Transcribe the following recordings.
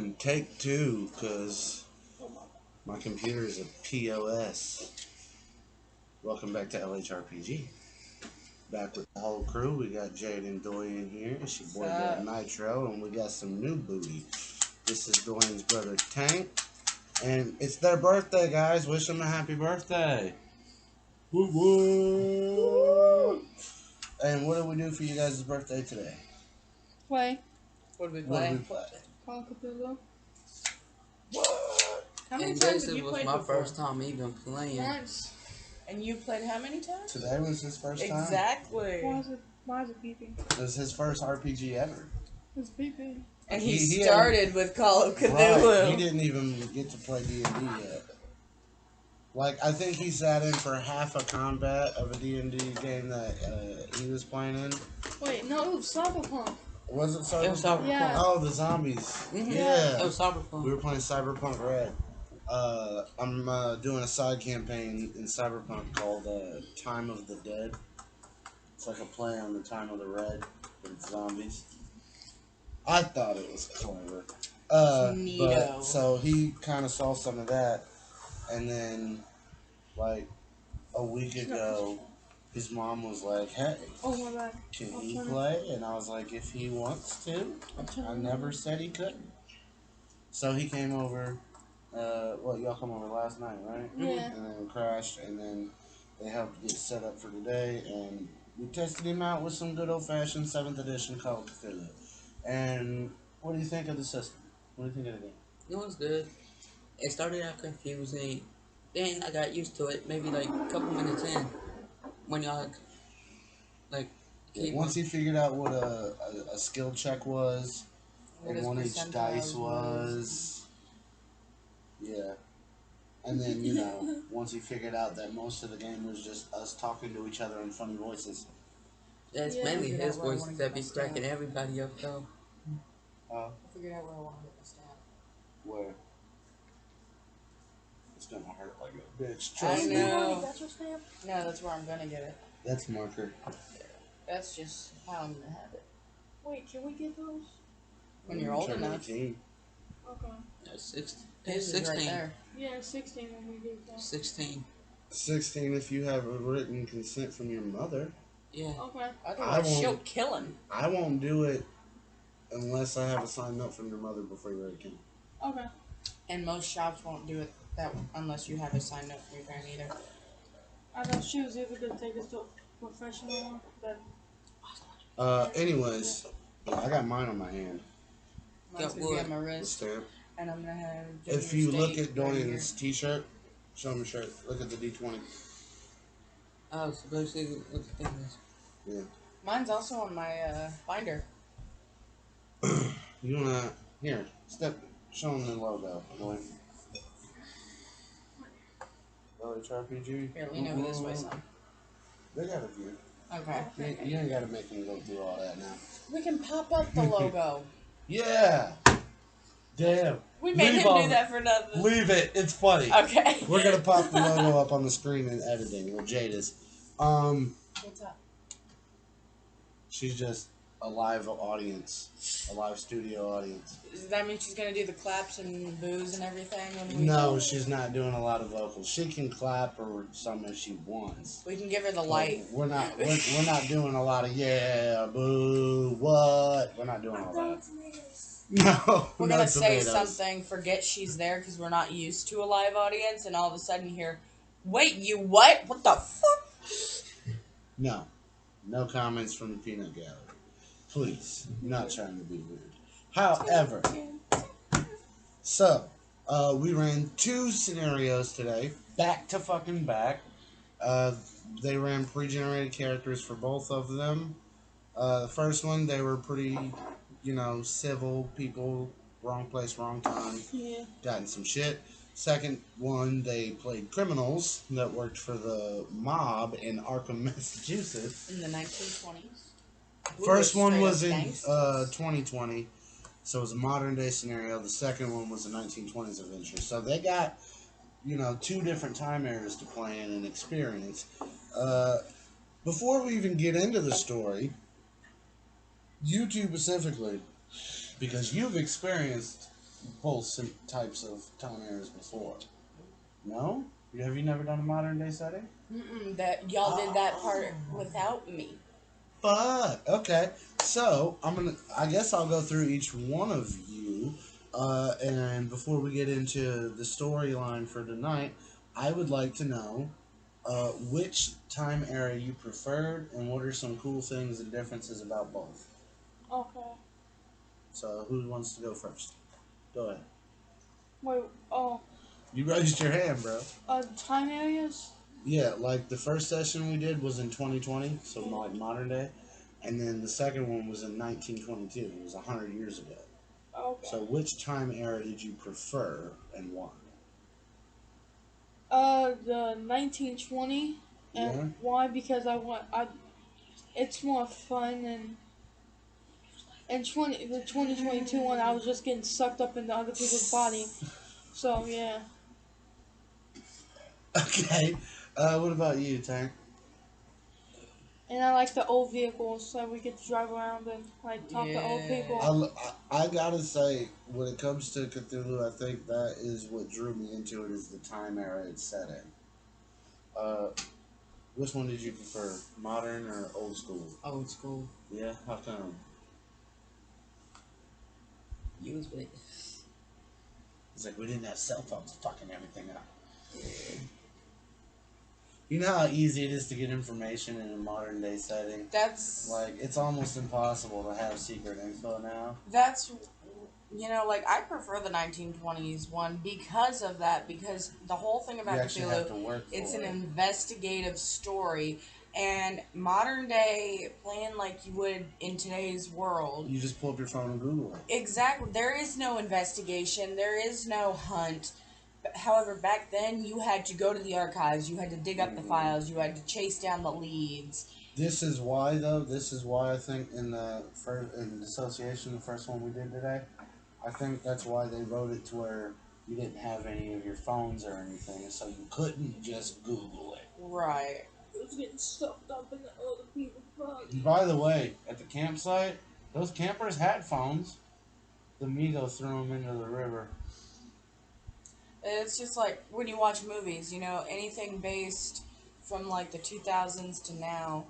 And take two, because my computer is a POS. Welcome back to LHRPG. Back with the whole crew. We got Jade and Dorian here. It's your boy got Nitro, and we got some new booty. This is Dorian's brother Tank. And it's their birthday, guys. Wish them a happy birthday. Woo woo! And what do we do for you guys' birthday today? Play. What did we play? Call Cthulhu. What? How many times have you played before? This was my first time even playing. Once. And you played how many times? Today was his first time. Exactly. Why is it beeping? It was his first RPG ever. It's beeping. And he started with Call of Cthulhu. Right. He didn't even get to play D&D yet. Like, I think he sat in for half a combat of a D&D game that he was playing in. Wait, no, it was Cyberpunk. Was it Cyberpunk? It was Cyberpunk. Yeah. Oh, the zombies. Mm-hmm. Yeah. It was Cyberpunk. We were playing Cyberpunk Red. I'm doing a side campaign in Cyberpunk called Time of the Dead. It's like a play on the Time of the Red, but it's zombies. I thought it was clever. But, so he kind of saw some of that, and then, like, a week ago, his mom was like, hey, oh my God. can he play? And I was like, if he wants to. I never said he couldn't. So he came over. Y'all come over last night, right? Yeah. And then crashed, and then they helped get set up for today, and we tested him out with some good old-fashioned 7th edition Call of Cthulhu. And what do you think of the system? What do you think of the game? It was good. It started out confusing. Then I got used to it, maybe like a couple minutes in. When y'all, like... Once he figured out what a skill check was, and what each dice was... Yeah. And then, once he figured out that most of the game was just us talking to each other in funny voices. That's mainly his voice that be cracking everybody up, though. I figured out where I want to get my stamp. Where? It's gonna hurt like a bitch. I know. That's your stamp? No, that's where I'm gonna get it. That's marker. That's just how I'm gonna have it. Wait, can we get those? When you're old enough. 18. Okay. Yeah, 16. Right there. Yeah, 16 when we get that. 16. 16 if you have a written consent from your mother. Yeah. Okay. Otherwise, she'll kill him. I won't do it unless I have a signed note from your mother before you're 18. Okay. And most shops won't do it that unless you have a signed note from your parent either. I know she was either going to take us to a professional one, anyways, I got mine on my hand. Mine's going to be on my wrist. The stamp. And I'm going to have... If you look at Dorian's t-shirt, show him your shirt. Look at the D20. Oh, so basically what the thing is. Yeah. Mine's also on my binder. You wanna... Here, show him the logo. LHRPG. Here, lean over this way, son. They got a view. Okay. You ain't gotta make him go through all that now. We can pop up the logo. Yeah! Damn. We made him do that for nothing. Leave it. It's funny. Okay. We're gonna pop the logo up on the screen in editing with Jadis. What's up? She's just a live audience, a live studio audience. Does that mean she's gonna do the claps and boos and everything when we? No, she's not doing a lot of vocals. She can clap or something if she wants. We can give her the light. We're not doing a lot of yeah, boo, what? We're not doing all that. No, we're gonna say something, forget she's there because we're not used to a live audience, and all of a sudden hear, wait, you what? What the fuck? No comments from the peanut gallery. Please, I'm not trying to be rude. However, so we ran 2 scenarios today, back to fucking back. They ran pre-generated characters for both of them. The first one, they were pretty. Civil people, wrong place, wrong time, gotten some shit. Second one, they played criminals that worked for the mob in Arkham, Massachusetts. In the 1920s. First one was in 2020, so it was a modern day scenario. The second one was a 1920s adventure. So they got, 2 different time eras to play in and experience. Before we even get into the story, you two specifically, because you've experienced both types of time eras before. No? Have you never done a modern day setting? That y'all did that part without me. Fuck. Okay. So I guess I'll go through each one of you, and before we get into the storyline for tonight, I would like to know which time era you preferred, and what are some cool things and differences about both. Okay. So who wants to go first? Go ahead. Wait. Oh. You raised your hand, bro. Time areas. Yeah, like the first session we did was in 2020, so like modern day, and then the second one was in 1922. It was 100 years ago. Okay. So which time era did you prefer and why? The 1920. And Yeah. why? Because it's more fun and the 2022 one I was just getting sucked up into other people's body. So yeah. Okay. What about you, Tank? And I like the old vehicles so we get to drive around and like talk to old people. I gotta say, when it comes to Cthulhu, I think that is what drew me into it, is the time era it's set in. Which one did you prefer, modern or old school? Old school. Yeah, how come? Use it. It's like we didn't have cell phones fucking everything up. You know how easy it is to get information in a modern day setting? That's Like, it's almost impossible to have secret info now. That's, like, I prefer the 1920s one because of that, because the whole thing about You actually have to Cthulhu, work it's for an it. investigative story, and modern day, playing like you would in today's world. You just pull up your phone and Google it. Exactly. There is no investigation. There is no hunt. However, back then, you had to go to the archives. You had to dig up the files. You had to chase down the leads. This is why, though. This is why I think in the association, the first one we did today, I think that's why they wrote it to where you didn't have any of your phones or anything, so you couldn't just Google it. Right. It was getting sucked up into other people's bodies. And by the way, at the campsite, those campers had phones. The Migo threw them into the river. It's just like when you watch movies, anything based from like the 2000s to now,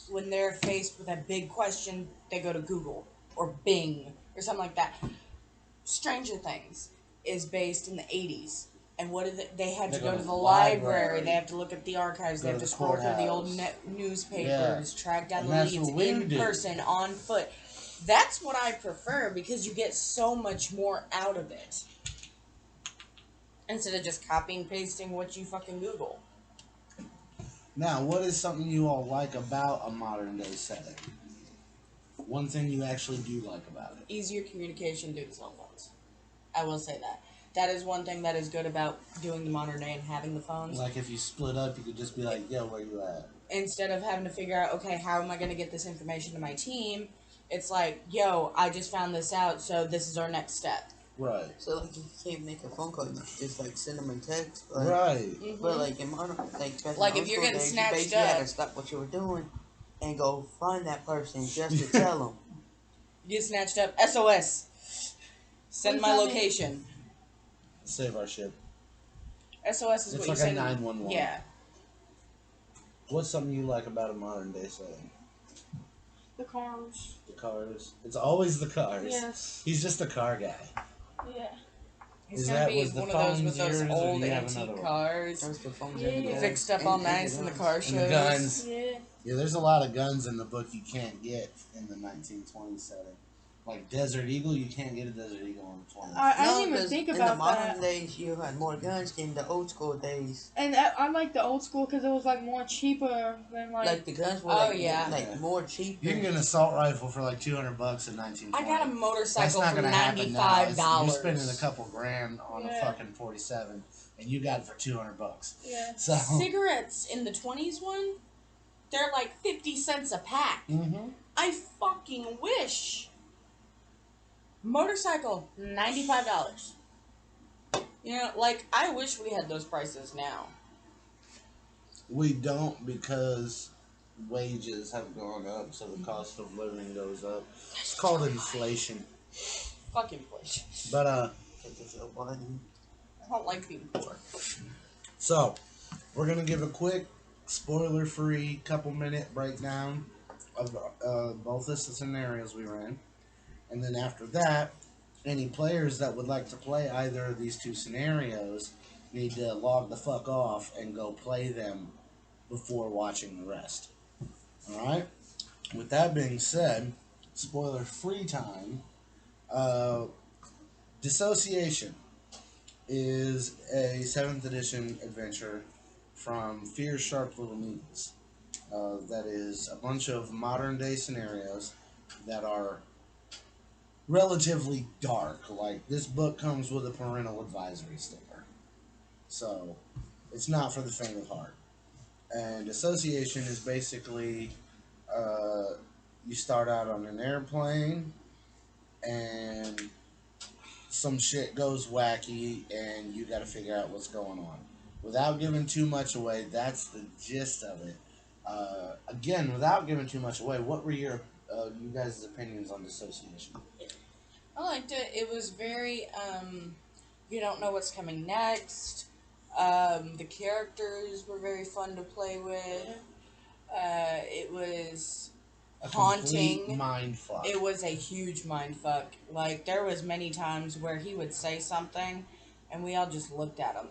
when they're faced with a big question, they go to Google or Bing or something like that. Stranger Things is based in the 80s. And what did they had to go to the library. They have to look at the archives. They have to scroll through the old newspapers, track down the leads in person, on foot. That's what I prefer because you get so much more out of it. Instead of just copying and pasting what you fucking Google. Now, what is something you all like about a modern day setting? One thing you actually do like about it? Easier communication due to cell phones. I will say that. That is one thing that is good about doing the modern day and having the phones. Like if you split up, you could just be like, yo, where you at? Instead of having to figure out, okay, how am I going to get this information to my team? It's like, yo, I just found this out, so this is our next step. Right. So like you can't make a phone call, you just like send them a text. But, right. But like in modern, like if you're getting snatched up, you gotta stop what you were doing and go find that person just to tell them. You get snatched up. SOS. Send my location. Save our ship. SOS is it's what like you send. It's like a 911. Yeah. What's something you like about a modern day setting? The cars. The cars. It's always the cars. Yes. He's just a car guy. Yeah. He's gonna be one of those with those old antique cars. Those the phones fixed up all nice in the car shows. And the guns. Yeah. Yeah, there's a lot of guns in the book you can't get in the 1920s setting. Like Desert Eagle, you can't get a Desert Eagle in the 20s. I didn't even think about that. In the modern days, you had more guns than the old school days. And I like the old school because it was like more cheaper than like. Like the guns were more cheap. You can get an assault rifle for like $200 in 1920. I got a motorcycle for $95. You're spending a couple grand on a fucking 47, and you got it for $200. Yeah. So cigarettes in the 20s one, they're like 50 cents a pack. Mm-hmm. I fucking wish. Motorcycle, $95. I wish we had those prices now. We don't, because wages have gone up, so the cost of living goes up. It's called inflation. Fucking push. But I don't like being poor. so we're gonna give a quick, spoiler-free, couple-minute breakdown of both the scenarios we ran, and then after that, any players that would like to play either of these two scenarios need to log the fuck off and go play them before watching the rest. All right. With that being said, spoiler-free time. Uh, Dissociation is a 7th edition adventure from Fear's Sharp Little Needles. That is a bunch of modern day scenarios that are relatively dark. Like, this book comes with a parental advisory sticker. So, it's not for the faint of heart. And Dissociation is basically you start out on an airplane and some shit goes wacky and you got to figure out what's going on. Without giving too much away, that's the gist of it. Again, without giving too much away, what were your you guys' opinions on Dissociation? I liked it. It was very, you don't know what's coming next. The characters were very fun to play with. It was A haunting. complete mind fuck. It was a huge mind fuck. Like, there was many times where he would say something and we all just looked at him.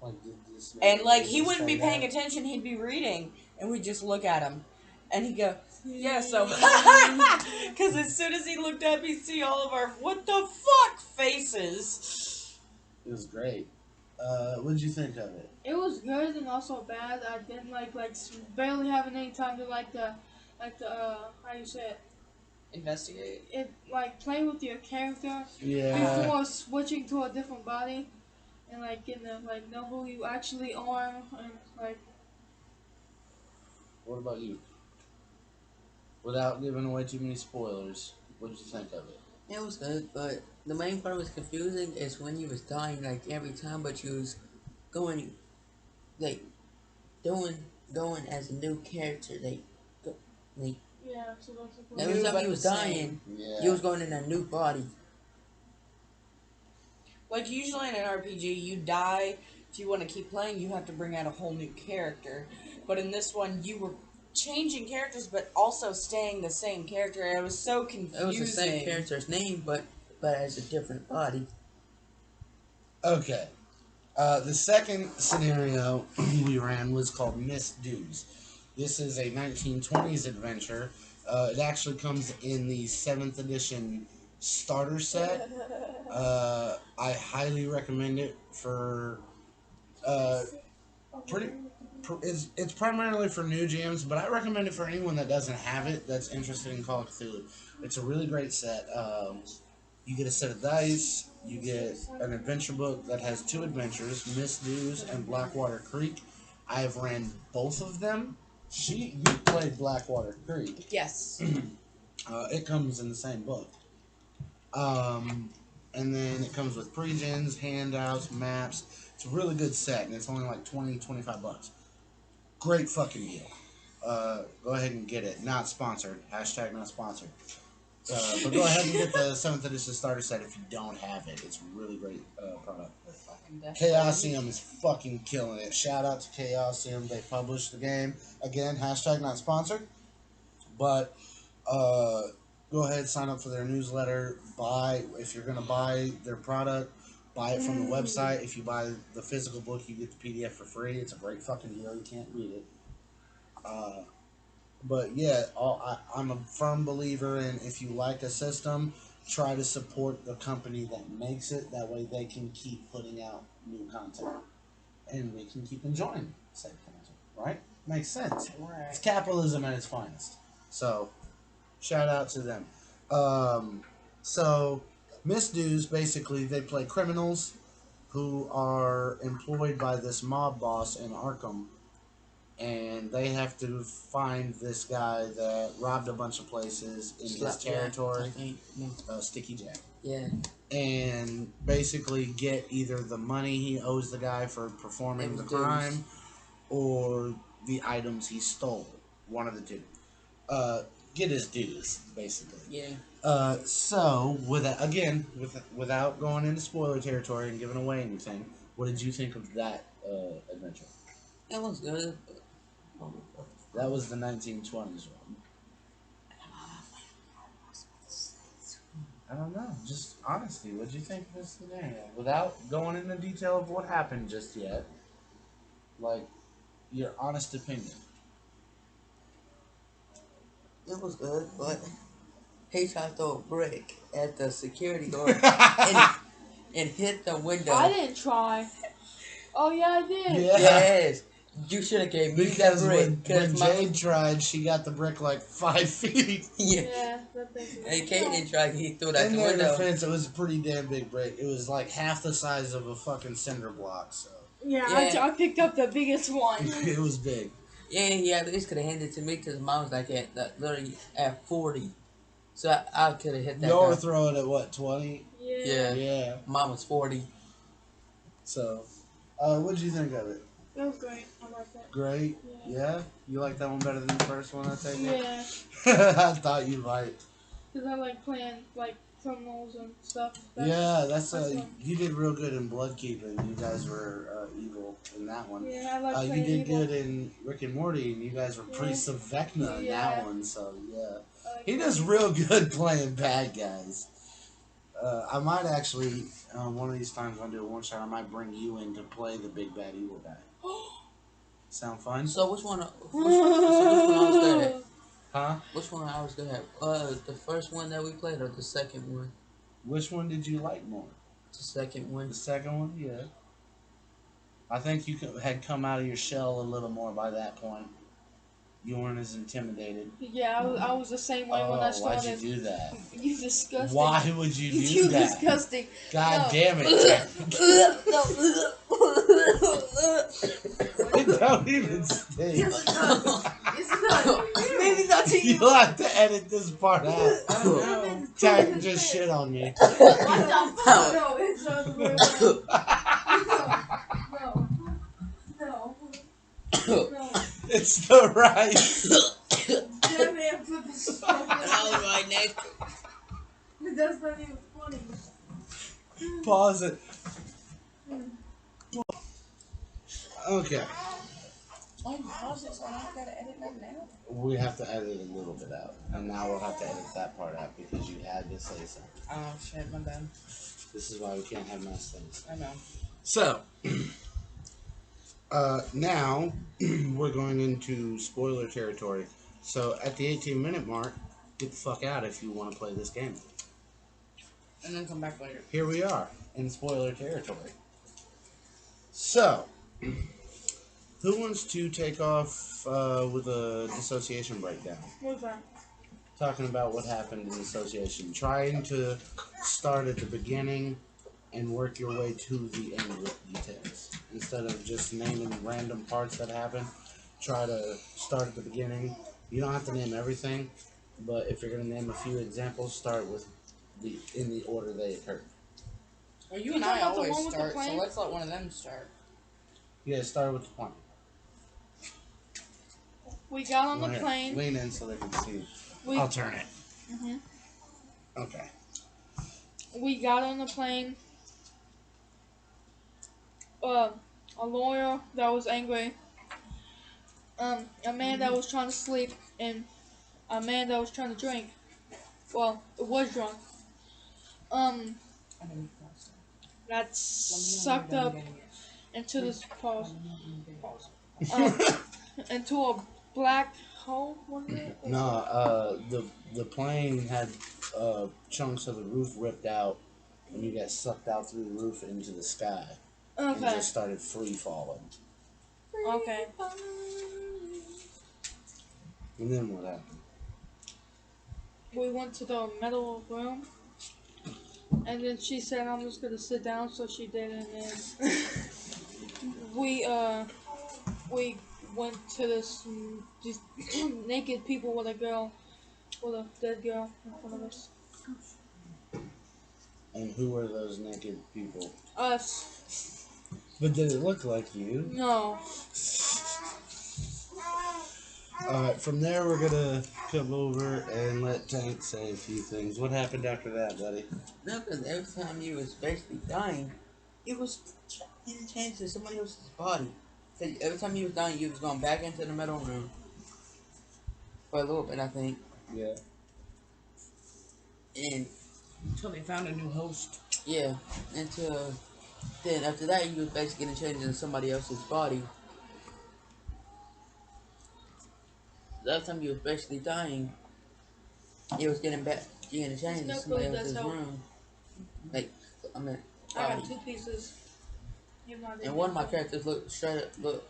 Like, did this man And, like, really he wouldn't say be paying that? attention. He'd be reading and we'd just look at him. And he'd go, yeah, so. Because as soon as he looked up, he'd see all of our, what the fuck, faces. It was great. What did you think of it? It was good and also bad. I didn't like barely having any time to how you say Investigate. it like play with your character Yeah. before switching to a different body and like getting to like know who you actually are and like. What about you? Without giving away too many spoilers, what did you think of it? It was good, but the main part was confusing is when you was dying like every time, but you was going, like, going as a new character, like Yeah, so basically. every New time but you was the dying, same. Yeah. you was going in a new body. Like, usually in an RPG, you die. If you want to keep playing, you have to bring out a whole new character. But in this one, you were changing characters, but also staying the same character. It was so confusing. It was the same character's name, but as a different body. Okay. The second scenario we ran was called Misdews. This is a 1920s adventure. It actually comes in the 7th edition starter set. I highly recommend it for it's primarily for new jams, but I recommend it for anyone that doesn't have it that's interested in Call of Cthulhu. It's a really great set. You get a set of dice. You get an adventure book that has 2 adventures, Misdews and Blackwater Creek. I have ran both of them. You played Blackwater Creek. Yes. It comes in the same book. And then it comes with pre-gens, handouts, maps. It's a really good set, and it's only like $20-25. Great fucking deal. Go ahead and get it. Not sponsored. Hashtag not sponsored. But go ahead and get the 7th edition starter set if you don't have it. It's a really great product. Chaosium is fucking killing it. Shout out to Chaosium. They published the game. Again, hashtag not sponsored. But go ahead, sign up for their newsletter. If you're going to buy their product, buy it from the website. If you buy the physical book, you get the PDF for free. It's a great fucking deal. You can't beat it. But yeah, I'm a firm believer in if you like a system, try to support the company that makes it. That way they can keep putting out new content. And we can keep enjoying said content. Right? Makes sense. Right. It's capitalism at its finest. So, shout out to them. So, Misdews, basically, they play criminals who are employed by this mob boss in Arkham. And they have to find this guy that robbed a bunch of places in his territory. Sticky Jack. Yeah. And basically get either the money he owes the guy for performing the crime or the items he stole. One of the two. Get his dues, basically. Yeah. So without going into spoiler territory and giving away anything, what did you think of that adventure? It was good. That was the 1920s one. I don't know. Just honesty. What did you think of this scenario? Without going into detail of what happened just yet, like your honest opinion. It was good, but he tried to throw a brick at the security guard and hit the window. I didn't try. Oh yeah, I did. Yeah. Yes. You should have gave me that Because brick. when Jade tried, she got the brick like 5 feet. Yeah. Yeah, that thing's And Kaden tried, he threw that In the their window. defense, it was a pretty damn big brick. It was like half the size of a fucking cinder block, so Yeah, Yeah. I picked up the biggest one. it was big. Yeah, he at least could have handed it to me because mine was like literally at 40. So I could have hit that Y'all were guy. throwing at what, 20? Yeah. Yeah. Mine was 40. So, what did you think of it? That was great. I liked it. Great. Yeah. Yeah? You like that one better than the first one, I take it? Yeah, I thought you might. because I like playing like criminals and stuff. Yeah, that's one. you did real good in Bloodkeeping. You guys were evil in that one. Yeah, I like You playing did evil. good in Rick and Morty, and you guys were Yeah. priests of Vecna in Yeah. that one, so yeah. I like He does real good playing bad guys. I might actually, one of these times when I do a one shot, I might bring you in to play the big bad evil guy. Sound fun? So which one I was good at? Huh? Which one I was good at? The first one that we played or the second one? Which one did you like more? The second one. The second one? Yeah. I think you had come out of your shell a little more by that point. You weren't as intimidated. Yeah, I was the same way when I Why'd started. you do that? You disgusting. Why would you do You that? disgusting. God No. damn it. Don't even stink. Maybe not to you. You'll have to edit this part out. Tag just shit on me. No, it's not the way. No. It's the right. Damn it, put the stuff And I was right next to in. That's not even funny. Pause it. Okay. Oh, you paused it, so I don't gotta edit nothing out. We have to edit a little bit out. And now we'll have to edit that part out because you had to say something. Oh shit, my bad. This is why we can't have nice things. I know. So, now we're going into spoiler territory. So, at the 18-minute mark, get the fuck out if you want to play this game. And then come back later. Here we are in spoiler territory. So, who wants to take off with a dissociation breakdown? What's that? Talking about what happened in dissociation. Trying to start at the beginning and work your way to the end with details. Instead of just naming random parts that happen, try to start at the beginning. You don't have to name everything, but if you're going to name a few examples, start with in the order they occurred. Well, you You and talking I about the always one with the start, so plane? let's let one of them start. Yeah, start with the point. We got on the Here, plane. lean in so they can see. We, I'll turn it. Mhm. Okay. We got on the plane. A lawyer that was angry. A man that was trying to sleep, and a man that was trying to drink. Well, it was drunk. I know you paused it. Got Let me know sucked when you're up done getting it. into this pause. Let me know when you're done getting it. Into a black hole. What is it? No, the plane had chunks of the roof ripped out, and you got sucked out through the roof into the sky, and Okay. just started free falling. Okay. And then what happened? We went to the metal room, and then she said, "I'm just gonna sit down," so she did, and then we went to these naked people with a dead girl in front of us. And who were those naked people? Us. But did it look like you? No. Alright, from there we're gonna come over and let Tank say a few things. What happened after that, buddy? No, because every time you was basically dying, it was getting changed to somebody else's body. So every time you was dying, you was going back into the metal room for a little bit, I think. Yeah. And Until they found a new host. yeah, until then after that, you was basically getting changed into somebody else's body. The other time you was basically dying, it was getting changed into No somebody food, that's else's help. room. Like, I mean, I got body. 2 pieces. Even though I didn't And one of my get characters looked straight up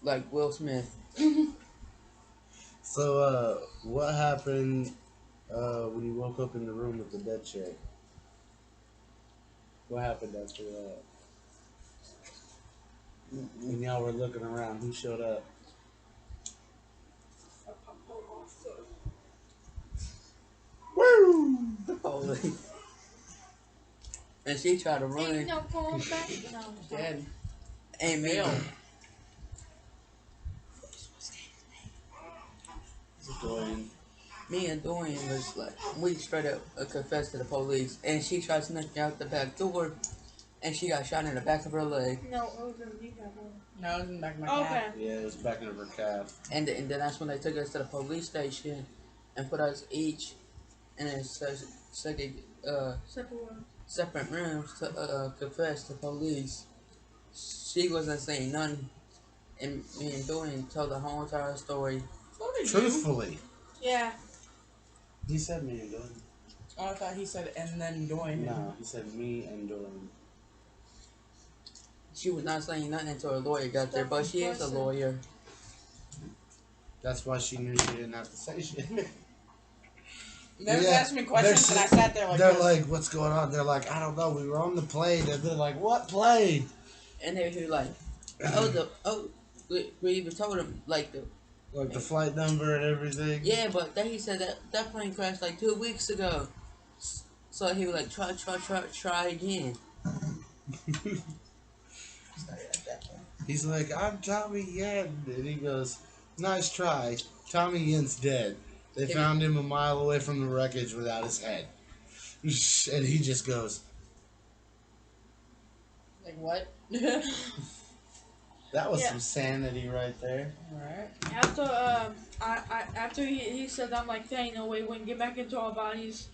like Will Smith. So, what happened when you woke up in the room with the dead chick? What happened after that? When y'all were looking around, who showed up? Woo! The police. And she tried to run. Ain't no going back. No, Dead. And me. Fail. Dorian. Me and Dorian was like, we straight up confessed to the police. And she tried sneaking out the back door. And she got shot in the back of her leg. No, it was in the kneecap one. No, it was in the back of my Okay. cat. Yeah, it was back in her calf. And then that's when they took us to the police station and put us each in a second, Separate one. separate rooms to confess to police. She wasn't saying nothing. And me and Dorian told the whole entire story. So did you. Truthfully. Yeah. He said me and Dorian. Oh, I thought he said and then Dorian. No, he said me and Dorian. She was not saying nothing until her lawyer got there, but she is a Person. lawyer. That's why she knew she didn't have to say shit. They was Yeah, asking me questions and I sat there like they're this. like, what's going on? They're like, I don't know. We were on the plane. And they're like, what plane? And they were like, we even told him, like, Like the flight number and everything. yeah, but then he said that plane crashed like 2 weeks ago. So he was like, try again. He's like, I'm Tommy Yen. And he goes, nice try. Tommy Yen's dead. They Yeah. found him a mile away from the wreckage without his head. And he just goes, Like what? that was Yeah. some sanity right there. Alright. After he said, I'm like, there ain't no way we can get back into our bodies.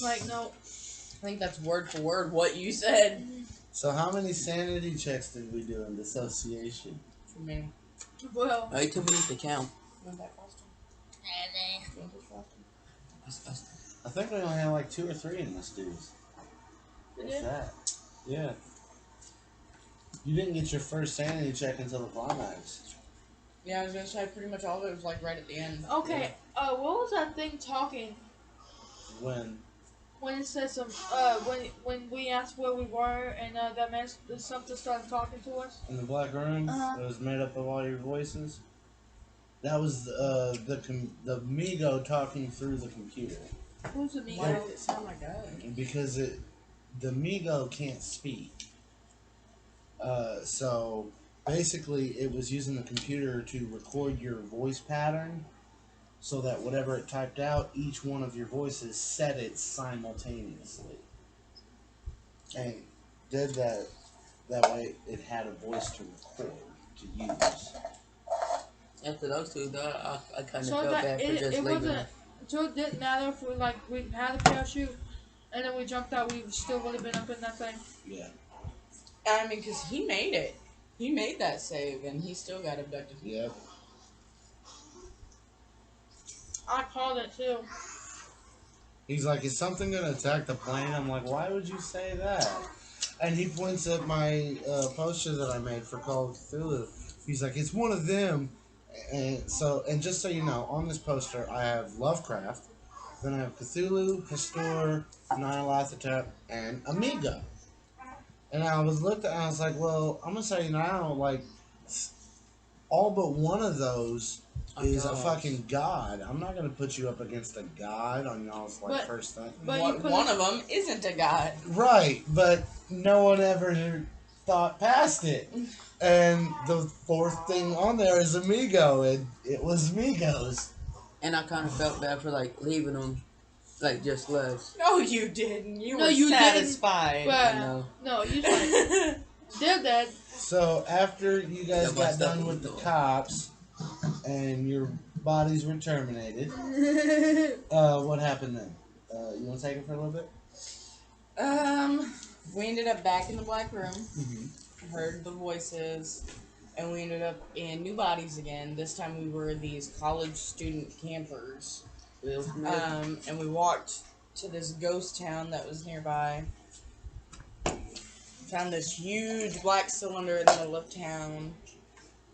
Like, no. I think that's word for word what you said. So how many sanity checks did we do in dissociation? For me. Well, Only 2 minutes to count. You want that costume? You want this costume? I think we only had like 2 or 3 in this dudes. What's Yeah. that? Yeah. You didn't get your first sanity check until the climax. Yeah, I was gonna say pretty much all of it was like right at the end. okay. What was that thing talking? When? When it said some, when we asked where we were and that man, something started talking to us. In the black room, Uh-huh. it was made up of all your voices. That was the Migo talking through the computer Who's the Why Migo? did it sound like that? because the Migo can't speak. So basically, it was using the computer to record your voice pattern, so that whatever it typed out, each one of your voices said it simultaneously, and did that. That way, it had a voice to record to use. After those two, though, I kind of So felt that bad for just it leaving. wasn't. So it didn't matter if we had a parachute, and then we jumped out. We still would have been up in that thing. Yeah. I mean, because he made it. He made that save and he still got abducted. Yep. I called it too. He's like, is something gonna attack the plane? I'm like, why would you say that? And he points at my poster that I made for Call of Cthulhu. He's like, it's one of them. And just so you know, on this poster I have Lovecraft, then I have Cthulhu, Hastur, Nyarlathotep, and Amiga. And I was looked at and I was like, well, I'm gonna say now, like, all but one of those is a fucking god. I'm not gonna put you up against a god on y'all's like But- first thing. But One of them isn't a god. Right, but no one ever thought past it. And the fourth thing on there is Amigo, and it was Migos. And I kind of felt bad for like leaving them, like just less. No, you didn't. You No, were you didn't. satisfied. But I know. no, you said they're dead. So after you guys Yeah, my got stuff done was with the gone. cops and your bodies were terminated, what happened then? You want to take it for a little bit? We ended up back in the black room. Mm-hmm. Heard the voices, and we ended up in new bodies again. This time we were these college student campers. And we walked to this ghost town that was nearby. Found this huge black cylinder in the middle of town,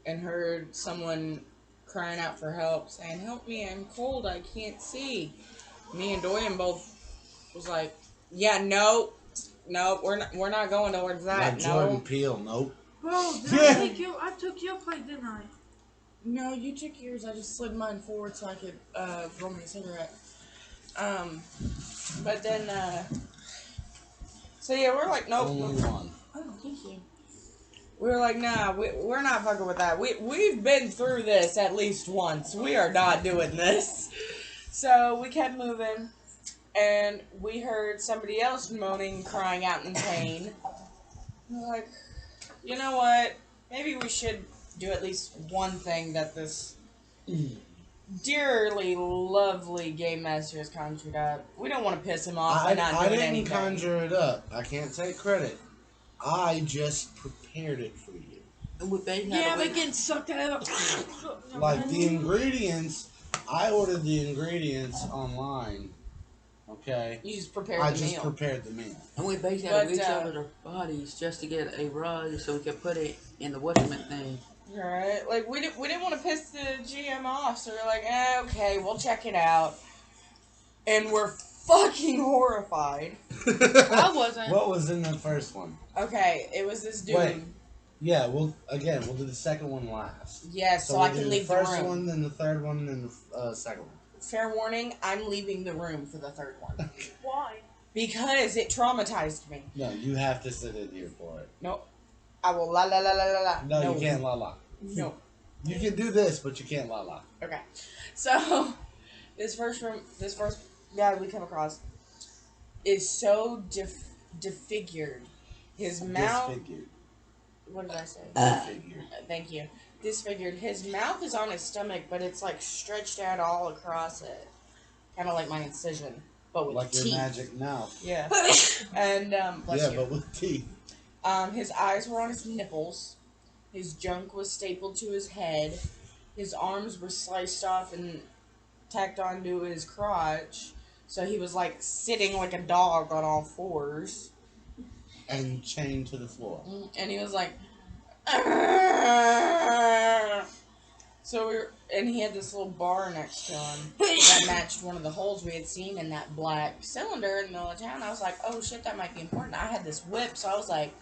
and heard someone crying out for help, saying, "Help me, I'm cold, I can't see." Me and Dorian both was like, "Yeah, no, we're not going towards that. Like Jordan No, Peele, nope. Bro, did I take you? I took your plate, didn't I? no, you took yours. I just slid mine forward so I could roll me a cigarette." But then, so yeah, we're like, nope. Only one. Oh, thank you. We were like, nah, we're not fucking with that. We've been through this at least once. We are not doing this. So we kept moving, and we heard somebody else moaning, crying out in pain. We're like, you know what? Maybe we should do at least one thing that this dearly lovely game master has conjured up. We don't want to piss him off by not I doing didn't anything. conjure it up. I can't take credit. I just prepared it for you. And we both Yeah, had a but week. getting sucked out of Like the ingredients, I ordered the ingredients online. Okay, You just prepared I the just meal. prepared the meal. And we basically had to reach over our bodies just to get a rod so we could put it in the whatchamint thing. Right? Like, we didn't want to piss the GM off, so we're like, okay, we'll check it out. And we're fucking horrified. I wasn't. What was in the first one? Okay, it was this dude. Wait. Yeah, we'll do the second one last. Yes, so we'll I do can the leave the first room. one, then the third one, then the second one. Fair warning, I'm leaving the room for the third one. Why? Because it traumatized me. No, you have to sit in here for it. No. I will la la la la la la. No, you can't la la. No. You can do this, but you can't la la. Okay. So, this first guy we come across is so disfigured. His mouth... Disfigured. What did I say? Disfigured. Thank you. Disfigured. His mouth is on his stomach, but it's like stretched out all across it. Kind of like my incision, but with Like teeth. your magic mouth. Yeah. And, bless Yeah, you. but with teeth. His eyes were on his nipples. His junk was stapled to his head. His arms were sliced off and tacked onto his crotch. So he was like sitting like a dog on all fours. And chained to the floor. And he was like, so and he had this little bar next to him that matched one of the holes we had seen in that black cylinder in the middle of town. I was like, oh shit, that might be important. I had this whip, so I was like,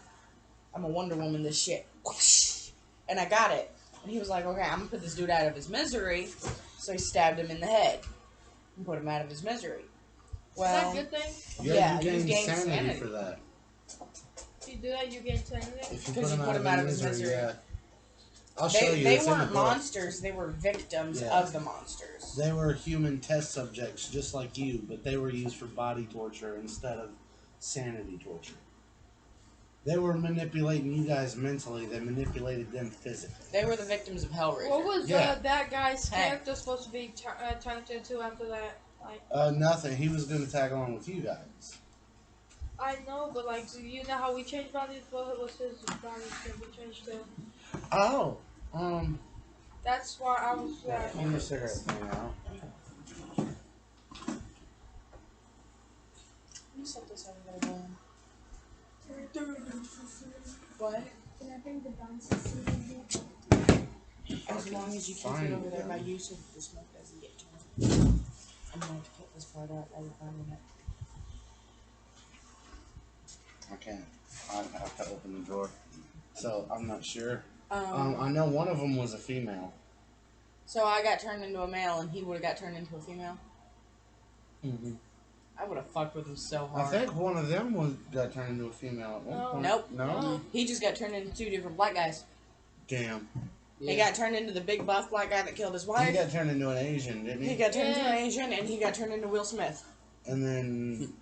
I'm a Wonder Woman this shit. And I got it. And he was like, okay, I'm gonna put this dude out of his misery. So he stabbed him in the head and put him out of his misery. Well, Is that a good thing? Yeah, you you gain gain sanity sanity. for that. If you do that, you gain sanity. If you Because you put him out of his misery. yeah. I'll show you. They It's in the weren't book. monsters, they were victims Yeah. of the monsters. They were human test subjects just like you, but they were used for body torture instead of sanity torture. They were manipulating you guys mentally. They manipulated them physically. They were the victims of Hellraiser. What was Yeah. that guy's Hey. character supposed to be turned into after that? Like, Nothing. He was going to tag along with you guys. I know, but like, do you know how we changed bodies? What was his body going to be changed to? Oh, That's why I was. pull your cigarette thing out. Let me set this over there. What? Can I bring the buns to see them here? As long as you keep Fine, it over there then. by you so that the smoke doesn't get to it. I'm going to cut this part out while we're finding it. I can't. I have to open the drawer. So, I'm not sure. Um, I know one of them was a female. So I got turned into a male and he would have got turned into a female? Mm-hmm. I would have fucked with him so I hard. think one of them got turned into a female at one No. point. Nope. No? He just got turned into 2 different black guys. Damn. Yeah. He got turned into the big buff black guy that killed his He wife. got turned into an Asian, didn't He he? got turned into an Yeah. Asian, and he got turned into Will Smith. And then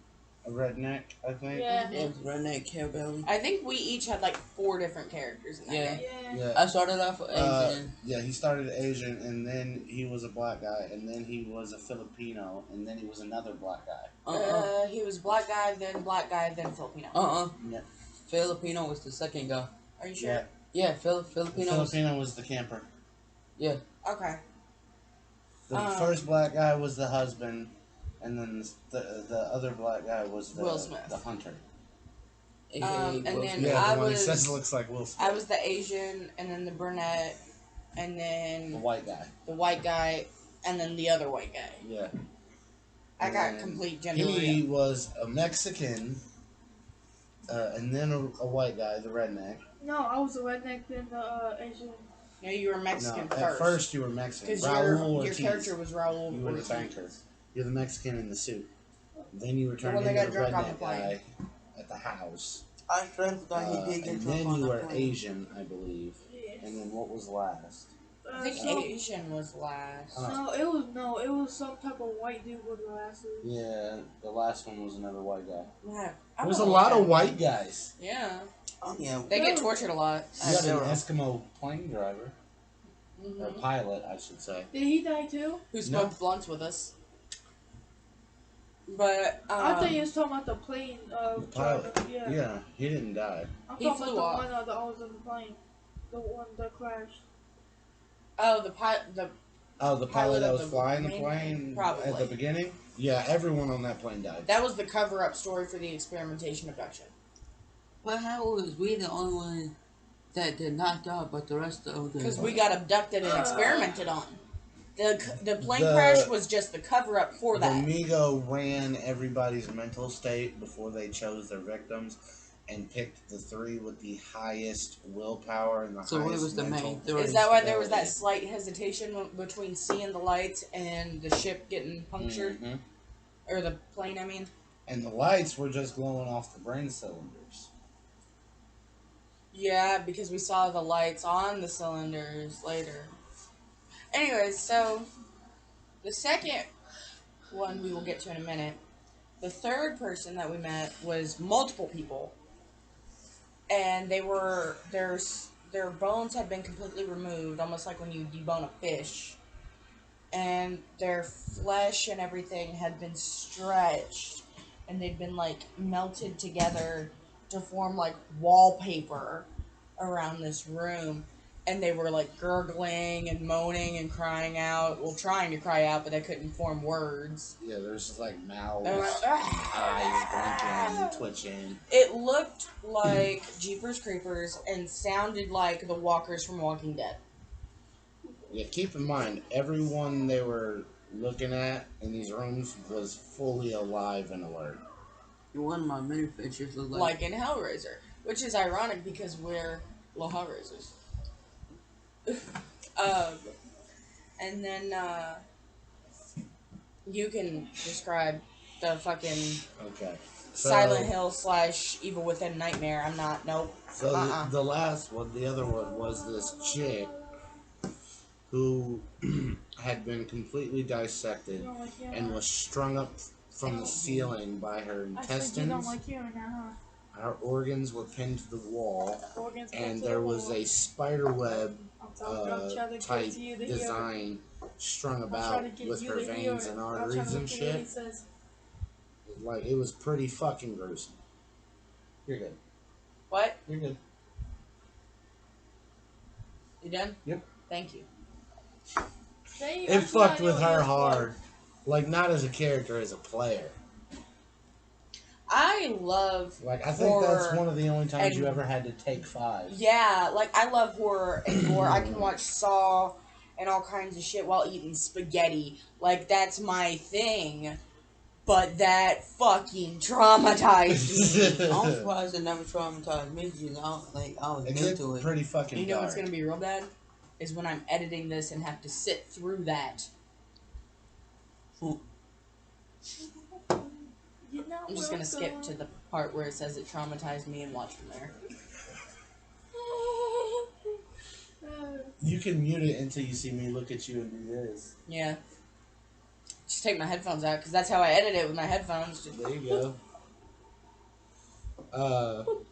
a redneck, I think. Yeah. Yeah, redneck hillbilly. I think we each had like 4 different characters in that Yeah. game. Yeah. Yeah. I started off with Asian. Yeah, he started Asian, and then he was a black guy, and then he was a Filipino, and then he was another black guy. He was black guy, then Filipino. Yeah. Filipino was the second guy. Are you sure? Yeah. Yeah, The Filipino was... Filipino was the camper. Yeah. Okay. The first black guy was the husband, and then the other black guy was Will Smith. the hunter. AKA and Will then Smith. Yeah, I the one was- he says looks like Will Smith. I was the Asian, and then the brunette, and The then white guy. the white guy, and then the other white guy. Yeah. I got And complete gender He reveal. was a Mexican, and then a white guy, the redneck. No, I was a redneck then the Asian. No, you were Mexican No, first. at first you were Mexican. Because Raul your Ortiz. character was Raul You were the Ortiz. banker. You're the Mexican in the suit. Then you were turned one that into got the drunk on the redneck plane. guy at the house. I dreamt that he did get And drunk then on you the were plane. Asian, I believe. Yeah. And then what was last? I think so, Asian was last. it was some type of white dude with glasses. Yeah, the last one was another white guy. Yeah, There was a lot of white guys. Yeah, Oh, yeah. they get tortured a lot. You got an Sarah. Eskimo plane driver. Or Mhm. pilot, I should say. Did he die too? Who smoked blunts with us? But I thought you was talking about the plane. The pilot. Yeah. Yeah, he didn't die. I'm He talking flew about off. the one that I was in the plane. The one that crashed. oh, the pilot, the Oh, the Pilot pilot that of was the flying the main plane plane? Probably. at the beginning? Yeah, everyone on that plane died. that was the cover-up story for the experimentation abduction. But how was we the only one that did not die, but the rest of the... Because we got abducted and experimented on. The plane The- crash was just the cover-up for The that. Migo ran everybody's mental state before they chose their victims and picked the 3 with the highest willpower and the So what highest was the mental main 3? Is that why there was that stability. slight hesitation between seeing the lights and the ship getting punctured? Mhm. Or the plane, I mean? And the lights were just glowing off the brain cylinders. Yeah, because we saw the lights on the cylinders later. Anyways, so the second one we will get to in a minute. The third person that we met was multiple people. And their bones had been completely removed, almost like when you debone a fish. And their flesh and everything had been stretched, and they'd been like melted together to form like wallpaper around this room. And they were like gurgling and moaning and crying out. Well, trying to cry out, but they couldn't form words. Yeah, there's just like mouths, They were like, eyes blinking, twitching. it looked like Jeepers Creepers and sounded like the walkers from Walking Dead. Yeah, keep in mind, everyone they were looking at in these rooms was fully alive and alert. One of my mini pictures looked Like in Hellraiser. Which is ironic because we're little Hellraisers. And then, you can describe the fucking Okay. So, Silent Hill / Evil Within Nightmare. I'm not, nope. So the last one, the other one, was this chick who had been completely dissected You don't like hearing and that? was strung up from the ceiling by her I said you don't intestines. like hearing that, huh? Her organs were pinned to the wall, Organs and come to there the was wall. a spider web I'm trying to get type to you to hear it. design strung I'm trying about to get with you her to hear veins it. and I'm arteries trying to and look at what he shit. says. Like, it was pretty fucking gruesome. You're good. What? You're good. You done? Yep. Thank you. They- It that's what fucked I with know her it is. hard. Like, not as a character, as a player. I love Like, I think that's horror one of the only times you and- ever had to take 5. Yeah, like I love horror and gore. I can watch Saw and all kinds of shit while eating spaghetti. Like that's my thing. But that fucking traumatized me. I'm surprised it never traumatized me. You know, I was It into gets it. pretty fucking You know dark. what's gonna be real bad? Is when I'm editing this and have to sit through that. You're not I'm just gonna skip to welcome. the part where it says it traumatized me and watch from there. You can mute it until you see me look at you and do this. Yeah. Just take my headphones out, because that's how I edit it with my headphones. There you go.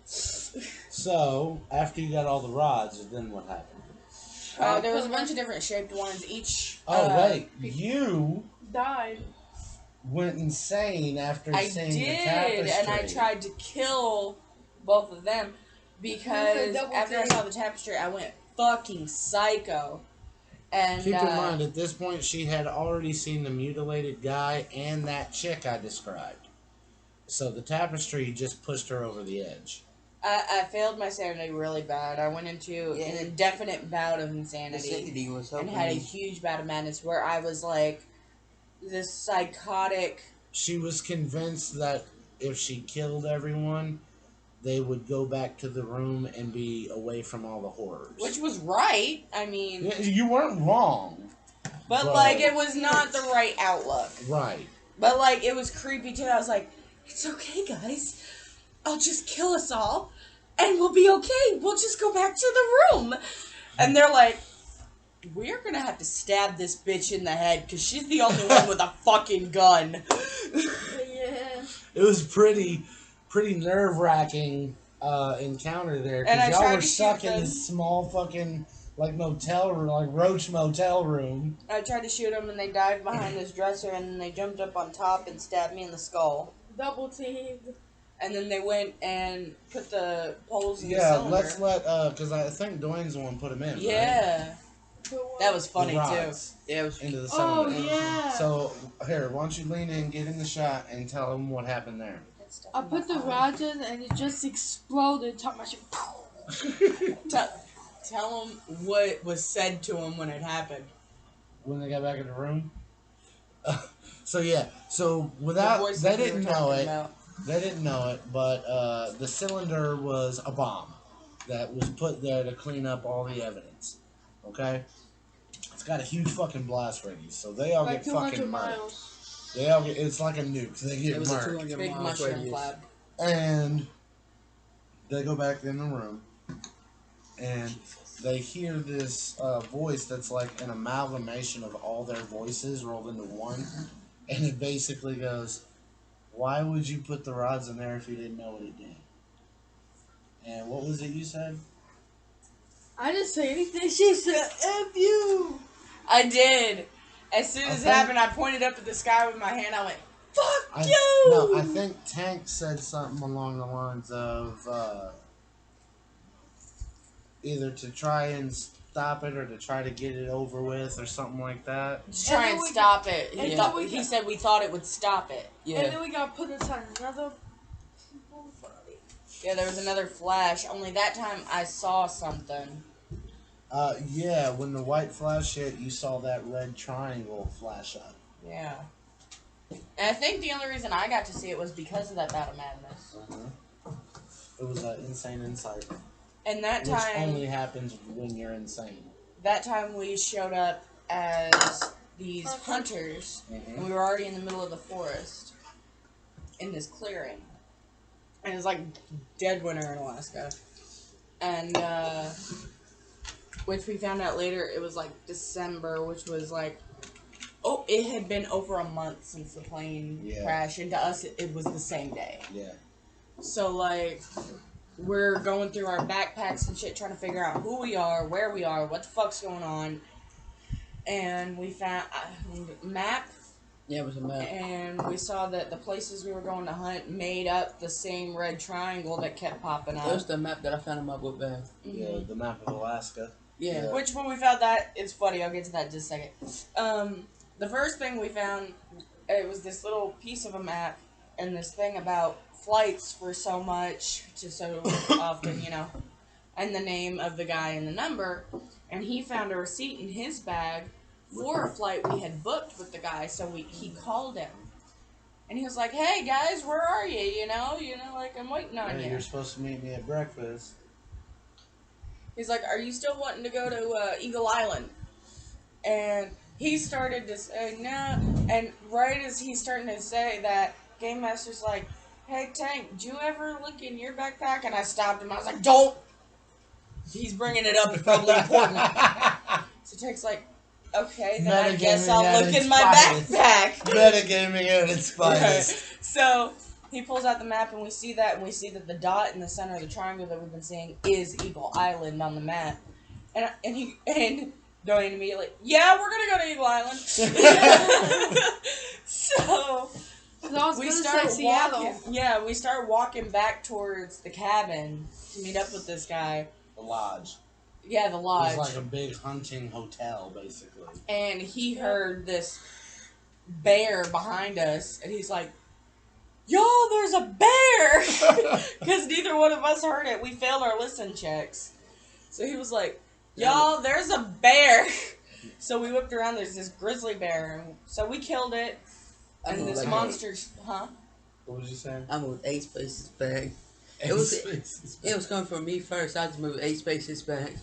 So, after you got all the rods, then what happened? There was a bunch of different shaped ones. Each. Oh, wait. You Died. went insane after I seeing did, the tapestry. and I tried to kill both of them because double after I take. saw the tapestry, I went fucking psycho. And Keep in mind, at this point, she had already seen the mutilated guy and that chick I described. So the tapestry just pushed her over the edge. I failed my sanity really bad. I went into an indefinite bout of The insanity sanity was and helping had a me. huge bout of madness where I was like this psychotic. She was convinced that if she killed everyone, they would go back to the room and be away from all the horrors. Which was right. I mean, Yeah, you weren't wrong. but like it was not the right outlook. Right. But like it was creepy too. I was like, it's okay, guys. I'll just kill us all, and we'll be okay. We'll just go back to the room. And they're like, we're gonna have to stab this bitch in the head because she's the only one with a fucking gun. Yeah. It was pretty nerve-wracking encounter there And I because y'all tried were to stuck shoot in them. this small fucking like motel room, like roach motel room. I tried to shoot them, and they dived behind this dresser, and then they jumped up on top and stabbed me in the skull. Double teamed. And then they went and put the poles in the Yeah, cylinder. let's let because I think Dwayne's the one put him in. Right? Yeah. That was funny The too. rods Yeah, it was. into the Oh cylinder. yeah. So here, why don't you lean in, get in the shot, and tell him what happened there. I put the rods in and it just exploded. Top my shit. Tell them what was said to him when it happened. When they got back in the room. So yeah, so The without voices they we were didn't know talking it. about. They didn't know it, but the cylinder was a bomb that was put there to clean up all the evidence. Okay, it's got a huge fucking blast radius, so they all Like get 200 fucking murked. miles. They all get. It's like a nuke. They get It was a murked, 200 Big miles mushroom radius. cloud. and they go back in the room, and they hear this voice that's like an amalgamation of all their voices rolled into one, and it basically goes, "Why would you put the rods in there if you didn't know what it did?" And what was it you said? I didn't say anything. She said, F you. I did. As soon I as it think- happened, I pointed up at the sky with my hand. I went, "Fuck you!" No, I think Tank said something along the lines of either to try and stop it or to try to get it over with or something like that. To try And and then we stop it. and He, then we he got- said we thought it would stop it. And Yeah. then we got put inside another. Yeah, there was another flash. Only that time I saw something. Yeah, when the white flash hit, you saw that red triangle flash up. Yeah. And I think the only reason I got to see it was because of that bout of madness. It was an insane insight, And that which time, only happens when you're insane. that time we showed up as these hunters, and we were already in the middle of the forest, in this clearing. And it was like dead winter in Alaska. And, which we found out later, it was like December, which was like, oh, it had been over a month since the plane crashed, and to us, it was the same day. Yeah. So, like, we're going through our backpacks and shit, trying to figure out who we are, where we are, what the fuck's going on. And we found a map, Yeah, it was a map. and we saw that the places we were going to hunt made up the same red triangle that kept popping That up. was the map that I found in my book bag. Yeah, the map of Alaska. Yeah. Which, when we found that, it's funny, I'll get to that in just a second. The first thing we found, it was this little piece of a map, and this thing about flights for so much to so often, you know, and the name of the guy and the number, and he found a receipt in his bag for a flight we had booked with the guy, so he called him. And he was like, "Hey guys, where are you? You know, like I'm waiting on Hey, you." you're supposed to meet me at breakfast. He's like, "Are you still wanting to go to Eagle Island?" And he started to say, "No." And right as he's starting to say that, game master's like, "Hey Tank, did you ever look in your backpack?" And I stopped him. I was like, "Don't." He's bringing it up. It's probably important. So Tank's like, "Okay, then I guess I'll look in my backpack." Metagaming at its finest. Right. So he pulls out the map, and we see that the dot in the center of the triangle that we've been seeing is Eagle Island on the map. And Dorian immediately, "Yeah, we're gonna go to Eagle Island." So we start walking. Yeah, we start walking back towards the cabin to meet up with this guy. The lodge. Yeah, the lodge. It's like a big hunting hotel, basically. And he heard this bear behind us, and he's like, "Y'all, there's a bear!" Because neither one of us heard it. We failed our listen checks. So he was like, "Y'all, there's a bear!" So we whipped around, there's this grizzly bear. And so we killed it. And this monster's... Huh? What was you saying? I moved 8 spaces back. It was coming from me first. I just moved 8 spaces back.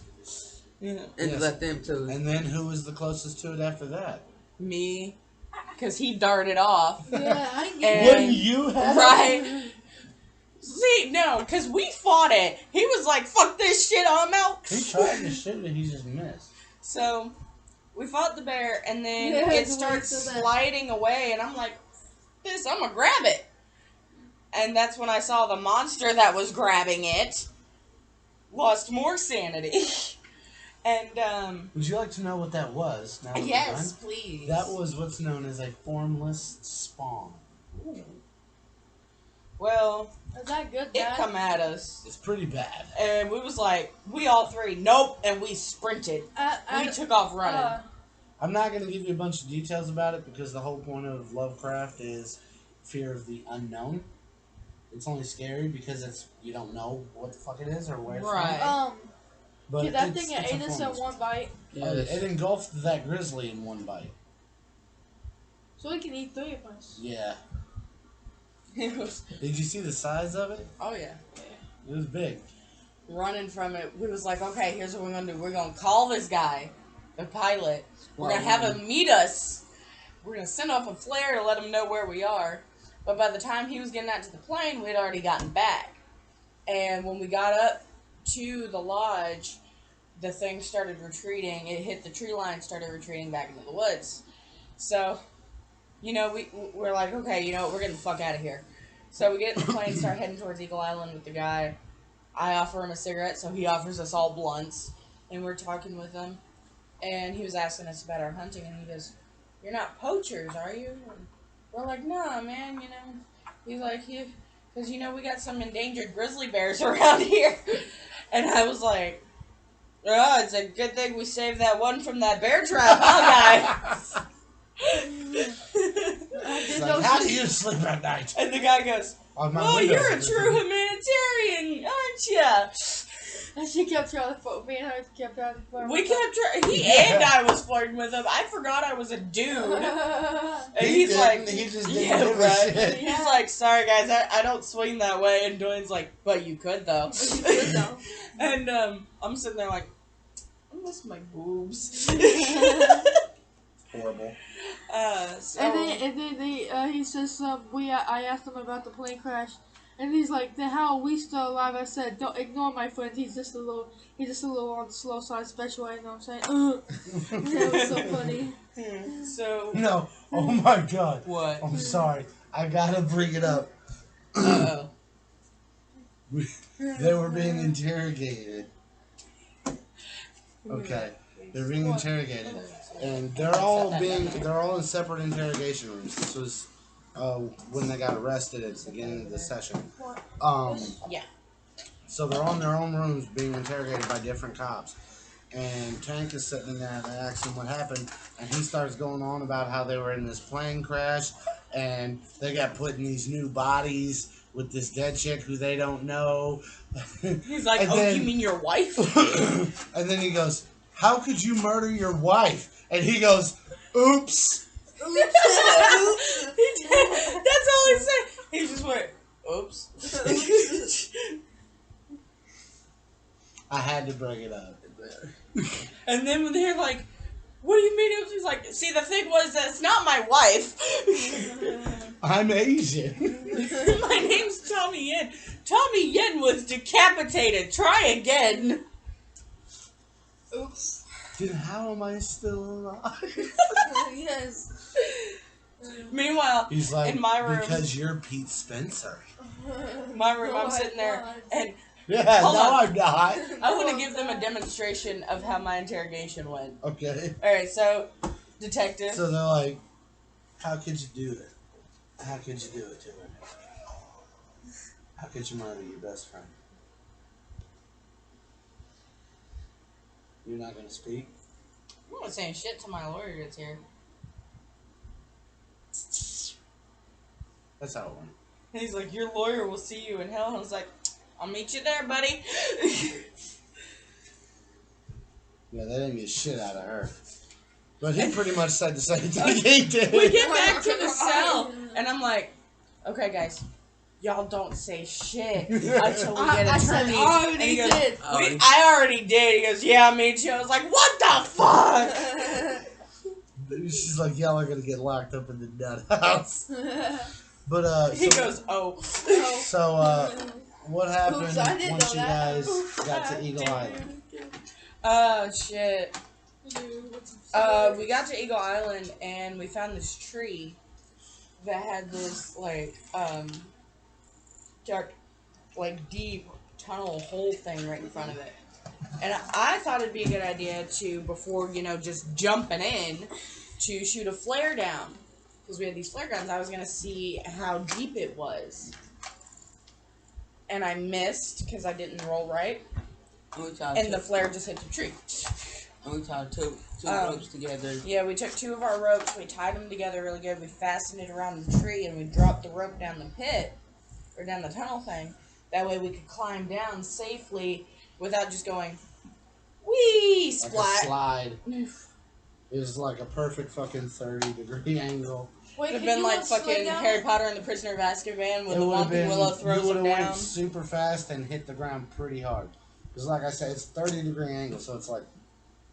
Yeah. And let them too. And then who was the closest to it after that? Me. Because he darted off. Yeah, I get Wouldn't you have? Right. See, no, because we fought it. He was like, "Fuck this shit, I'm out." He tried to shoot it, he just missed. So, we fought the bear, and then Yeah, it the starts way so bad. sliding away, and I'm like, I'm gonna grab it. And that's when I saw the monster that was grabbing it lost more sanity. And, Would you like to know what that was? Now that we're yes, done? please. That was what's known as a formless spawn. Ooh. Well, Is that good, it Dad? come at us, It's pretty bad. and we was like, we all three, nope, and we sprinted. We took off running. I'm not going to give you a bunch of details about it because the whole point of Lovecraft is fear of the unknown. It's only scary because you don't know what the fuck it is or where it's Right. from. But Dude, that it's thing ate a us in formless one bite. Yeah, it engulfed that grizzly in one bite. So we can eat 3 of us. Yeah. It was, Did you see the size of it? oh yeah. It was big. Running from it, we was like, okay, here's what we're gonna do. We're gonna call this guy, the pilot. We're gonna have him meet us. We're gonna send off a flare to let him know where we are. But by the time he was getting out to the plane, we'd already gotten back. And when we got up to the lodge, the thing started retreating. It hit the tree line, started retreating back into the woods. So, we're like, okay, we're getting the fuck out of here. So we get in the plane, start heading towards Eagle Island with the guy. I offer him a cigarette, so he offers us all blunts. And we're talking with him. And he was asking us about our hunting, and he goes, "You're not poachers, are you?" And we're like, "Nah, man, He's like, because, we got some endangered grizzly bears around here. And I was like, "Oh, it's a good thing we saved that one from that bear trap, huh, guy?" It's like, how do you sleep at night? And the guy goes, "Well, you're a true human. humanitarian, aren't ya?" And she kept trying to fuck me, and I kept trying to fuck We kept trying. And I was flirting with him. I forgot I was a dude. And He he's like, he just didn't yeah, give a right. shit. He's like, "Sorry guys, I don't swing that way." And Dwayne's like, "But you could though." You could, though. And I'm sitting there like, I miss my boobs. Horrible. So And then he says I asked him about the plane crash, and he's like, "Then how are we still alive?" I said, "Don't ignore my friend. He's just a little on the slow side, special. You know what I'm saying?" That was so funny. So No. Oh my god. what? I'm sorry. I gotta bring it up. Uh-oh. They were being interrogated. Okay. They're being interrogated. And they're all in separate interrogation rooms. This was when they got arrested at the beginning of the session. Yeah. So they're on their own rooms being interrogated by different cops. And Tank is sitting in there and they ask him what happened. And he starts going on about how they were in this plane crash and they got put in these new bodies with this dead chick who they don't know. He's like, And "Oh, then- you mean your wife?" And then he goes, "How could you murder your wife?" And he goes, "Oops." He did. That's all he said. He just went, "Oops." I had to bring it up. And then when they're like, what do you mean? She's like, see, the thing was that it's not my wife. I'm Asian. My name's Tommy Yen. Tommy Yen was decapitated. Try again. Oops. Then how am I still alive? Yes. Meanwhile, He's like, in my room, because you're Pete Spencer. I'm sitting there, and Yeah, Hold no, on. I'm not. I want to give them a demonstration of how my interrogation went. Okay. All right, so detective. So they're like, how could you do it? How could you do it to her? How could you murder your best friend? You're not going to speak? I'm not saying shit to my lawyer that's here. That's how it went. And he's like, your lawyer will see you in hell. And I was like, I'll meet you there, buddy. Yeah, they didn't get shit out of her. But he pretty much said the same thing he did. We get back to the cell, and I'm like, okay, guys, y'all don't say shit until we get I said, attorneys. I And he goes, already did. I already did. He goes, yeah, me too. I was like, what the fuck? She's like, y'all are going to get locked up in the nut house. But, He so, goes, oh. so, what happened Oops, I didn't once know you that. guys got to Eagle Island? Oh, shit. We got to Eagle Island, and we found this tree that had this, like, dark, like, deep tunnel hole thing right in front of it. And I thought it'd be a good idea to, before, just jumping in, to shoot a flare down. Because we had these flare guns, I was going to see how deep it was. And I missed, because I didn't roll right. And the flare just hit the tree. And we tied two ropes together. Yeah, we took two of our ropes, we tied them together really good, we fastened it around the tree, and we dropped the rope down the pit, or down the tunnel thing. That way we could climb down safely without just going, whee, splat. Like a slide. It was like a perfect fucking 30-degree angle. Wait, It would have can been you like slow fucking down? Harry Potter and the Prisoner of Azkaban when It the would have Whomping been, Willow you throws would him have down. went super fast and hit the ground pretty hard. Because like I said, it's 30-degree angle, so it's like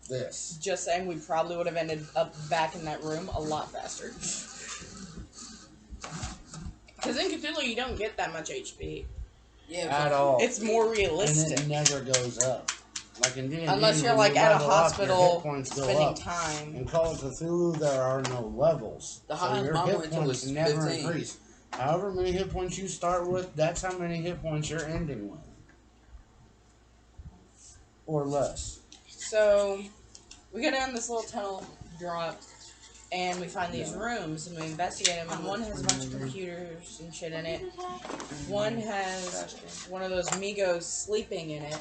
this. Just saying, we probably would have ended up back in that room a lot faster. Because in Cthulhu, you don't get that much HP. Yeah, At all. It's more And realistic. it never goes up. Like in D&D, Unless you're when like you at a level up, your hospital hit points go spending up. time. In Call of Cthulhu, there are no levels. The so highest your mine hit went to points was never 15. increase. However many hit points you start with, that's how many hit points you're ending with. Or less. So, we go down this little tunnel drop, and we find these rooms, and we investigate them, and one has a bunch of computers and shit in it. One has one of those Migos sleeping in it,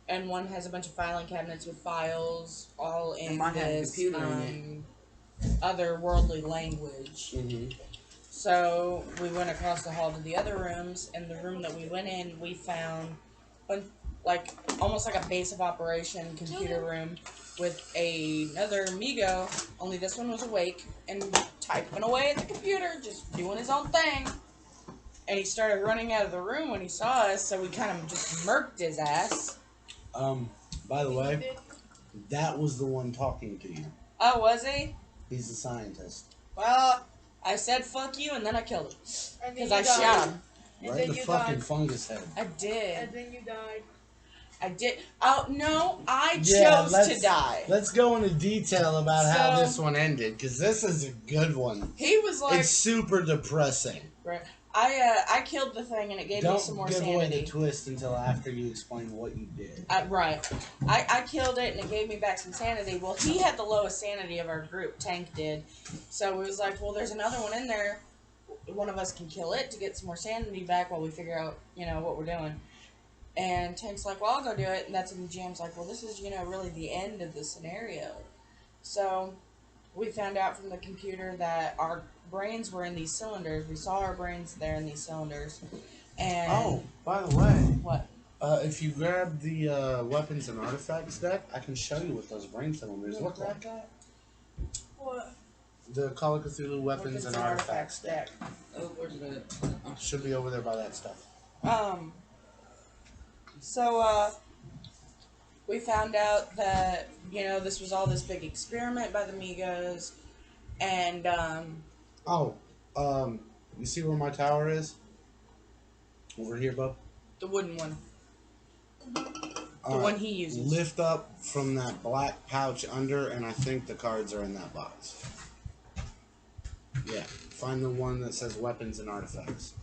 and one has a bunch of filing cabinets with files, all in And mine had a this computer in otherworldly language. Mm-hmm. So, we went across the hall to the other rooms, and the room that we went in, we found almost like a base of operation computer room with another Migo, only this one was awake and typing away at the computer, just doing his own thing. And he started running out of the room when he saw us, so we kind of just murked his ass. By the way, that was the one talking to you. Oh, was he? He's the scientist. Well, I said fuck you, and then I killed him. And then Because you I died. shot him. And Right then in the you fucking died. fungus head. I did. And then you died. I did. Oh, no, I Yeah, chose to die. Let's go into detail about how So- this one ended, because this is a good one. He was like... It's super depressing. Right. I killed the thing and it gave me some more Don't give away the sanity. twist until after you explain what you did. Right. I killed it and it gave me back some sanity. Well, he had the lowest sanity of our group. Tank did. So it was like, well, there's another one in there. One of us can kill it to get some more sanity back while we figure out, what we're doing. And Tank's like, well, I'll go do it. And that's when Jam's like, well, this is, really the end of the scenario. So we found out from the computer that our brains were in these cylinders. We saw our brains there in these cylinders. And Oh, by the way, what? if you grab the weapons and artifacts deck, I can show you what those brain cylinders look like. What? The Call of Cthulhu weapons and artifacts deck. Oh, where's that? Should be over there by that stuff. So, we found out that, this was all this big experiment by the Migos, and, Oh, you see where my tower is? Over here, bub. the wooden one. All one he uses. Lift up from that black pouch under, and I think the cards are in that box. Yeah, find the one that says weapons and artifacts.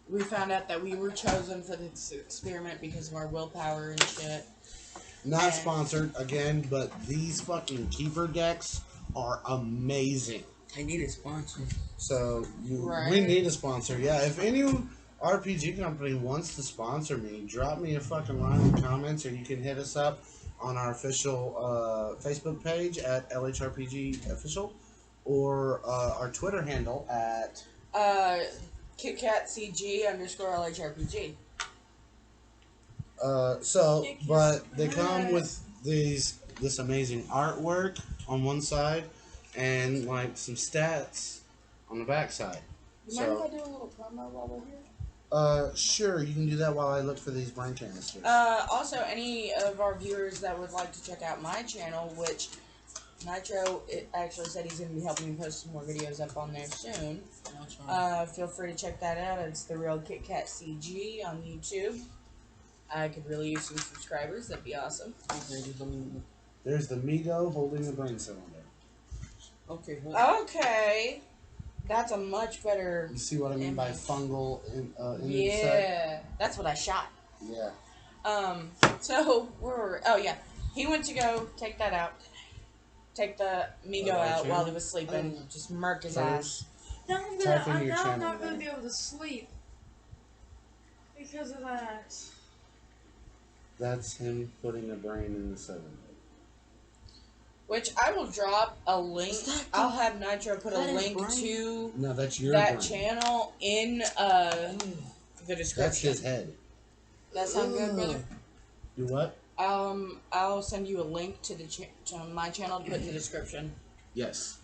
We found out that we were chosen for this experiment because of our willpower and shit. Not sponsored, again, but these fucking keeper decks are amazing. I need a sponsor. So, Right. we need a sponsor. Yeah, if any RPG company wants to sponsor me, drop me a fucking line in the comments, or you can hit us up on our official Facebook page at LHRPG Official, or our Twitter handle at... KitKatCG_LHRPG. But they come with this amazing artwork on one side and like some stats on the back side. You mind if I do a little promo while we're here? Sure, you can do that while I look for these brain canisters. Also, any of our viewers that would like to check out my channel, which Nitro actually said he's going to be helping me post some more videos up on there soon. Feel free to check that out. It's The Real KitKatCG on YouTube. I could really use some subscribers. That'd be awesome. There's the Migo holding the brain cylinder. Okay. Okay. That's a much better... You see what I mean by fungal in Yeah. That's what I shot. Yeah. So, where were we? Oh, yeah. He went to go take that out. Take the Migo out while he was sleeping. Just murk his ass. Now I'm not gonna be able to sleep because of that. That's him putting a brain in the cylinder. Which I will drop a link. I'll have Nitro put a link to No, that's your that brain. channel in the description. That's his head. That sound good, brother? Do what? I'll send you a link to to my channel to put in the description. Yes.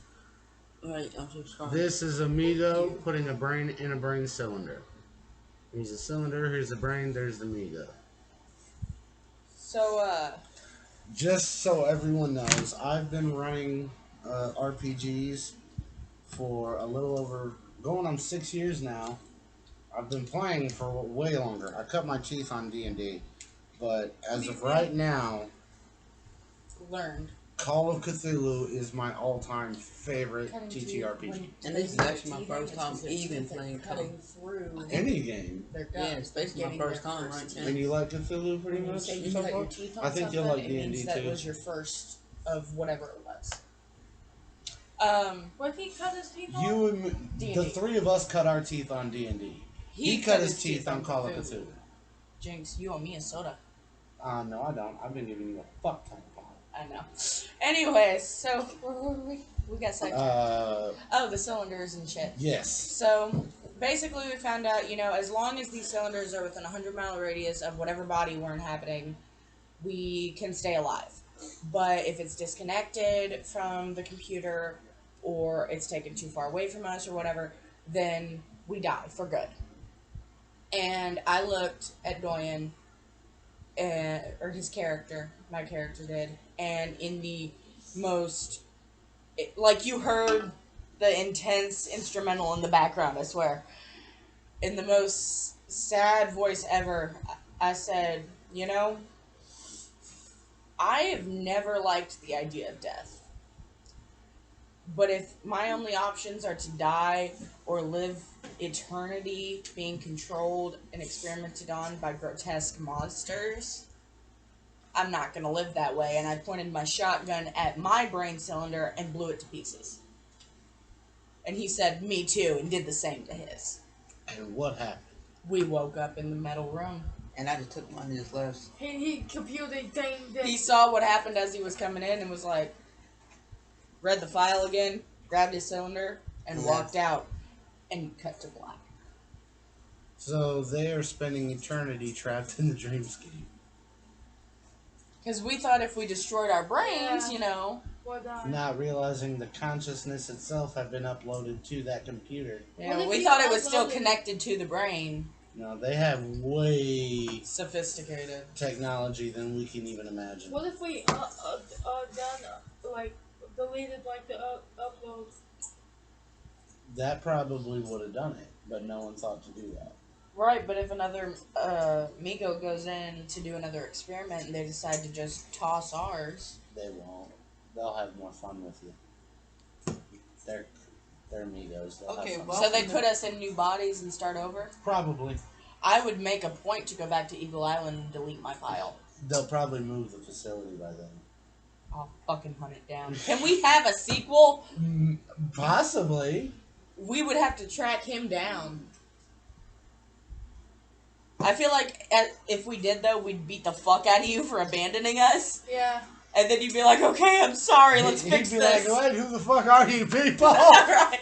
Alright, I'm subscribed. This is Amigo putting a brain in a brain cylinder. Here's a cylinder, here's the brain, there's the Amigo. So, Just so everyone knows, I've been running RPGs for a little over, going on 6 years now. I've been playing for way longer. I cut my teeth on D&D, but as of right now, learned. Call of Cthulhu is my all-time favorite TTRPG. And this is actually my first time even playing cutting through Any game. their gut. Yeah, it's basically my first time right now. And you like Cthulhu pretty When you much say you so cut far? your teeth on I think you'll something, like it means D&D that too. was your first of whatever it was. What he cut his teeth You on? and D&D. the three of us cut our teeth on D&D. He cut his teeth on Call of Cthulhu. Jinx, you owe me a soda. No, I don't. I've been giving you a fuck ton of time. I know. Anyways, so where were we? We got sidetracked. Oh, the cylinders and shit. Yes. So basically, we found out, as long as these cylinders are within a 100-mile radius of whatever body we're inhabiting, we can stay alive. But if it's disconnected from the computer, or it's taken too far away from us, or whatever, then we die for good. And I looked at Doyen, or his character, my character did, and in the most, like you heard the intense instrumental in the background, I swear, in the most sad voice ever, I said, I have never liked the idea of death. But if my only options are to die or live eternity being controlled and experimented on by grotesque monsters, I'm not going to live that way. And I pointed my shotgun at my brain cylinder and blew it to pieces. And he said, me too, and did the same to his. And what happened? We woke up in the metal room. And I just took mine and just left. He computed thing. He saw what happened as he was coming in and was like, read the file again, grabbed his cylinder, and walked out, and cut to black. So they are spending eternity trapped in the dreamscape. Because we thought if we destroyed our brains, Not realizing the consciousness itself had been uploaded to that computer. we thought it was still connected to the brain. No, they have way Sophisticated. technology than we can even imagine. What if we done like deleted like the upload? That probably would have done it, but no one thought to do that. Right, but if another Migo goes in to do another experiment and they decide to just toss ours, They won't. They'll have more fun with you. They're amigos. They'll Okay, have fun. well- so they put us in new bodies and start over. Probably. I would make a point to go back to Eagle Island and delete my file. They'll probably move the facility by then. I'll fucking hunt it down. Can we have a sequel? Possibly. We would have to track him down. I feel like if we did, though, we'd beat the fuck out of you for abandoning us. Yeah. And then you'd be like, okay, I'm sorry, let's fix He'd be this. like, "What? Who the fuck are you people?" Right.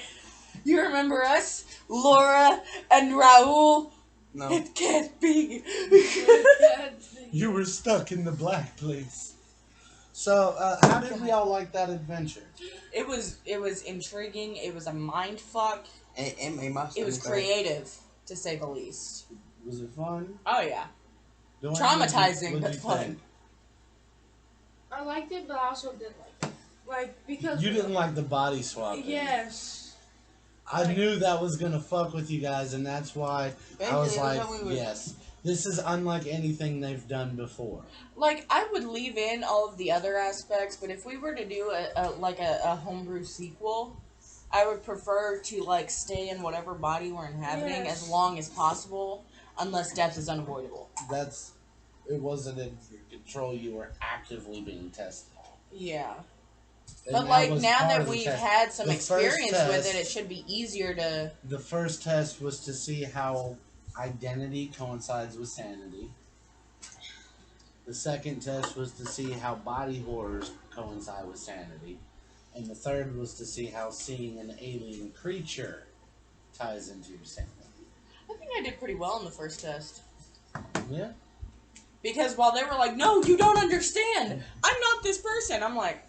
You remember us? Laura and Raul? No. It can't be. You were stuck in the black place. So, how did we all like that adventure? It was intriguing. It was a mind fuck. It made my It was stomach hurt. creative, to say the least. Was it fun? Oh yeah. Dwayne, Traumatizing, what'd but you fun. think? I liked it, but I also didn't like it. Like because You didn't like the body swap thing. Yes. I knew that was gonna fuck with you guys, and that's why I was Basically, every like, time we were- yes, this is unlike anything they've done before. Like, I would leave in all of the other aspects, but if we were to do a homebrew sequel, I would prefer to like stay in whatever body we're inhabiting Yes. as long as possible, unless death is unavoidable. It wasn't in your control. You were actively being tested. Yeah. And But like was now part that of the we've test. had some The first experience with test- it, it should be easier to. The first test was to see how identity coincides with sanity. The second test was to see how body horrors coincide with sanity. And the third was to see how seeing an alien creature ties into your sanity. I think I did pretty well in the first test. Yeah? Because while they were like, no, you don't understand. I'm not this person. I'm like,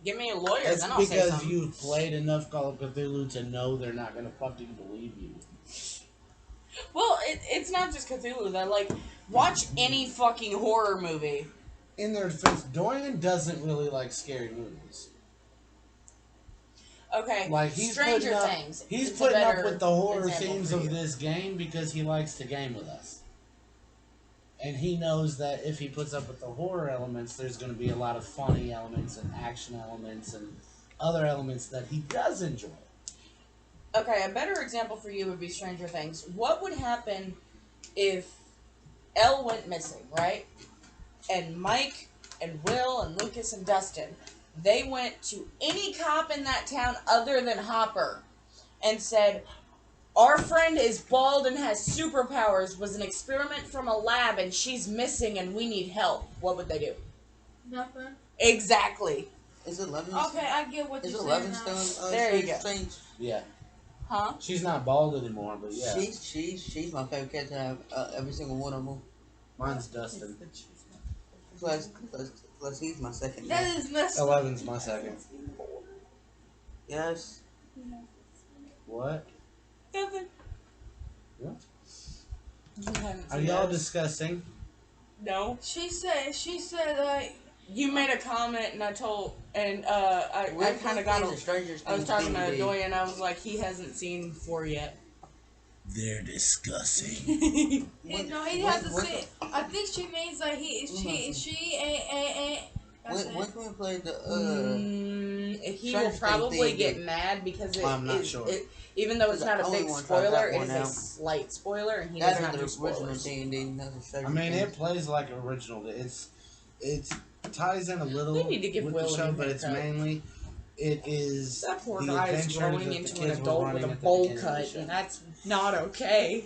give me a lawyer, It's then I'll say because something. you've played enough Call of Cthulhu to know they're not going to fucking believe you. Well, it's not just Cthulhu, though. Like, watch any fucking horror movie. In their defense, Dorian doesn't really like scary movies. Okay, Like he's Stranger putting up, Things. He's It's a putting up better with the horror example themes for of you. this game because he likes to game with us. And he knows that if he puts up with the horror elements, there's going to be a lot of funny elements and action elements and other elements that he does enjoy. Okay, a better example for you would be Stranger Things. What would happen if Elle went missing, right? And Mike and Will and Lucas and Dustin, they went to any cop in that town other than Hopper and said, our friend is bald and has superpowers, was an experiment from a lab, and she's missing and we need help. What would they do? Nothing. Exactly. Is 11? Okay, I get what Is you're 11 saying. still in There you Stranger go. Things? Yeah. Huh? She's not bald anymore, but yeah. She's my favorite character out of every single one of them. Mine's Dustin. Plus he's my second. That name. is messed up. 11's my second. Yes. What? Nothing. What? You haven't Are seen y'all those? discussing? No. She said, like, You made a comment, and I told, and I kind of got. I was talking to Doy, and I was like, he hasn't seen 4 yet. They're discussing. no, he has to say. I think she means like she ain't. When can we play the He Stranger will Things probably D&D? get mad because I'm not sure. Even though it's not a I only big wanna try that spoiler, it one is a out. slight spoiler, and he That's does not the do original spoilers. D&D. That's the Stranger I mean, it Things. plays like original. It ties in a little They need to give with Will the a show, new but it's haircut. mainly it is That poor the guy is adventure growing that into the an kids were adult running with a at the bowl beginning of the cut, show. and that's not okay.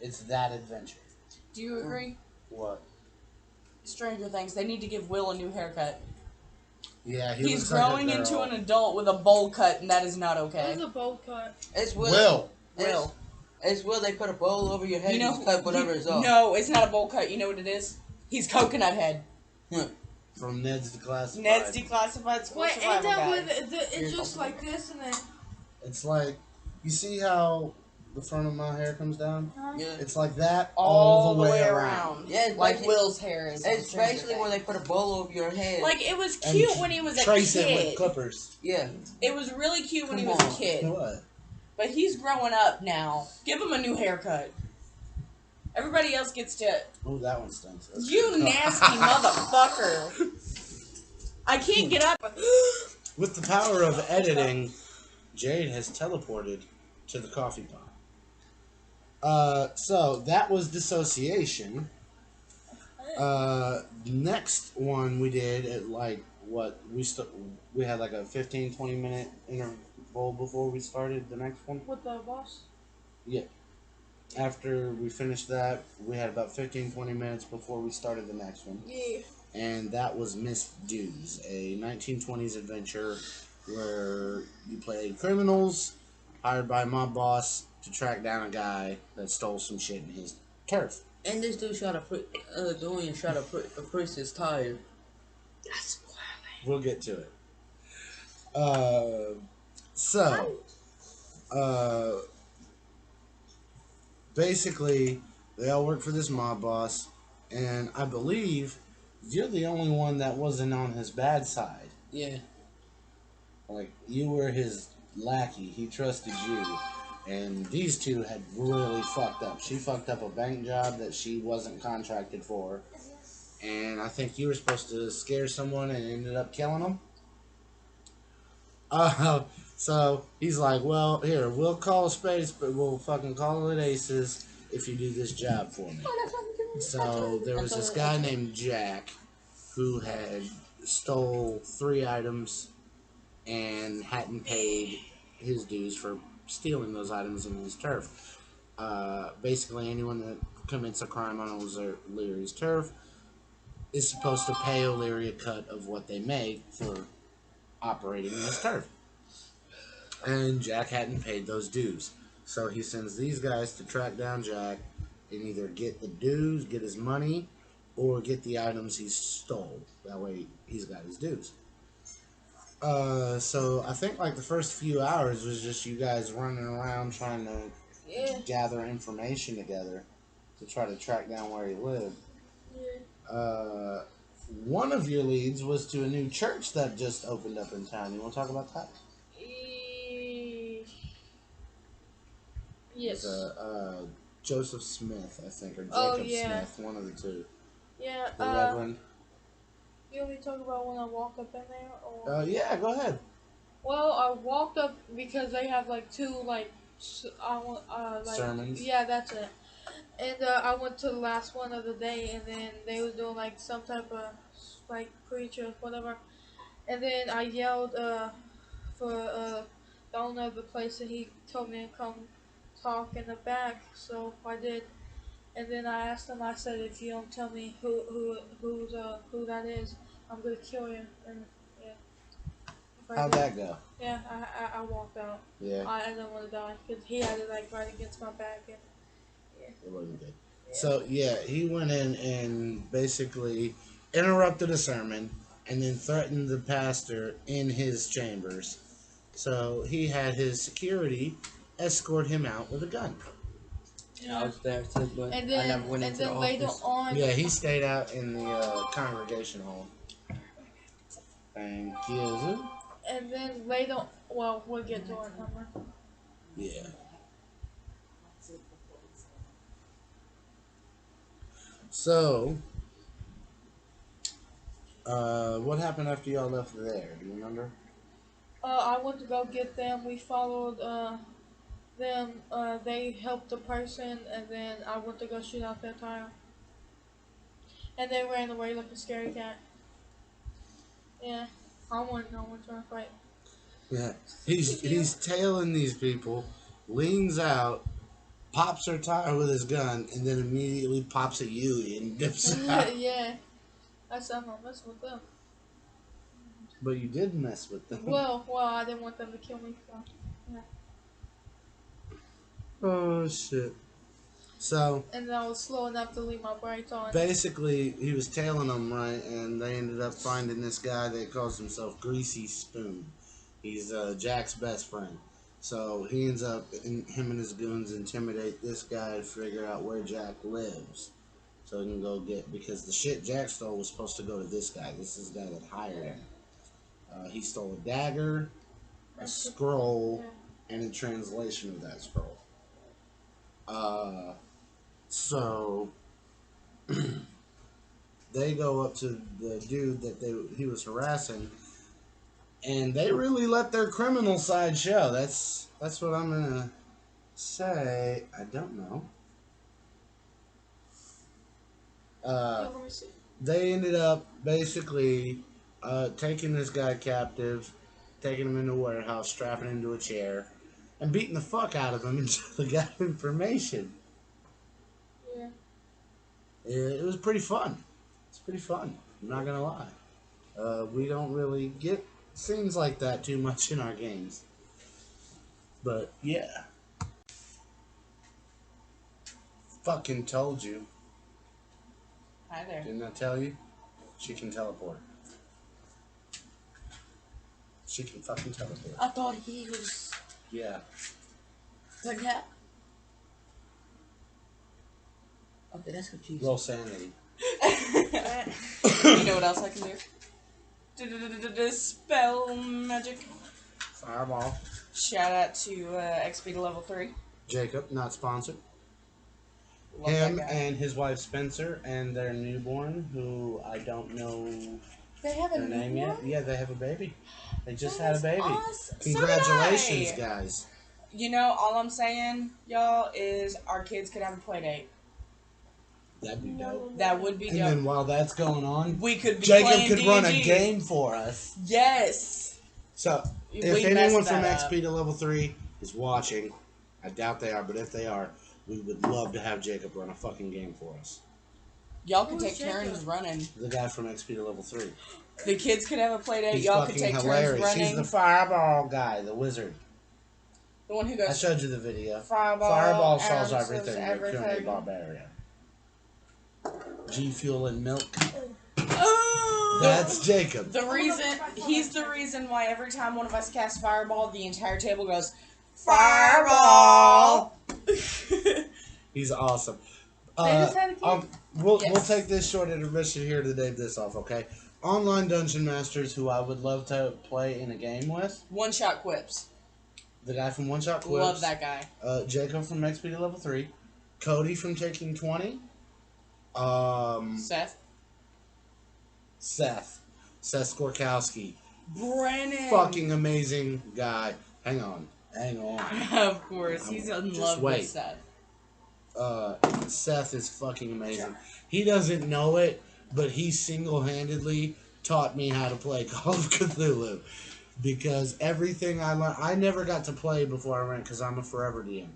It's that adventure. Do you agree? What? Stranger Things. They need to give Will a new haircut. Yeah, he He's looks like a growing into girl. an adult with a bowl cut, and that is not It okay. was a bowl cut. It's Will. Will. It's Will. They put a bowl over your head You know, and just cut whatever is off. No, it's not a bowl cut. You know what it is? He's Coconut Head. From Ned's Declassified. Ned's Declassified School Wait, ain't Survival that Guide. with it's just like this and then? It's like, you see how the front of my hair comes down. Yeah. It's like that all the way around. Yeah, it's like basically- Will's hair is. on It's Stranger basically when Things. they put a bowl over your head. Like it was And cute when he was a trace kid. it with clippers. yeah. It was really cute when he Come was a on. kid. What? But he's growing up now. Give him a new haircut. Everybody else gets to. Oh, that one stinks. That's You good. nasty motherfucker. I can't get up. With the power of editing, Jade has teleported to the coffee pot. So that was dissociation. Next one we did at like what we had like a 15-20 minute interval before we started the next one. With the boss? Yeah. After we finished that, we had about 15-20 minutes before we started the next one. Yeah. And that was Miss Dues, a 1920s adventure where you play criminals hired by a mob boss to track down a guy that stole some shit in his turf. And this dude shot Dorian shot a priest's tire. That's We'll get to it. Basically, they all work for this mob boss, and I believe you're the only one that wasn't on his bad side. Yeah. Like, you were his lackey. He trusted you. And these two had really fucked up. She fucked up a bank job that she wasn't contracted for. And I think you were supposed to scare someone and ended up killing them. So he's like, well, here, we'll call space, but we'll fucking call it aces if you do this job for me. So there was this guy named Jack who had stole 3 items and hadn't paid his dues for stealing those items in his turf. Basically, anyone that commits a crime on O'Leary's turf is supposed to pay O'Leary a cut of what they make for operating his turf. And Jack hadn't paid those dues. So he sends these guys to track down Jack and either get the dues, get his money, or get the items he stole. That way he's got his dues. So I think like the first few hours was just you guys running around trying to gather information together to try to track down where he lived. One of your leads was to a new church that just opened up in town. You want to talk about that? Yes. It's Joseph Smith, I think, or Jacob Smith, one of the two. Yeah. The Reverend. You want me to talk about when I walked up in there? Or? Yeah, go ahead. Well, I walked up because they have like 2 like sermons. Yeah, that's it. And I went to the last one of the day, and then they was doing like some type of like preacher, whatever. And then I yelled for the owner of the place, and he told me to come talk in the back. So I did. And then I asked him. I said, "If you don't tell me who that is, I'm gonna kill you." And yeah. How'd that go? Yeah, I walked out. Yeah. I didn't want to die because he had it like right against my back. And, yeah. It wasn't good. Yeah. So yeah, he went in and basically interrupted a sermon and then threatened the pastor in his chambers. So he had his security escort him out with a gun. Yeah, I was there too, but and then, I never went into the later office. on, Yeah, he stayed out in the congregation hall. Thank you. And then later, well, we'll get to it. Number. Yeah. So, what happened after y'all left there? Do you remember? I went to go get them. We followed them. They helped the person, and then I went to go shoot out their tire. And they ran away like a scary cat. Yeah, I went trying to fight. Yeah. He's tailing these people, leans out, pops her tire with his gun, and then immediately pops at you and dips out. Yeah, I said I'm not messing with them. But you did mess with them. Well, I didn't want them to kill me. So, yeah. Oh shit. So. And I was slow enough to leave my brakes on. Basically, he was tailing them right, and they ended up finding this guy that calls himself Greasy Spoon. He's Jack's best friend. So he ends up, him and his goons intimidate this guy to figure out where Jack lives. So he can go get, because the shit Jack stole was supposed to go to this guy. This is the guy that hired him. He stole a dagger, a scroll, and a translation of that scroll. So they go up to the dude that he was harassing, and they really let their criminal side show. That's what I'm gonna say. I don't know. Let me see. They ended up basically taking this guy captive, taking him into a warehouse, strapping him to a chair, and beating the fuck out of him until they got information. Yeah. It was pretty fun. It's pretty fun. I'm not gonna lie. We don't really get scenes like that too much in our games. But yeah. Fucking told you. Hi there. Didn't I tell you? She can teleport. She can fucking teleport. I thought he was. Yeah. But yeah. Okay, that's confusing. Roll sanity. You know what else I can do? Dispel magic. Fireball. Shout out to XP to level 3. Jacob, not sponsored. Love Him that guy. and his wife Spencer and their newborn, who I don't know They have a their name yet. newborn? Yeah, they have a baby. They just That had a is baby. awesome. Congratulations, So did I. guys. You know, all I'm saying, y'all, is our kids could have a play date. That'd be dope. That would be And dope. then while that's going on, We could be Jacob playing could D&D. run a game for us. Yes. So, We if messed anyone that from up. XP to level 3 is watching, I doubt they are, but if they are, we would love to have Jacob run a fucking game for us. Y'all could Who is take turns Jacob? running. The guy from XP to level 3. The kids could have a play date. He's Y'all could fucking take turns hilarious. running. He's the fireball guy, the wizard. The one who I goes, showed you the video. Fireball solves answers everything. You're killing a everything. barbarian. G Fuel and milk. oh! That's Jacob. The reason, he's the reason why every time one of us casts Fireball, the entire table goes, Fireball! He's awesome. They just had a kid? We'll Yes. take this short intermission here to name this off, okay? Online Dungeon Masters who I would love to play in a game with. One-shot quips. The guy from One Shot Quips. Love that guy. Jacob from XP to level 3. Cody from Taking 20. Seth. Seth Skorkowski. Brennan. Fucking amazing guy. Hang on. Of course, he's in Just love wait. with Seth. Seth is fucking amazing. He doesn't know it, but he single-handedly taught me how to play Call of Cthulhu. Because everything I learned, I never got to play before I ran because I'm a forever DM.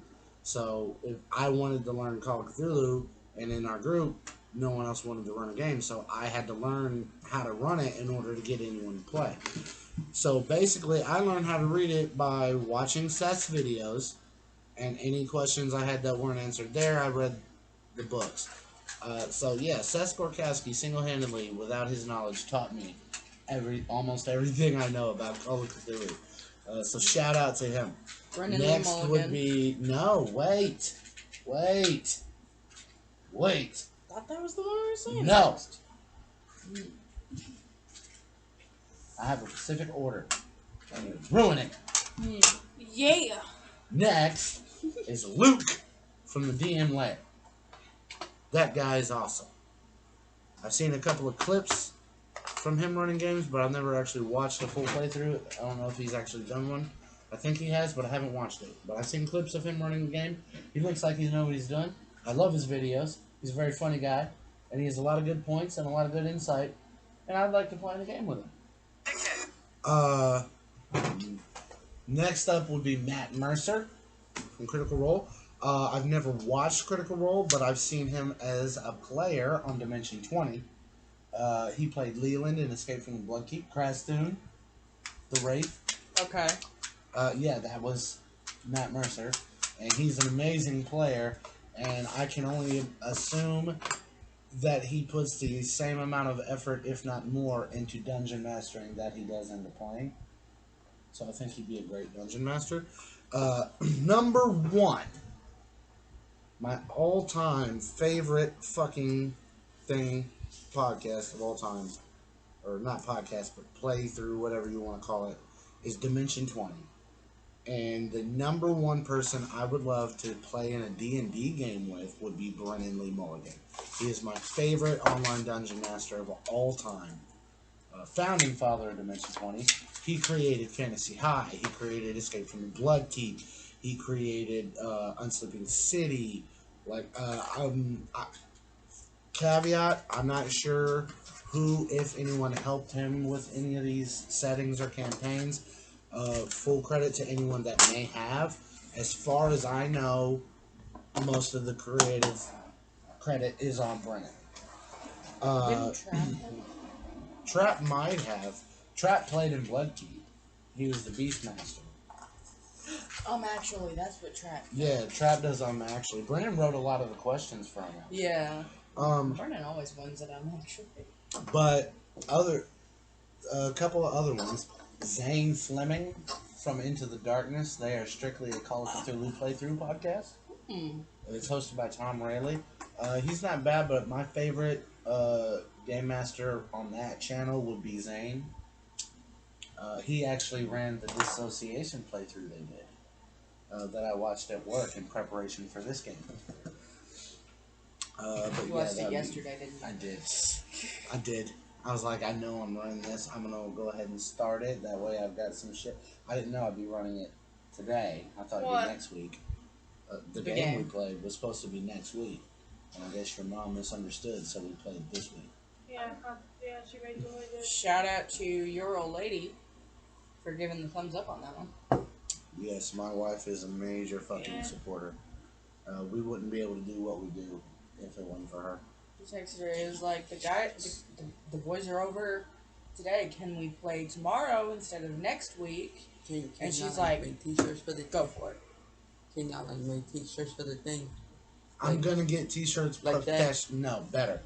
So if I wanted to learn Call of Cthulhu, and in our group, no one else wanted to run a game, so I had to learn how to run it in order to get anyone to play. So basically, I learned how to read it by watching Seth's videos, and any questions I had that weren't answered there, I read the books. So yeah, Seth Skorkowski single-handedly, without his knowledge, taught me almost everything I know about Call of Cthulhu. So shout out to him. Brennan Next Mulligan. would be wait. Thought that was the one we were saying. No. Next. I have a specific order. I'm gonna ruin it. Yeah. Next is Luke from the DM Lab. That guy is awesome. I've seen a couple of clips from him running games, but I've never actually watched a full playthrough. I don't know if he's actually done one. I think he has, but I haven't watched it. But I've seen clips of him running the game. He looks like he knows what he's doing. I love his videos. He's a very funny guy, and he has a lot of good points and a lot of good insight. And I'd like to play the game with him. Next up would be Matt Mercer from Critical Role. I've never watched Critical Role, but I've seen him as a player on Dimension 20. He played Leland in Escape from the Bloodkeep, Krastoon, the Wraith. Okay. Yeah, that was Matt Mercer. And he's an amazing player, and I can only assume that he puts the same amount of effort, if not more, into dungeon mastering that he does into playing. So I think he'd be a great dungeon master. Number one, my all-time favorite fucking podcast of all time, or not podcast, but playthrough, whatever you want to call it, is Dimension 20. And the number one person I would love to play in a D&D game with would be Brennan Lee Mulligan. He is my favorite online dungeon master of all time. Founding father of Dimension 20. He created Fantasy High. He created Escape from the Bloodkeep. He created Unsleeping City. Caveat, I'm not sure who, if anyone, helped him with any of these settings or campaigns. Full credit to anyone that may have. As far as I know, most of the creative credit is on Brennan. Didn't Trap him? Trap might have. Trap played in Bloodkeep. He was the Beastmaster. Actually, that's what Trap. Yeah, Trap does actually. Brennan wrote a lot of the questions for him. Actually. Yeah. Um, Brennan always wins it, actually. But a couple of other ones. Zane Fleming from Into the Darkness. They are strictly a Call of Cthulhu playthrough podcast. It's hosted by Tom Rayleigh. He's not bad, but my favorite game master on that channel would be Zane. He actually ran the Dissociation playthrough they did that I watched at work in preparation for this game. But You watched it yesterday, didn't you? I did. I was like, I know I'm running this. I'm going to go ahead and start it. That way I've got some shit. I didn't know I'd be running it today. I thought it'd be next week. The game we played was supposed to be next week. And I guess your mom misunderstood, so we played this week. Yeah, she made totally good. Shout out to your old lady for giving the thumbs up on that one. Yes, my wife is a major fucking supporter. We wouldn't be able to do what we do if it wasn't for her. The texter is like, the boys are over today. Can we play tomorrow instead of next week? And she's like, make t-shirts for the go for it. Can y'all like make t-shirts for the thing? I'm gonna get t-shirts like No, better.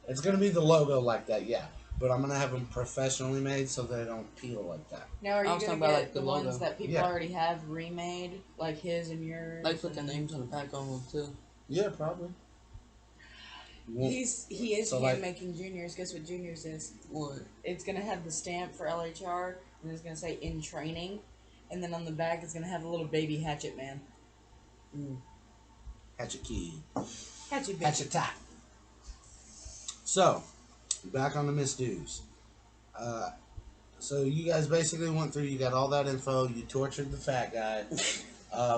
It's gonna be the logo like that, yeah. But I'm gonna have them professionally made so they don't peel like that. Now, are you gonna get like the logo. ones that people already have remade, like his and yours? Like put the names on the back on them too. Yeah, probably. He is So, hand making Juniors. Guess what Juniors is? What? It's gonna have the stamp for LHR, and it's gonna say in training, and then on the back it's gonna have a little baby Hatchet Man. Hatchet key. Hatchet baby. Hatchet top. So, back on the misdoes. So you guys basically went through, you got all that info, you tortured the fat guy.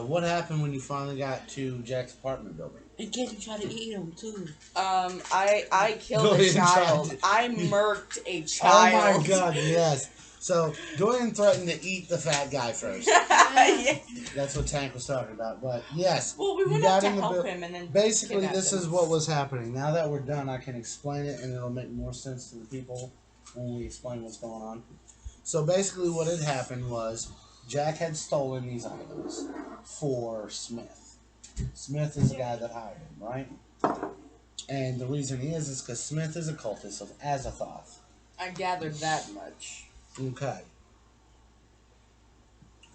What happened when you finally got to Jack's apartment building? In case you try to eat him too. I killed Go a ahead and try child. it. I murked a Oh child. my god, yes. So, go ahead and threaten to eat the fat guy first. Yeah. That's what Tank was talking about. But, yes. Well, we you went got up to in the help him, and then basically, kidnapped this him. is what was happening. Now that we're done, I can explain it, and it'll make more sense to the people when we explain what's going on. So, basically, what had happened was Jack had stolen these items for Smith. Smith is the guy that hired him, right? And the reason he is because Smith is a cultist of Azathoth. I gathered that much. Okay.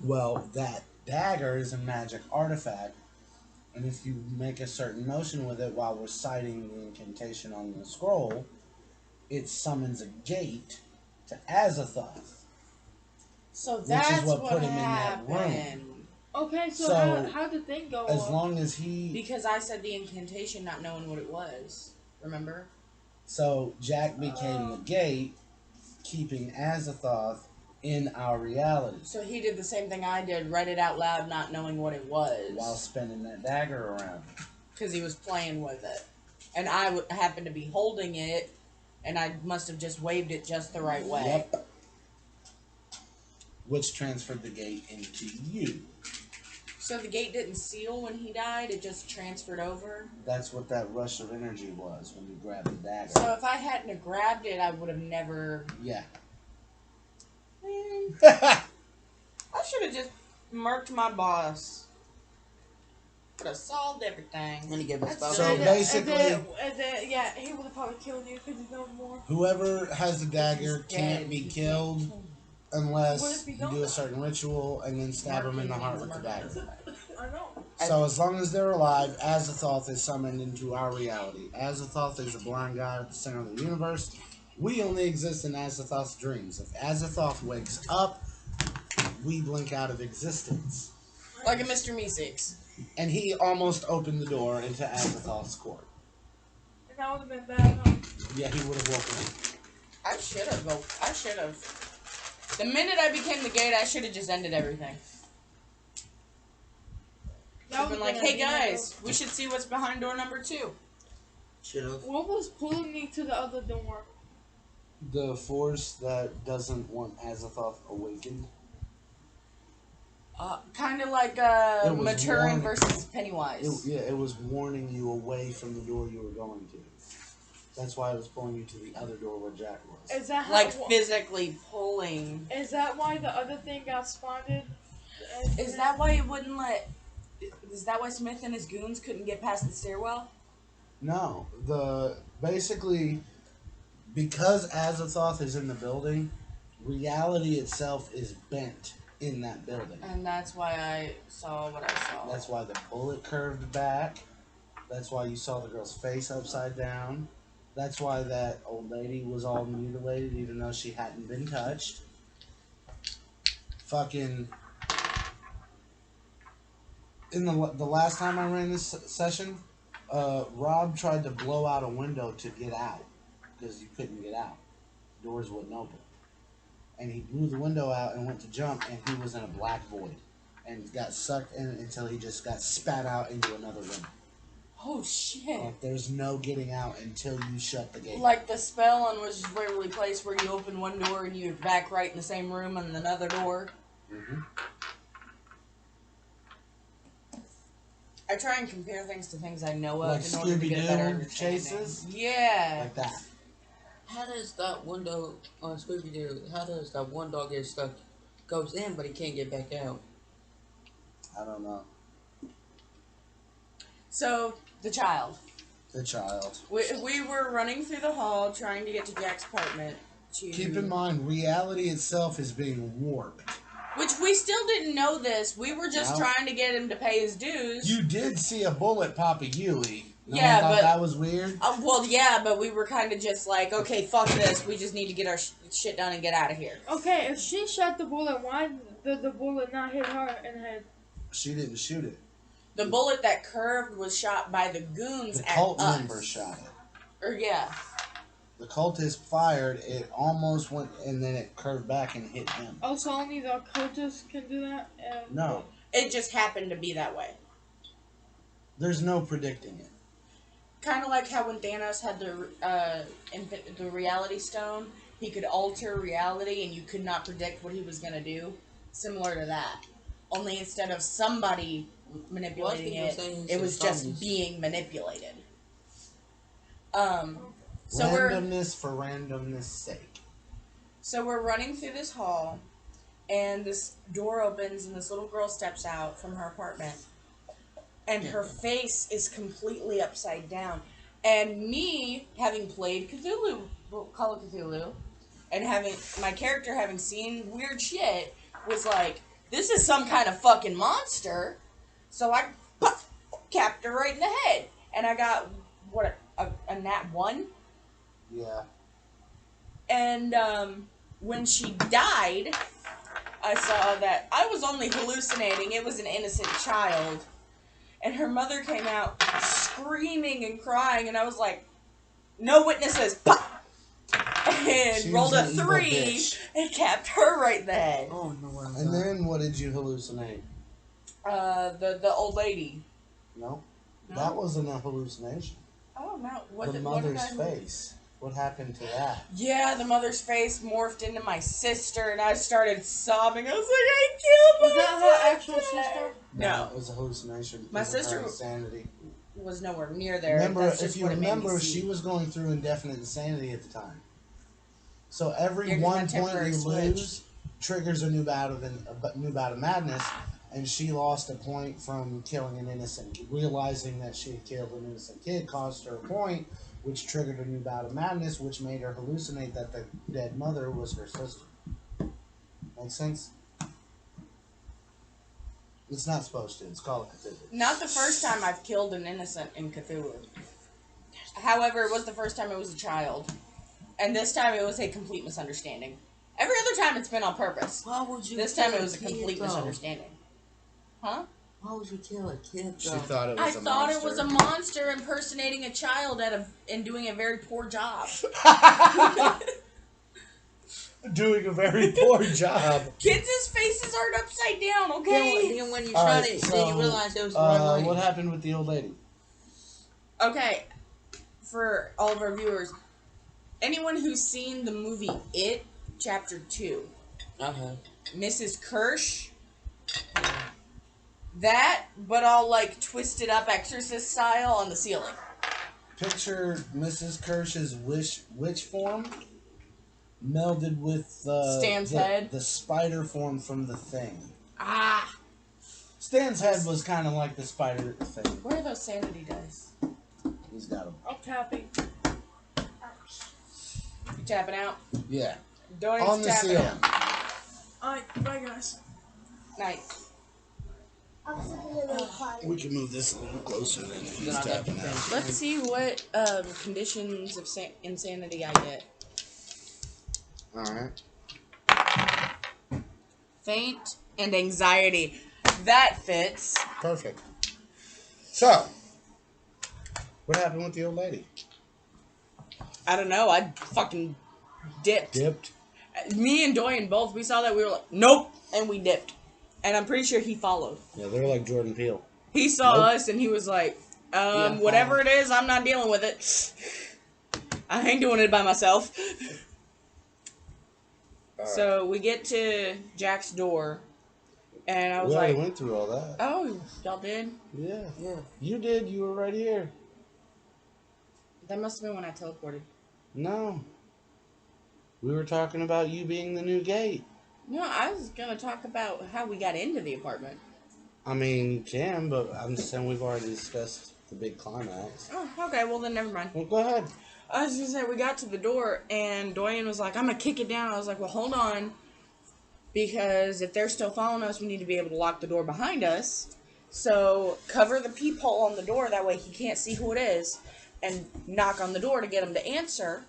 Well, that dagger is a magic artifact, and if you make a certain motion with it while reciting the incantation on the scroll, it summons a gate to Azathoth. So that's what put him happened. in that room. Okay, so how did the thing go As off? long as he... Because I said the incantation not knowing what it was. Remember? So Jack became the gate, keeping Azathoth in our reality. So he did the same thing I did, read it out loud not knowing what it was. While spinning that dagger around. Because he was playing with it. And I happened to be holding it, and I must have just waved it just the right way. Yep. Which transferred the gate into you. So the gate didn't seal when he died, it just transferred over? That's what that rush of energy was when you grabbed the dagger. So if I hadn't have grabbed it, I would have never... Yeah. Man, I should have just murked my boss. Could have solved everything. And he gave us That's So silly. basically- and then, yeah, he would have probably killed you because he knows more. Whoever has the dagger He's can't dead. be You killed. can't kill him. unless you do a certain ritual and then stab them in the heart with the dagger. I know. So as long as they're alive, Azathoth is summoned into our reality. Azathoth is a blind god at the center of the universe. We only exist in Azathoth's dreams. If Azathoth wakes up, we blink out of existence. Like a Mr. Meeseeks. And he almost opened the door into Azathoth's court. And that would have been bad, huh? Yeah, he would have woken up. I should have. The minute I became the gate, I should have just ended everything. I've been like, hey guys, we should see what's behind door number 2. Should have. What was pulling me to the other door? The force that doesn't want Azathoth awakened. Kind of like Maturin versus Pennywise. It was warning you away from the door you were going to. That's why it was pulling you to the other door where Jack was. Is that how, Like physically pulling. Is that why the other thing got spawned? Is that why it wouldn't let... Is that why Smith and his goons couldn't get past the stairwell? No. Basically, because Azathoth is in the building, reality itself is bent in that building. And that's why I saw what I saw. That's why the bullet curved back. That's why you saw the girl's face upside down. That's why that old lady was all mutilated even though she hadn't been touched. Fucking... In the last time I ran this session, Rob tried to blow out a window to get out because you couldn't get out. Doors wouldn't open. And he blew the window out and went to jump, and he was in a black void and got sucked in until he just got spat out into another room. Oh shit. Like there's no getting out until you shut the gate. Like the spell on was just Waverly Place where you open one door and you're back right in the same room and another door. Mm-hmm. I try and compare things to things I know of Like in order to get a better Scooby-Doo understanding. chases? Yeah. Like that. How does that window on Scooby-Doo, how does that one dog get stuck? Goes in, but he can't get back out. I don't know. So, the child. The child. We were running through the hall trying to get to Jack's apartment. Keep in mind, reality itself is being warped. Which we still didn't know this. We were just No. trying to get him to pay his dues. You did see a bullet pop a Yui. No Yeah, one thought but- that was weird? Well, yeah, but we were kind of just like, okay, fuck this. We just need to get our shit done and get out of here. Okay, if she shot the bullet, why did the bullet not hit her in the head? She didn't shoot it. The bullet that curved was shot by the goons The at cult us. member shot it. Or yeah. The cultist fired, it almost went, and then it curved back and hit him. Oh, so only the cultists can do that? No, It just happened to be that way. there's no predicting it. Kind of like how when Thanos had the reality stone, he could alter reality and you could not predict what he was going to do. Similar to that. Only instead of somebody manipulating it was just being manipulated. So Randomness for randomness sake. So we're running through this hall, and this door opens, and this little girl steps out from her apartment, and her face is completely upside down. And me, having played Cthulhu, Call of Cthulhu, and having my character having seen weird shit, was like, this is some kind of fucking monster. So I capped her right in the head, and I got a nat 1. Yeah. And when she died, I saw that I was only hallucinating. It was an innocent child. And her mother came out screaming and crying, and I was like, no witnesses. Pop! And She rolled was a an evil 3 bitch. and capped her right in the head. Oh, no one. And then what did you hallucinate? The old lady. No. No? That wasn't a hallucination. Oh, no. The What did mother's I- face. What happened to that? Yeah, the mother's face morphed into my sister, and I started sobbing. I was like, I killed Was my that her sister. actual sister? No. It was a hallucination. My because of sister- her insanity. Was nowhere near there. Remember, That's if just you what it made me remember, see. she was going through indefinite insanity at the time. So every Yeah, 'cause one that point temporary you switch. lose triggers a new bout of madness, and she lost a point from killing an innocent. Realizing that she had killed an innocent kid cost her a point, which triggered a new bout of madness, which made her hallucinate that the dead mother was her sister. Make sense? It's not supposed to. It's called Cthulhu. Not the first time I've killed an innocent in Cthulhu. However, it was the first time it was a child. And this time it was a complete misunderstanding. Every other time it's been on purpose. Why would you? This kill time it was a kid, complete though? misunderstanding. Huh? Why would you kill a kid? She Though? thought it was I a thought monster. it was a monster impersonating a child and doing a very poor job. Doing a very poor job. Kids' faces aren't upside down, okay? Then when you All shot right, it, so, then you realized it was the right way. what happened with the old lady? Okay, for all of our viewers, anyone who's seen the movie It, Chapter 2, Okay. Mrs. Kirsch, that, but all like twisted up exorcist style on the ceiling. Picture Mrs. Kirsch's witch form melded with Stan's head. the spider form from The Thing. Ah! Stan's head was kind of like the spider thing. Where are those sanity dice? He's got them. I'm tapping. You tapping out? Yeah. Don't need On to the tap ceiling. out. Alright, bye guys. Nice. I was looking at the closet. We can move this a little closer then if he's Then I'll have to tapping out. finish. Let's see what conditions of insanity I get. Alright. Faint and anxiety. That fits. Perfect. So, what happened with the old lady? I don't know. I fucking dipped. Dipped. Me and Doyen both, we saw that. We were like, nope. And we dipped. And I'm pretty sure he followed. Yeah, they're like Jordan Peele. He saw Nope. us and he was like, Yeah, whatever it is, I'm not dealing with it. I ain't doing it by myself. So we get to Jack's door. And I was We already like, went through all that. oh, y'all did? Yeah. Yeah. You did. You were right here. That must have been when I teleported. No. We were talking about you being the new gate. No, I was going to talk about how we got into the apartment. I mean, you can, but I'm just saying we've already discussed the big climax. Oh, okay, well then never mind. Well, go ahead. I was going to say, we got to the door and Doyen was like, I'm going to kick it down. I was like, well, hold on. Because if they're still following us, we need to be able to lock the door behind us. So cover the peephole on the door, that way he can't see who it is. And knock on the door to get him to answer.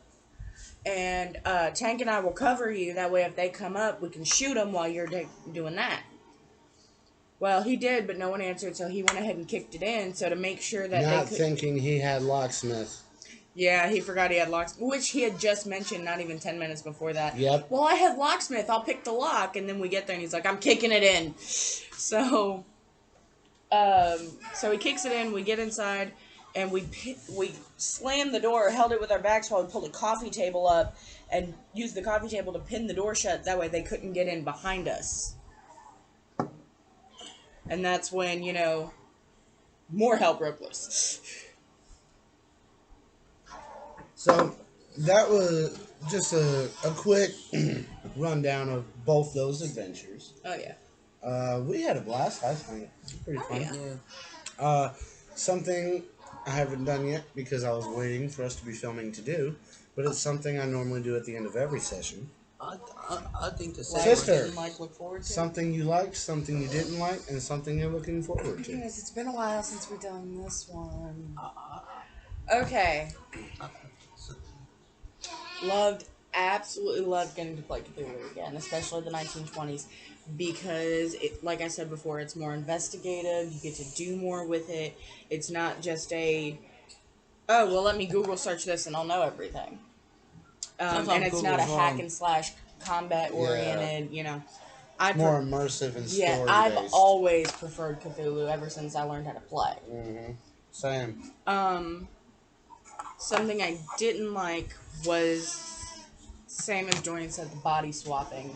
And Tank and I will cover you, that way if they come up, we can shoot them while you're doing that. Well, he did, but no one answered, so he went ahead and kicked it in, so to make sure that Not they could... thinking he had locksmith. Yeah, he forgot he had locksmith, which he had just mentioned not even 10 minutes before that. Yep. Well, I have locksmith, I'll pick the lock, and then we get there and he's like, I'm kicking it in. So he kicks it in, we get inside, and we slammed the door, held it with our backs while we pulled a coffee table up, and used the coffee table to pin the door shut, that way they couldn't get in behind us. And that's when, more hell broke loose. So, that was just a quick rundown of both those adventures. Oh, yeah. We had a blast last night. It was pretty fun. Yeah. Something I haven't done yet because I was waiting for us to be filming to do, but it's something I normally do at the end of every session. I think the Like, same. Sister. didn't, look forward to. Something you liked, something you didn't like, and something you're looking forward to. Yes, it's been a while since we've done this one. Okay. Absolutely loved getting to play Cthulhu again, especially the 1920s, because, like I said before, it's more investigative, you get to do more with it, it's not just oh, well, let me Google search this and I'll know everything. And it's not a hack and slash combat oriented, More immersive and story Yeah, I've based. always preferred Cthulhu ever since I learned how to play. Mm-hmm. Same. Something I didn't like was, same as Dorian said, the body swapping.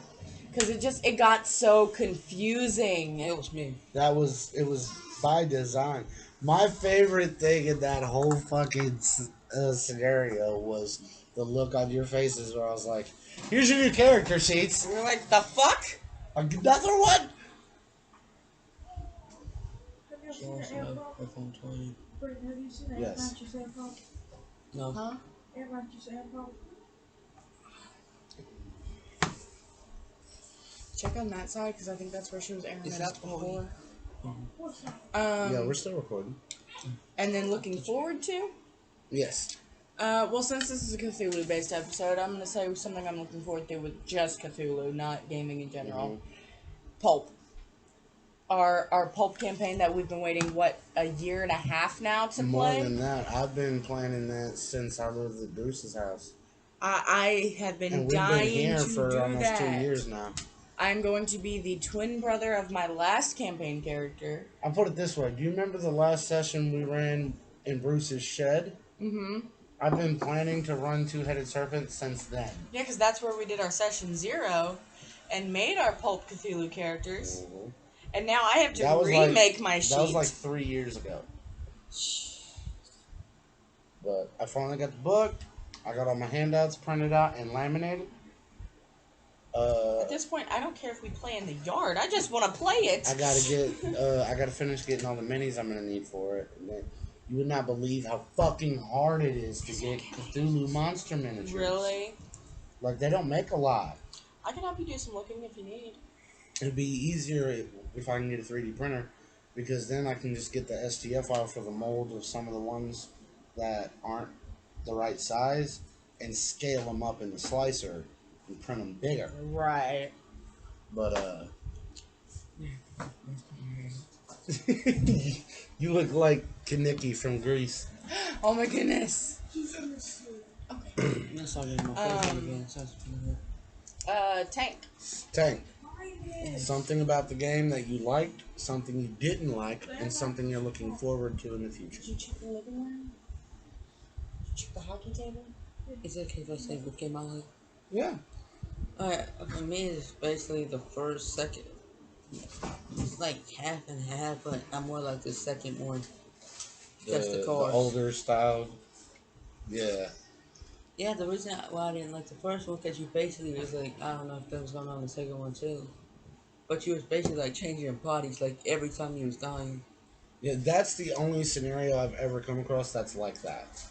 Because it got so confusing. It was me. It was by design. My favorite thing in that whole fucking scenario was the look on your faces where I was like, here's your new character sheets. We're like, the fuck? Another one? Have you seen the AirPod? iPhone 20. Brent, have you seen the Yes. Mattress AirPod? No. Huh? Air Mattress AirPod? Check on that side because I think that's where she was airing Is it that before. What's that? Yeah, we're still recording. And then looking forward to. Yes. Well, since this is a Cthulhu-based episode, I'm gonna say something I'm looking forward to with just Cthulhu, not gaming in general. Pulp. Our Pulp campaign that we've been waiting, what, a year and a half now to More play? than that, I've been planning that since I lived at Bruce's house. I have been And we've dying been here to for do almost that. 2 years now. I'm going to be the twin brother of my last campaign character. I'll put it this way. Do you remember the last session we ran in Bruce's shed? Mm-hmm. I've been planning to run Two-Headed Serpent since then. Yeah, because that's where we did our session 0 and made our Pulp Cthulhu characters. Mm-hmm. And now I have to That was remake my sheet. That was like 3 years ago. But I finally got the book. I got all my handouts printed out and laminated. At this point, I don't care if we play in the yard. I just want to play it. I gotta finish getting all the minis I'm gonna need for it. And then, you would not believe how fucking hard it is to get Cthulhu monster miniatures. Really? Like, they don't make a lot. I can help you do some looking if you need. It'd be easier if I can get a 3D printer, because then I can just get the STF file for the mold of some of the ones that aren't the right size and scale them up in the slicer and print them bigger. Right. But, you look like Kaneki from Greece. Oh my goodness. He's in the suit. That's not in my face again. So Tank. Tank, Mine is. something about the game that you liked, something you didn't like, and something you're looking forward to in the future. Did you check the living room? Did you check the hockey table? is it okay if I say what game I like? Yeah. Alright, for me, it's basically the first, second. It's like half and half, but I'm more like the second one. Just the cars. The older style. Yeah. Yeah, the reason why I didn't like the first one, because you basically was like, I don't know if that was going on in the second one too, but you was basically like changing your bodies like every time you was dying. Yeah, that's the only scenario I've ever come across that's like that.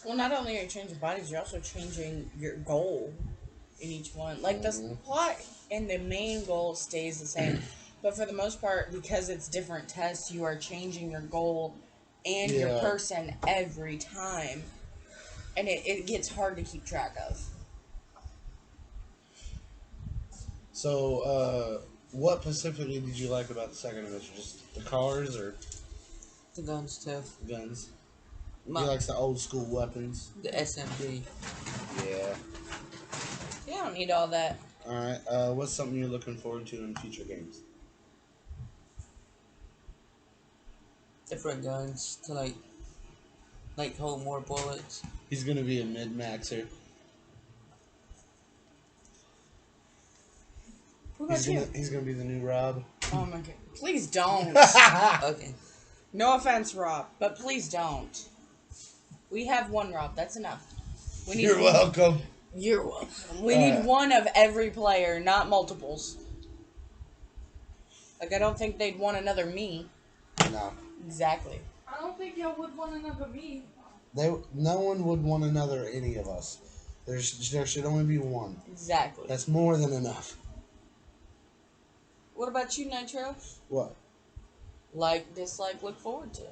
Well, not only are you changing bodies, you're also changing your goal in each one. Like, the plot and the main goal stays the same. But for the most part, because it's different tests, you are changing your goal and your Yeah. person every time. And it gets hard to keep track of. So, what specifically did you like about the second adventure? Just the cars or The guns too. guns? My, You likes the old school weapons? the SMG. Yeah. You don't need all that. Alright, what's something you're looking forward to in future games? Different guns to like hold more bullets. He's gonna be a mid-maxer. What about you? He's gonna be the new Rob. Oh my god. Please don't. Okay. No offense, Rob, but please don't. We have one Rob. That's enough. We need You're welcome. You're welcome. We need one of every player, not multiples. Like, I don't think they'd want another me. No. Exactly. I don't think y'all would want another me. No one would want another any of us. There should only be one. Exactly. That's more than enough. What about you, Nitro? What? Like, dislike, look forward to.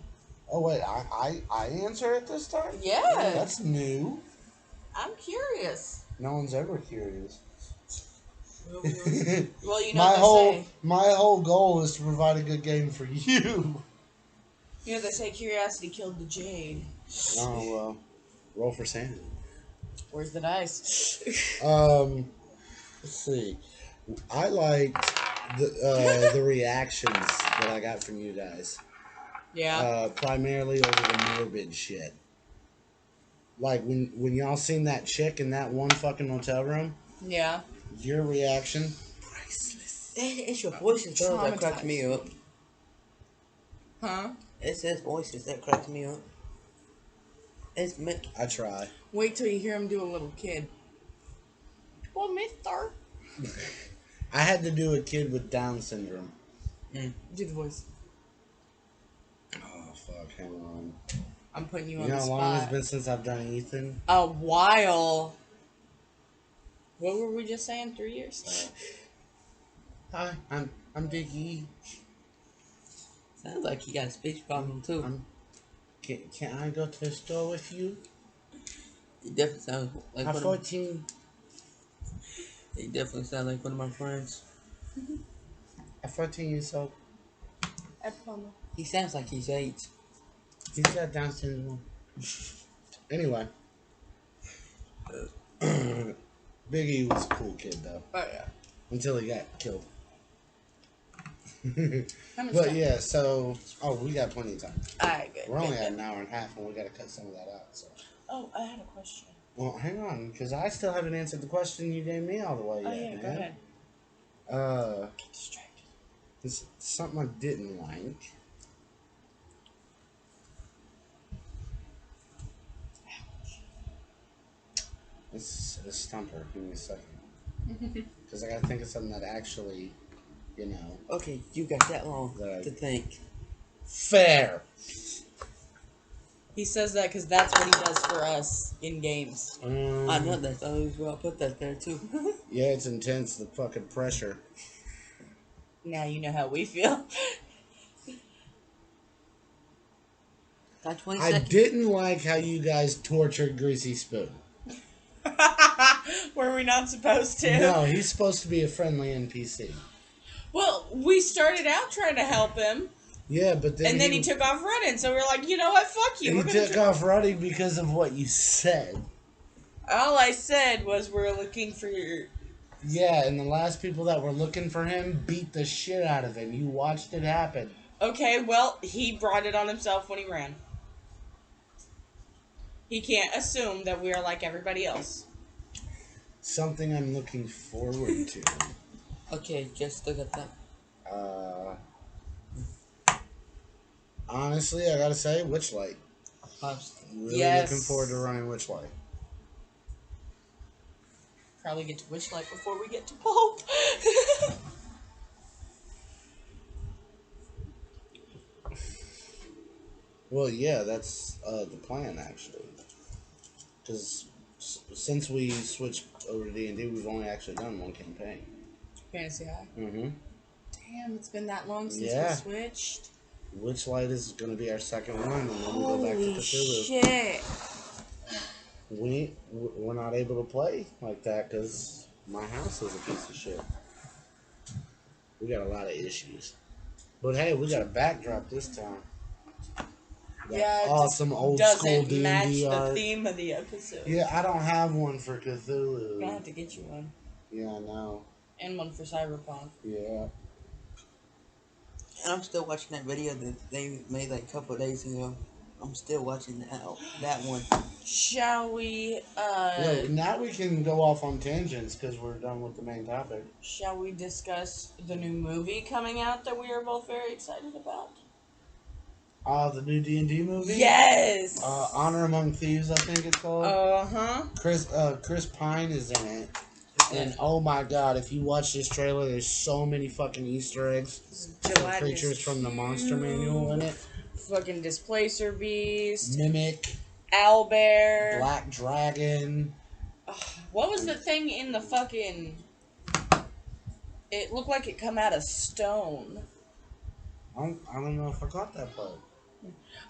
Oh wait, I answer it this time? Yeah. That's new. I'm curious. No one's ever curious. Well, you know my whole goal is to provide a good game for you. You know they say curiosity killed the jade. Oh well, roll for sanity. Where's the dice? Let's see. I liked the reactions that I got from you guys. Yeah. Primarily over the morbid shit. Like when y'all seen that chick in that one fucking motel room, Yeah. your reaction, priceless. It's your voices though that cracked me up. Huh? It's his voices that cracked me up. It's me. I try. Wait till you hear him do a little kid. Well, mister. I had to do a kid with Down syndrome. Do the voice. Oh fuck, hang on. I'm putting you You on know the how spot. long it's been since I've done Ethan? A while. What were we just saying? 3 years? Hi, I'm Big E. Sounds like he got a speech problem too. Can I go to the store with you? He definitely sounds like I'm one of 14. he definitely sounds like one of my friends. I'm 14 years old. He sounds like he's 8. He's got Down syndrome. Anyway, Big E was a cool kid though. Oh yeah. Until he got killed. How much But time? yeah, so we got plenty of time. Alright, good. We're only good, at good. an hour and a half, and we got to cut some of that out. So, Oh, I had a question. well, hang on, because I still haven't answered the question you gave me all the way Oh yet, yeah, man. go ahead. Get Distracted. It's something I didn't like. It's a stumper. Give me a second. Because I got to think of something that actually, you know. Okay, you got that long Right. to think. Fair. He says that because that's what he does for us in games. I know that's always where I put that there too. Yeah, it's intense, the fucking pressure. Now you know how we feel. Got 20 I seconds. didn't like how you guys tortured Greasy Spoon. Were we not supposed to? No, he's supposed to be a friendly NPC. Well, we started out trying to help him, Yeah, but then and then he took off running. So we're like, you know what? Fuck you. he We're gonna took off running because of what you said. All I said was we're looking for your. Yeah, and the last people that were looking for him beat the shit out of him. You watched it happen. Okay, well, he brought it on himself when he ran. He can't assume that we are like everybody else. Something I'm looking forward to. Okay, just look at that. Honestly, I gotta say, Witchlight. Really Yes. looking forward to running Witchlight. Probably get to Witchlight before we get to Pulp. Well, yeah, that's the plan actually. Because since we switched over to D&D, we've only actually done one campaign. Fantasy High. Mm-hmm. Damn, it's been that long since Yeah. we switched. Witchlight is going to be our second one, and then we go back to Holy Cthulhu. shit. We're not able to play like that because my house is a piece of shit. We got a lot of issues. But hey, we got a backdrop this time. That Yeah, it awesome just old school doesn't D&D match the art. theme of the episode. Yeah, I don't have one for I'm gonna Cthulhu. have to get you one. Yeah, I know. And one for Cyberpunk. Yeah. And I'm still watching that video that they made like a couple of days ago. I'm still watching that one. Shall we, Yeah, now we can go off on tangents because we're done with the main topic. shall we discuss the new movie coming out that we are both very excited about? The new D&D movie? Yes! Honor Among Thieves, I think it's called. Uh-huh. Chris Pine is in it. And oh my god, if you watch this trailer, there's so many fucking Easter eggs for creatures from the Monster Manual in it. Fucking Displacer Beast. Mimic, Owlbear. Black Dragon. What was the thing in the fucking... It looked like it come out of stone. I don't know if I got that part.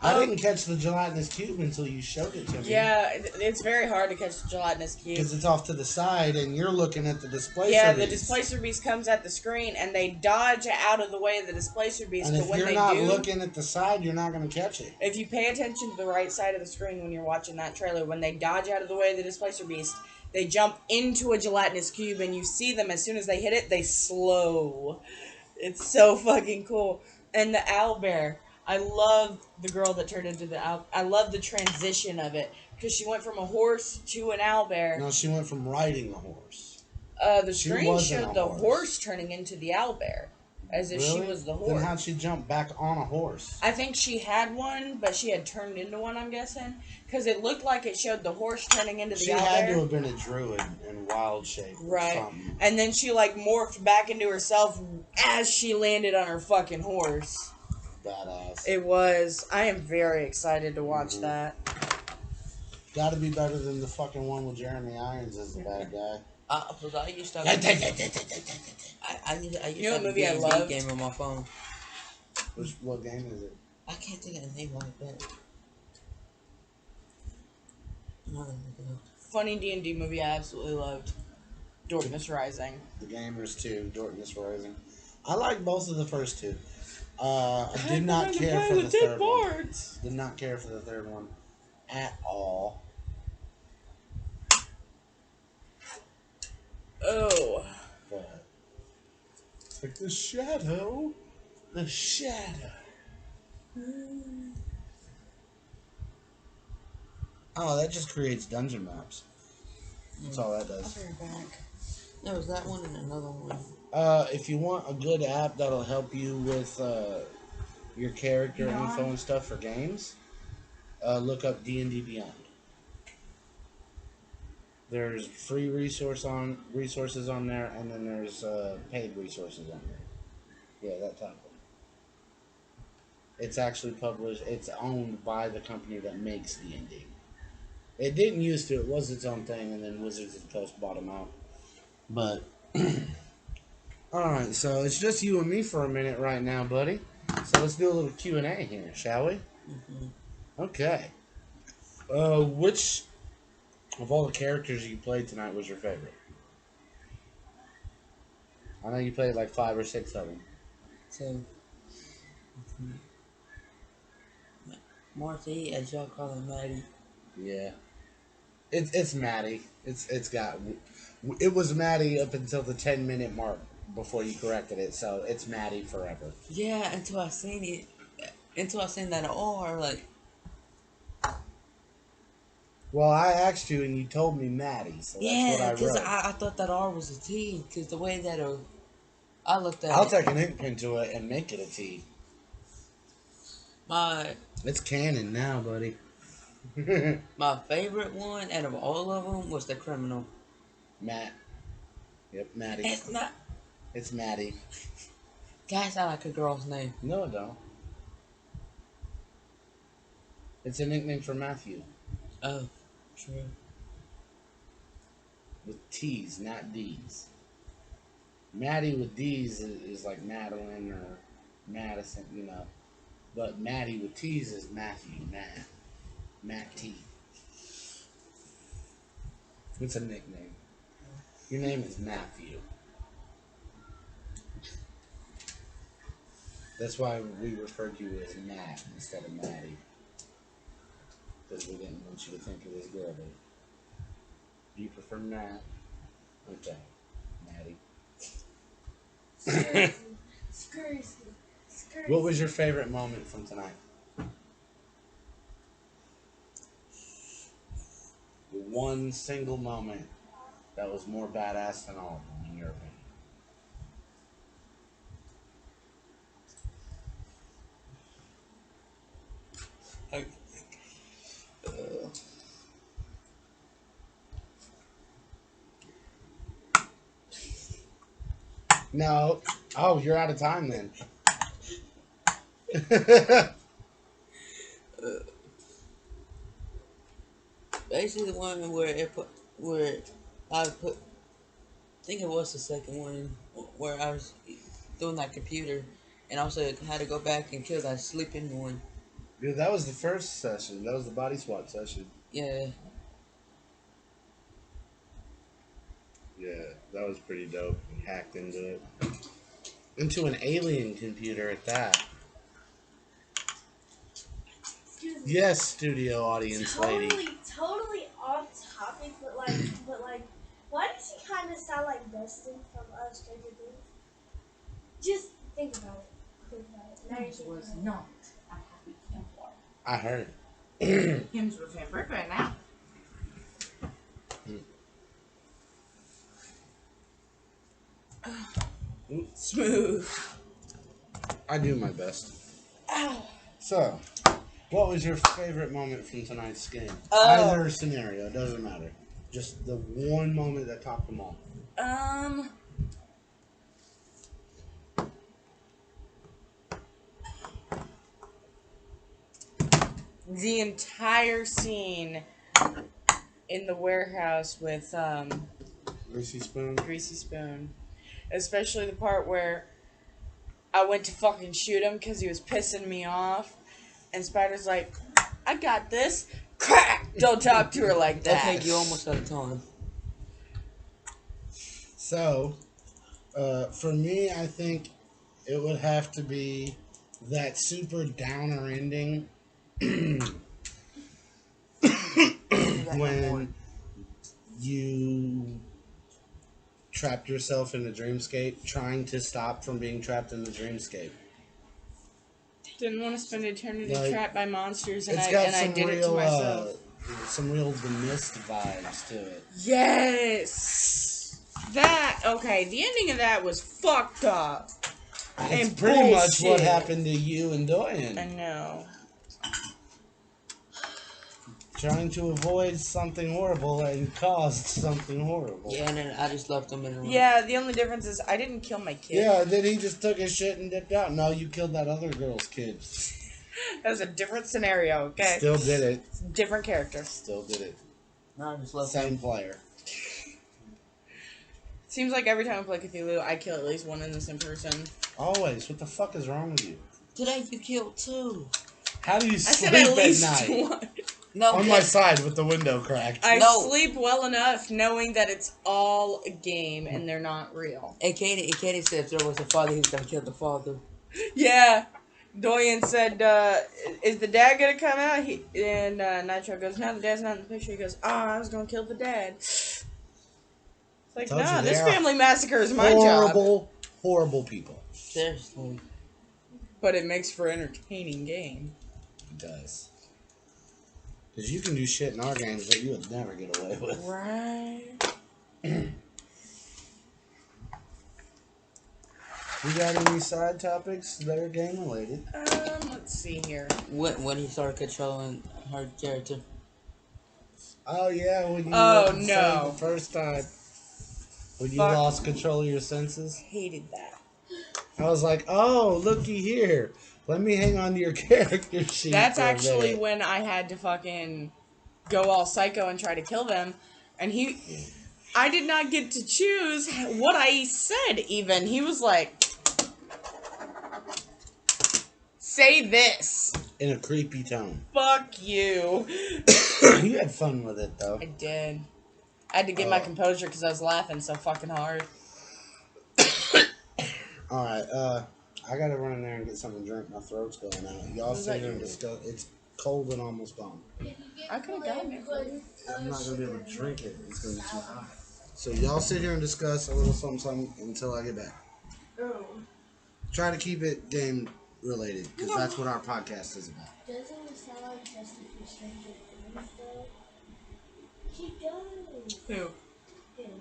I didn't catch the gelatinous cube until you showed it to me. Yeah, it's very hard to catch the gelatinous cube. Because it's off to the side and you're looking at the displacer Yeah, beast. the Displacer Beast comes at the screen and they dodge out of the way of the Displacer Beast. And But if when you're they not do, looking at the side, you're not going to catch it. if you pay attention to the right side of the screen when you're watching that trailer, when they dodge out of the way of the Displacer Beast, they jump into a gelatinous cube and you see them as soon as they hit it, they slow. It's so fucking cool. And the owlbear. I love the girl that turned into the owl. I love the transition of it because she went from a horse to an owlbear. No, she went from riding a horse. The She screen wasn't showed a the horse. horse turning into the owlbear, as if she Really? was the Then horse. how'd she jump back on a horse? I think she had one, but she had turned into one, I'm guessing. Because it looked like it showed the horse turning into the She owlbear. had to have been a druid in wild shape or Right. something. And then she, like, morphed back into herself as she landed on her fucking horse. Badass. It was. I am very excited to watch Mhm. that. Gotta be better than the fucking one with Jeremy Irons as the bad guy. Because I used to have I used You know to have what a movie I D&D loved? game on my phone. What game is it? I can't think of the name like that. Funny D&D movie I absolutely loved. Darkness Rising. The Gamers 2, Darkness Rising. I like both of the first two. I did not care for the third one. Did not care for the third one at all. Oh. But it's like the shadow. The shadow. Oh, that just creates dungeon maps. That's all that does. There was that one and another one. If you want a good app that'll help you with your character info and stuff for games, look up D&D Beyond. There's free resources on there, and then there's paid resources on there. Yeah, that type one. It's actually published. It's owned by the company that makes D&D. It didn't used to. It was its own thing, and then Wizards of the Coast bought them out. But all right, so it's just you and me for a minute right now, buddy. So let's do a little Q&A here, shall we? Mm-hmm. Okay. Which of all the characters you played tonight was your favorite? I know you played like 5 or 6 of them. So, Marty, as y'all call him, Maddie. Yeah. It's Maddie. It was Maddie up until the 10-minute mark before you corrected it, so it's Maddie forever. Yeah, until I seen it. Until I seen that R, like. Well, I asked you and you told me Maddie, so that's what I Yeah, because wrote. I thought that R was a T, because the way that I looked at I'll it. take an ink pen to it and make it a T. It's canon now, buddy. My favorite one out of all of them was the criminal. Matt. Yep, Maddie. It's not. It's Maddie. That sound like a girl's name. No, it don't. It's a nickname for Matthew. Oh, true. With T's, not D's. Maddie with D's is like Madeline or Madison, you know. But Maddie with T's is Matthew, Matt T. It's a nickname. Your name is Matthew. That's why we referred to you as Matt instead of Maddie. Because we didn't want you to think it was girly. Do you prefer Matt? Okay, Maddie. Scursy. What was your favorite moment from tonight? One single moment that was more badass than all of them, in your opinion. No. Oh, you're out of time then. Basically, the one where I think it was the second one where I was doing that computer, and also had to go back and kill that sleeping one. Dude, that was the first session. That was the body swap session. Yeah. Yeah, that was pretty dope. We hacked into it. Into an alien computer at that. Excuse me. Yes, studio audience lady. Totally off topic, but like, why does he kind of sound like Dustin from Stranger Things? Just think about it. Now you're thinking Was about it. not a happy campfire. I heard. Kim's with him. We're good now. Smooth. I do my best. So, what was your favorite moment from tonight's game? Either scenario, doesn't matter. Just the one moment that topped them all. The entire scene in the warehouse with Greasy Spoon. Greasy Spoon. Especially the part where I went to fucking shoot him because he was pissing me off. And Spider's like, I got this. Crack! Don't talk to her like that. Okay, you almost out of time. So, for me, I think it would have to be that super downer ending when you trapped yourself in the dreamscape, trying to stop from being trapped in the dreamscape. Didn't want to spend eternity Like, trapped by monsters, and It's I got and I some did it to real, myself. some real The Mist vibes to it. Yes! That, okay, the ending of that was fucked up. It's And pretty much what bullshit. happened to you and I Doyen. know. Trying to avoid something horrible and caused something horrible. Yeah, and then I just left them in the room. Yeah, the only difference is I didn't kill my kid. Yeah, then he just took his shit and dipped out. No, you killed that other girl's kid. That was a different scenario, okay? Still did it. Different character. Still did it. No, I just left Same them. player. Seems like every time I play Cthulhu, I kill at least one innocent person. Always. What the fuck is wrong with you? Today you killed 2. How do you I sleep said at at least night? one. No, On my side with the window cracked. I No. sleep well enough knowing that it's all a game and they're not real. And Katie said if there was a father, he was gonna kill the father. Yeah. Doyen said, is the dad gonna come out? And Nitro goes, no, the dad's not in the picture. He goes, I was gonna kill the dad. It's like, Told you, nah, they this are family massacre is my job. Horrible people. Seriously. But it makes for an entertaining game. It does. Because you can do shit in our games that you would never get away with. Right. You got any side topics that are game related? Let's see here. When he started controlling her character. Oh yeah, when you Oh, went no. insane the first time. When you Fuck. lost control of your senses. Hated that. I was like, oh, looky here. Let me hang on to your character sheet. That's for a actually minute. when I had to fucking go all psycho and try to kill them. And I did not get to choose what I said even. He was like, say this. In a creepy tone. Fuck you. You had fun with it though. I did. I had to get my composure because I was laughing so fucking hard. Alright, I gotta run in there and get something to drink. My throat's going out. Y'all What does sit that here and do? discuss. It's cold and almost gone. I could have gotten it. I'm not gonna be able to drink it. It's gonna be too hot. So y'all sit here and discuss a little something until I get back. Try to keep it game related because that's what our podcast is about. Doesn't it sound like Justin from Stranger Things though? She does. Who? Him.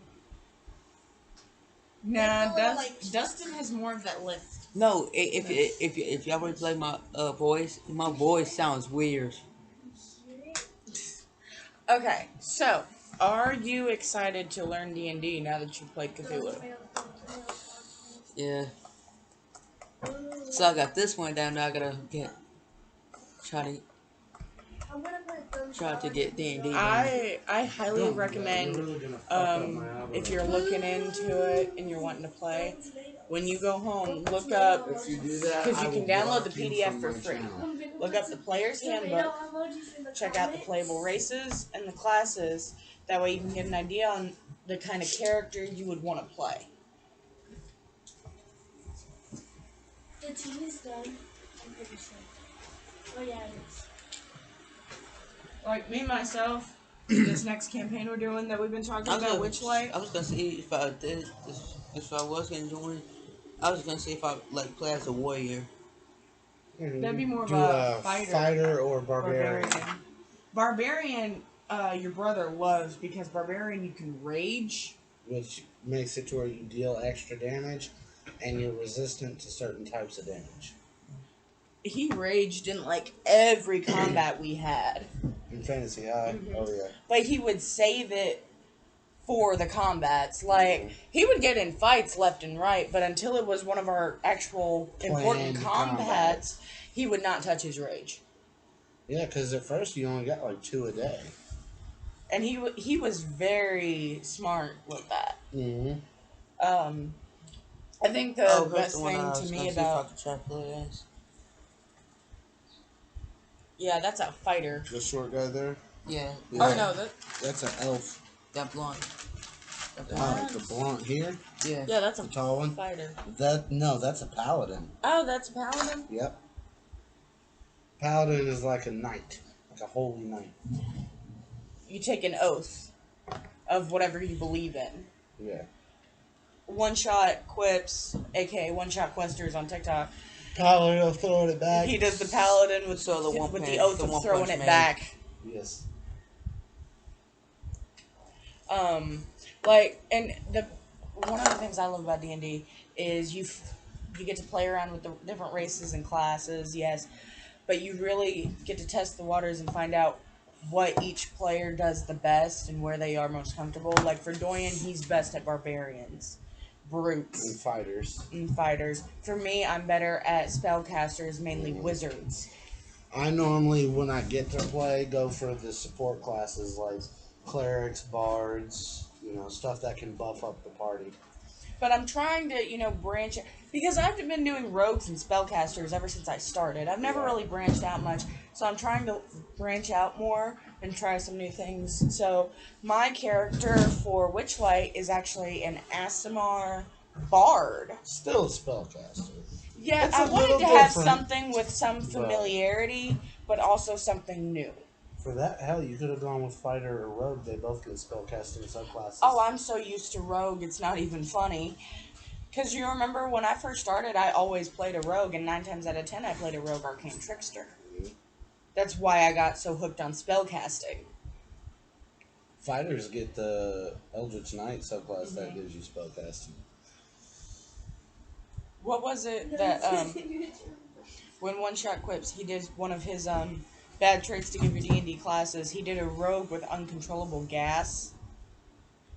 Nah, Like- Dustin has more of that lift. No, if y'all want to play my voice sounds weird. Okay, so are you excited to learn D&D now that you played Cthulhu? Yeah. So I got this one down. Now I gotta try to get D&D. I highly recommend if you're looking into it and you're wanting to play, when you go home, look up, If you do that, because I you can will download the block you PDF from for my free. channel. Look up the player's handbook, check out the playable races and the classes. That way you can get an idea on the kind of character you would want to play. The tea is done. I'm pretty sure. Oh yeah, it is. Like me, myself, this next campaign we're doing that we've been talking about, Witchlight. I was gonna see if I did if I was gonna join. I was gonna see if I like play as a warrior. That'd be more of Do a fighter or barbarian. Barbarian, your brother loves because Barbarian you can rage. Which makes it to where you deal extra damage and you're resistant to certain types of damage. He raged in like every combat we had, In Fantasy High, oh yeah. but he would save it for the combats. Like he would get in fights left and right, but until it was one of our actual important Planned combats, he would not touch his rage. Yeah, because at first you only got like 2 a day. and he was very smart with that. Mm-hmm. I think the Oh, here's best the one thing I to was me gonna see if I about could check what it is. that's a fighter. The short guy there. Yeah. Oh no, That's an elf. That blonde. That Oh, blonde. the blonde here, Yeah. that's a the tall one. fighter. That's a paladin. Oh, that's paladin. Yep. Paladin is like a knight, like a holy knight. You take an oath of whatever you believe in. Yeah. One shot quips, aka one shot questers on TikTok. Paladin throwing it back. He does the paladin with So the one with punch- the oath the of one throwing punch it man. back. Yes. And the one of the things I love about D&D is you get to play around with the different races and classes, yes, but you really get to test the waters and find out what each player does the best and where they are most comfortable. Like for Doyen, he's best at barbarians, brutes, And fighters. and fighters. For me, I'm better at spellcasters, mainly wizards. I normally, when I get to play, go for the support classes like clerics, bards, stuff that can buff up the party. But I'm trying to, branch because I've been doing rogues and spellcasters ever since I started. I've never really branched out much, so I'm trying to branch out more and try some new things. So my character for Witchlight is actually an Aasimar bard. Still a spellcaster. Yeah, It's I a wanted little to have different, something with some familiarity, but also something new. For that, hell, you could have gone with fighter or rogue. They both get spellcasting subclasses. Oh, I'm so used to rogue, it's not even funny. Because you remember when I first started, I always played a rogue, and 9 times out of 10, I played a rogue arcane trickster. That's why I got so hooked on spellcasting. Fighters get the Eldritch Knight subclass that gives you spellcasting. What was it that, when One Shot Quips, he did one of his, bad traits to give your D&D classes, he did a rogue with uncontrollable gas.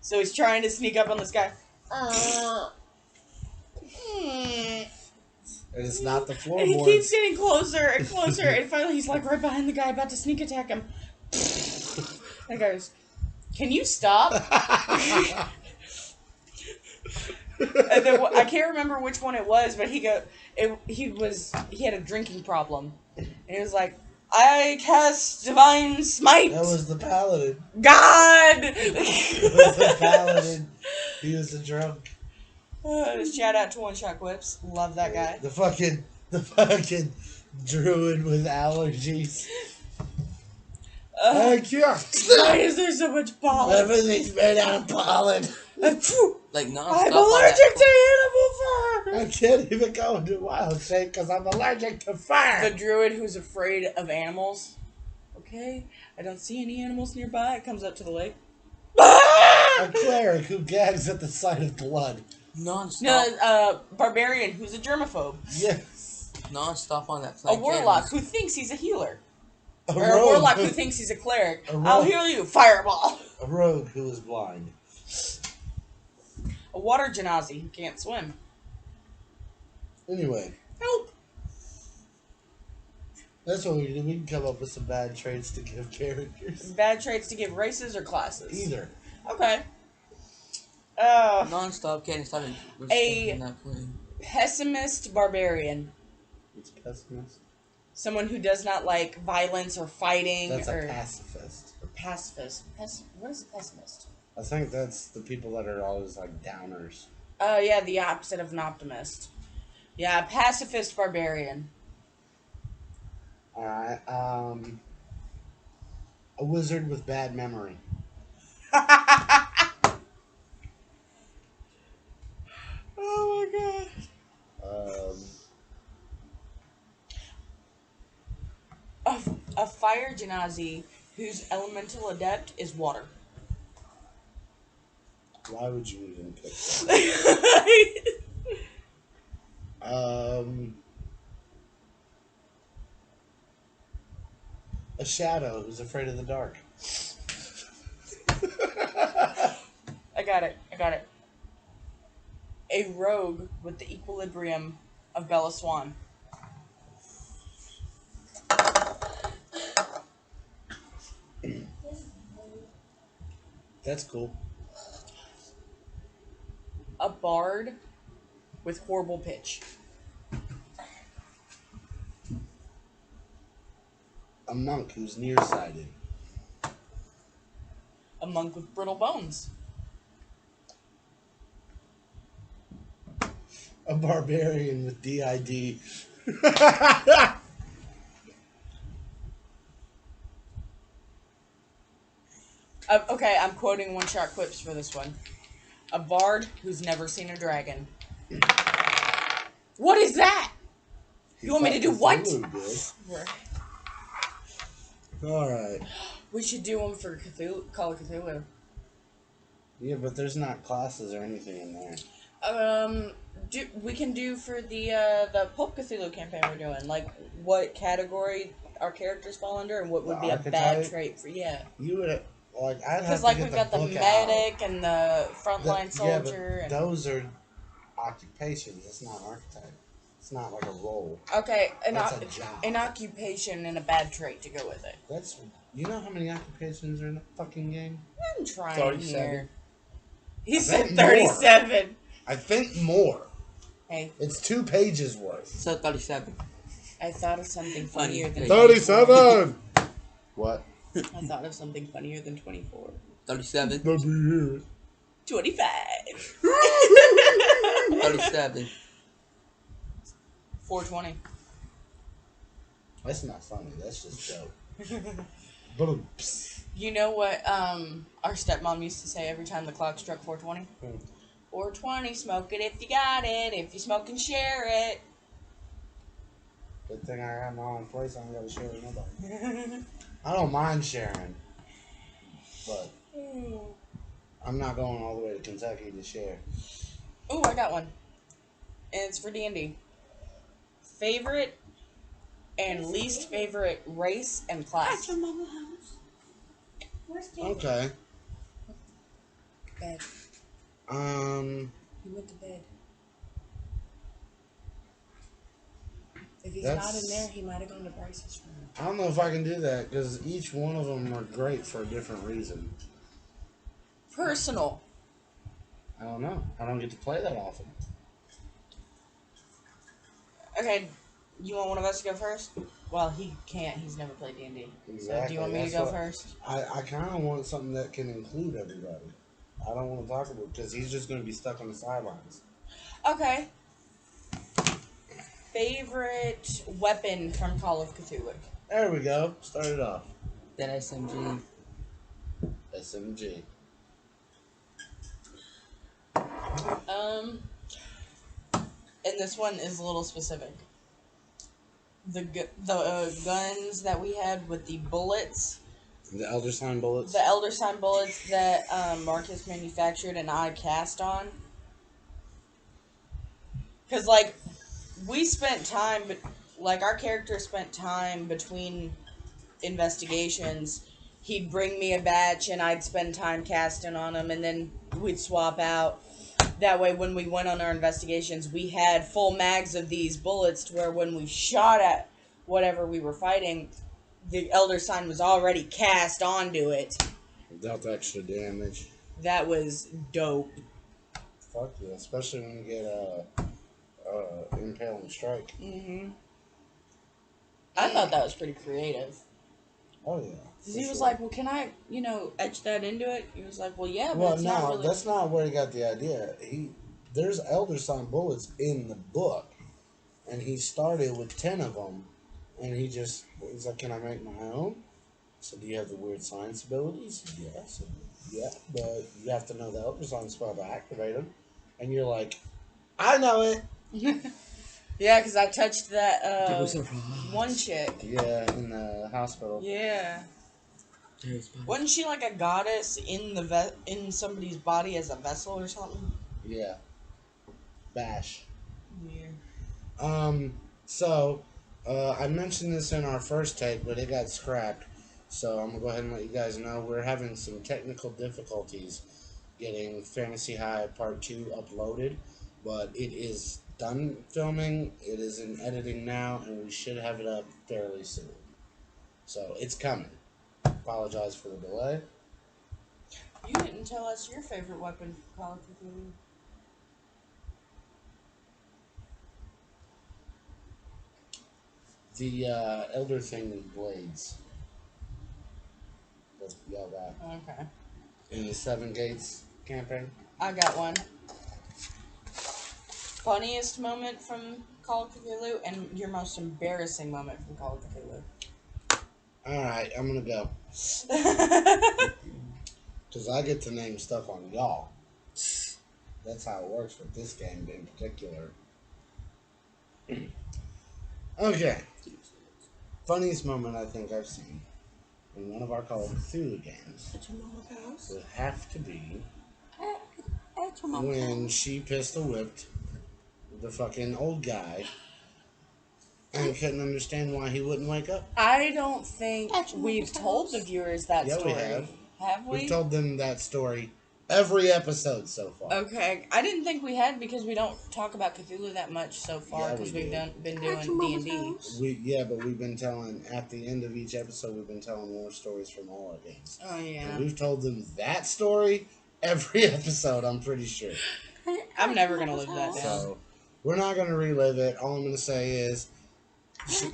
So he's trying to sneak up on this guy. And it's not the And floorboards. he keeps getting closer and closer, and finally he's like right behind the guy, about to sneak attack him. That guy goes, "Can you stop?" And then I can't remember which one it was, but he had a drinking problem, and he was like, "I cast divine smite." That was the paladin. God. It was the paladin. He was the drunk. Shout out to One Shot Quips. Love that guy. The fucking druid with allergies. Why is there so much pollen? Everything's made out of pollen. Like non-stop. I'm allergic to animal fur. I can't even go into wild shape because I'm allergic to fire. The druid who's afraid of animals. Okay, I don't see any animals nearby. It comes up to the lake. A cleric who gags at the sight of blood. Non-stop. No, barbarian who's a germaphobe. Yes. Non-stop on that A flank. warlock who thinks he's a healer. A Or a rogue warlock who- who thinks he's a cleric. A I'll rogue. heal you. Fireball. A rogue who is blind. A water genasi who can't swim. Anyway, Help. that's what we do. We can come up with some bad traits to give characters. Bad traits to give races or classes? Either. Okay. Non-stop getting started. A- That plane. Pessimist barbarian. It's pessimist. Someone who does not like violence or fighting That's or a pacifist. pacifist. What is a pessimist? I think that's the people that are always like downers. Oh, yeah, the opposite of an optimist. Yeah, pacifist barbarian. Alright, a wizard with bad memory. Oh my god. A fire genasi whose elemental adept is water. Why would you even pick that? A shadow who's afraid of the dark. I got it. A rogue with the equilibrium of Bella Swan. That's cool. A bard with horrible pitch. A monk who's nearsighted. A monk with brittle bones. A barbarian with DID. Okay, I'm quoting one-shot clips for this one. A bard who's never seen a dragon. What is that? You want me to do what? Alright. We should do one for Cthulhu, Call of Cthulhu. Yeah, but there's not classes or anything in there. We can do for the Pulp Cthulhu campaign we're doing, like what category our characters fall under and what would be a bad trait for You would like I'd have because to like get we've got the book medic out. and the frontline Yeah, soldier. but those are occupations. It's not archetype. It's not like a role. Okay, That's a job. an occupation and a bad trait to go with it. That's you know how many occupations are in the fucking game? I'm trying 37. here. He I said think more. 37. I think more. Hey, It's 2 pages worth. So 37. I thought of something Funny. funnier than 37. What? I thought of something funnier than 24. 37. Let me hear it. 25. 37. 420. That's not funny. That's just dope. Boops. You know what our stepmom used to say every time the clock struck 420? 420, smoke it if you got it. If you smoke and share it. Good thing I got my own place. I don't gotta share with nobody. I don't mind sharing, but I'm not going all the way to Kentucky to share. Ooh, I got one. And it's for D&D. Favorite and least favorite race and class. Where's Kate? Okay. Bed. He went to bed. If he's not in there, he might have gone to Bryce's room. I don't know if I can do that because each one of them are great for a different reason. Personal. I don't know. I don't get to play that often. Okay, you want one of us to go first? Well, he can't. He's never played D&D. Exactly. So do you want me to go first? I kind of want something that can include everybody. I don't want to talk about it because he's just going to be stuck on the sidelines. Okay. Favorite weapon from Call of Cthulhu? There we go. Start it off. That SMG. SMG. And this one is a little specific. The guns that we had with the bullets, The Elder Sign bullets. the Elder Sign bullets that Marcus manufactured and I cast on. Because, like, we spent time, but like our character spent time between investigations. He'd bring me a batch and I'd spend time casting on them, and then we'd swap out. That way, when we went on our investigations, we had full mags of these bullets to where when we shot at whatever we were fighting, the Elder Sign was already cast onto it. Dealt extra damage. That was dope. Fuck yeah. Especially when you get Impaling Strike. Mm-hmm. I thought that was pretty creative. Oh yeah. He was like, well, can I, etch that into it? He was like, well, yeah, but Well, it's no, not really... that's not where he got the idea. There's Elder Sign bullets in the book, and he started with 10 of them, and he's like, can I make my own? So do you have the weird science abilities? Yeah. So, yeah, but you have to know the Elder Sign spell to activate them. And you're like, I know it. Yeah, because I touched that Those are one chick. Yeah, in the hospital. Yeah. Wasn't she like a goddess in somebody's body as a vessel or something? Yeah. Bash. Yeah. So, I mentioned this in our first take, but it got scrapped. So I'm going to go ahead and let you guys know we're having some technical difficulties getting Fantasy High Part 2 uploaded. But it is done filming, it is in editing now, and we should have it up fairly soon. So, it's coming. Apologize for the delay. You didn't tell us your favorite weapon from Call of Cthulhu. The Elder Thing blades. That y'all got Okay. in the Seven Gates campaign. I got one. Funniest moment from Call of Cthulhu and your most embarrassing moment from Call of Cthulhu. Alright, I'm gonna go. Because I get to name stuff on y'all. That's how it works with this game in particular. Okay. Funniest moment I think I've seen in one of our Call of Cthulhu games At your mama's house. would have to be At your mama's when house. she pistol whipped the fucking old guy and couldn't understand why he wouldn't wake up. I don't think At your we've mama's told the house. viewers that Yeah, we story. have. Have we? We've told them that story every episode so far. Okay, I didn't think we had because we don't talk about Cthulhu that much so far Yeah, because we we've do. been At doing your mama's D&D. house. But we've been telling, at the end of each episode, we've been telling more stories from all our games. Oh yeah, And we've told them that story every episode, I'm pretty sure. I'm never gonna live that down. So, we're not going to relive it. All I'm going to say is,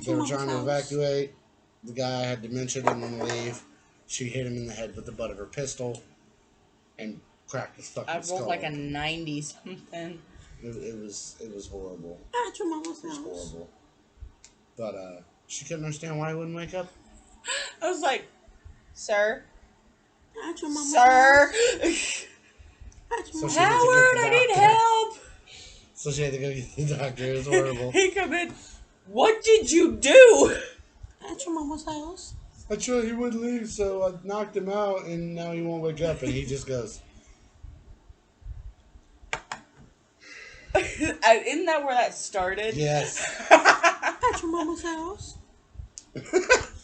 they were trying to evacuate. The guy had dementia, didn't want to leave. She hit him in the head with the butt of her pistol and cracked his fucking I skull. rolled like a 90 something. It was horrible. At your mama's It was house. horrible. But she couldn't understand why he wouldn't wake up. I was like, sir, At your mama's sir, house. At So your she mama's had to house. get Howard, the I need doctor. help. So she had to go get the doctor. It was horrible. He come in. What did you do? At your mama's house. I tried, he wouldn't leave, so I knocked him out, and now he won't wake up. And he just goes, Isn't that where that started? yes. At your mama's house.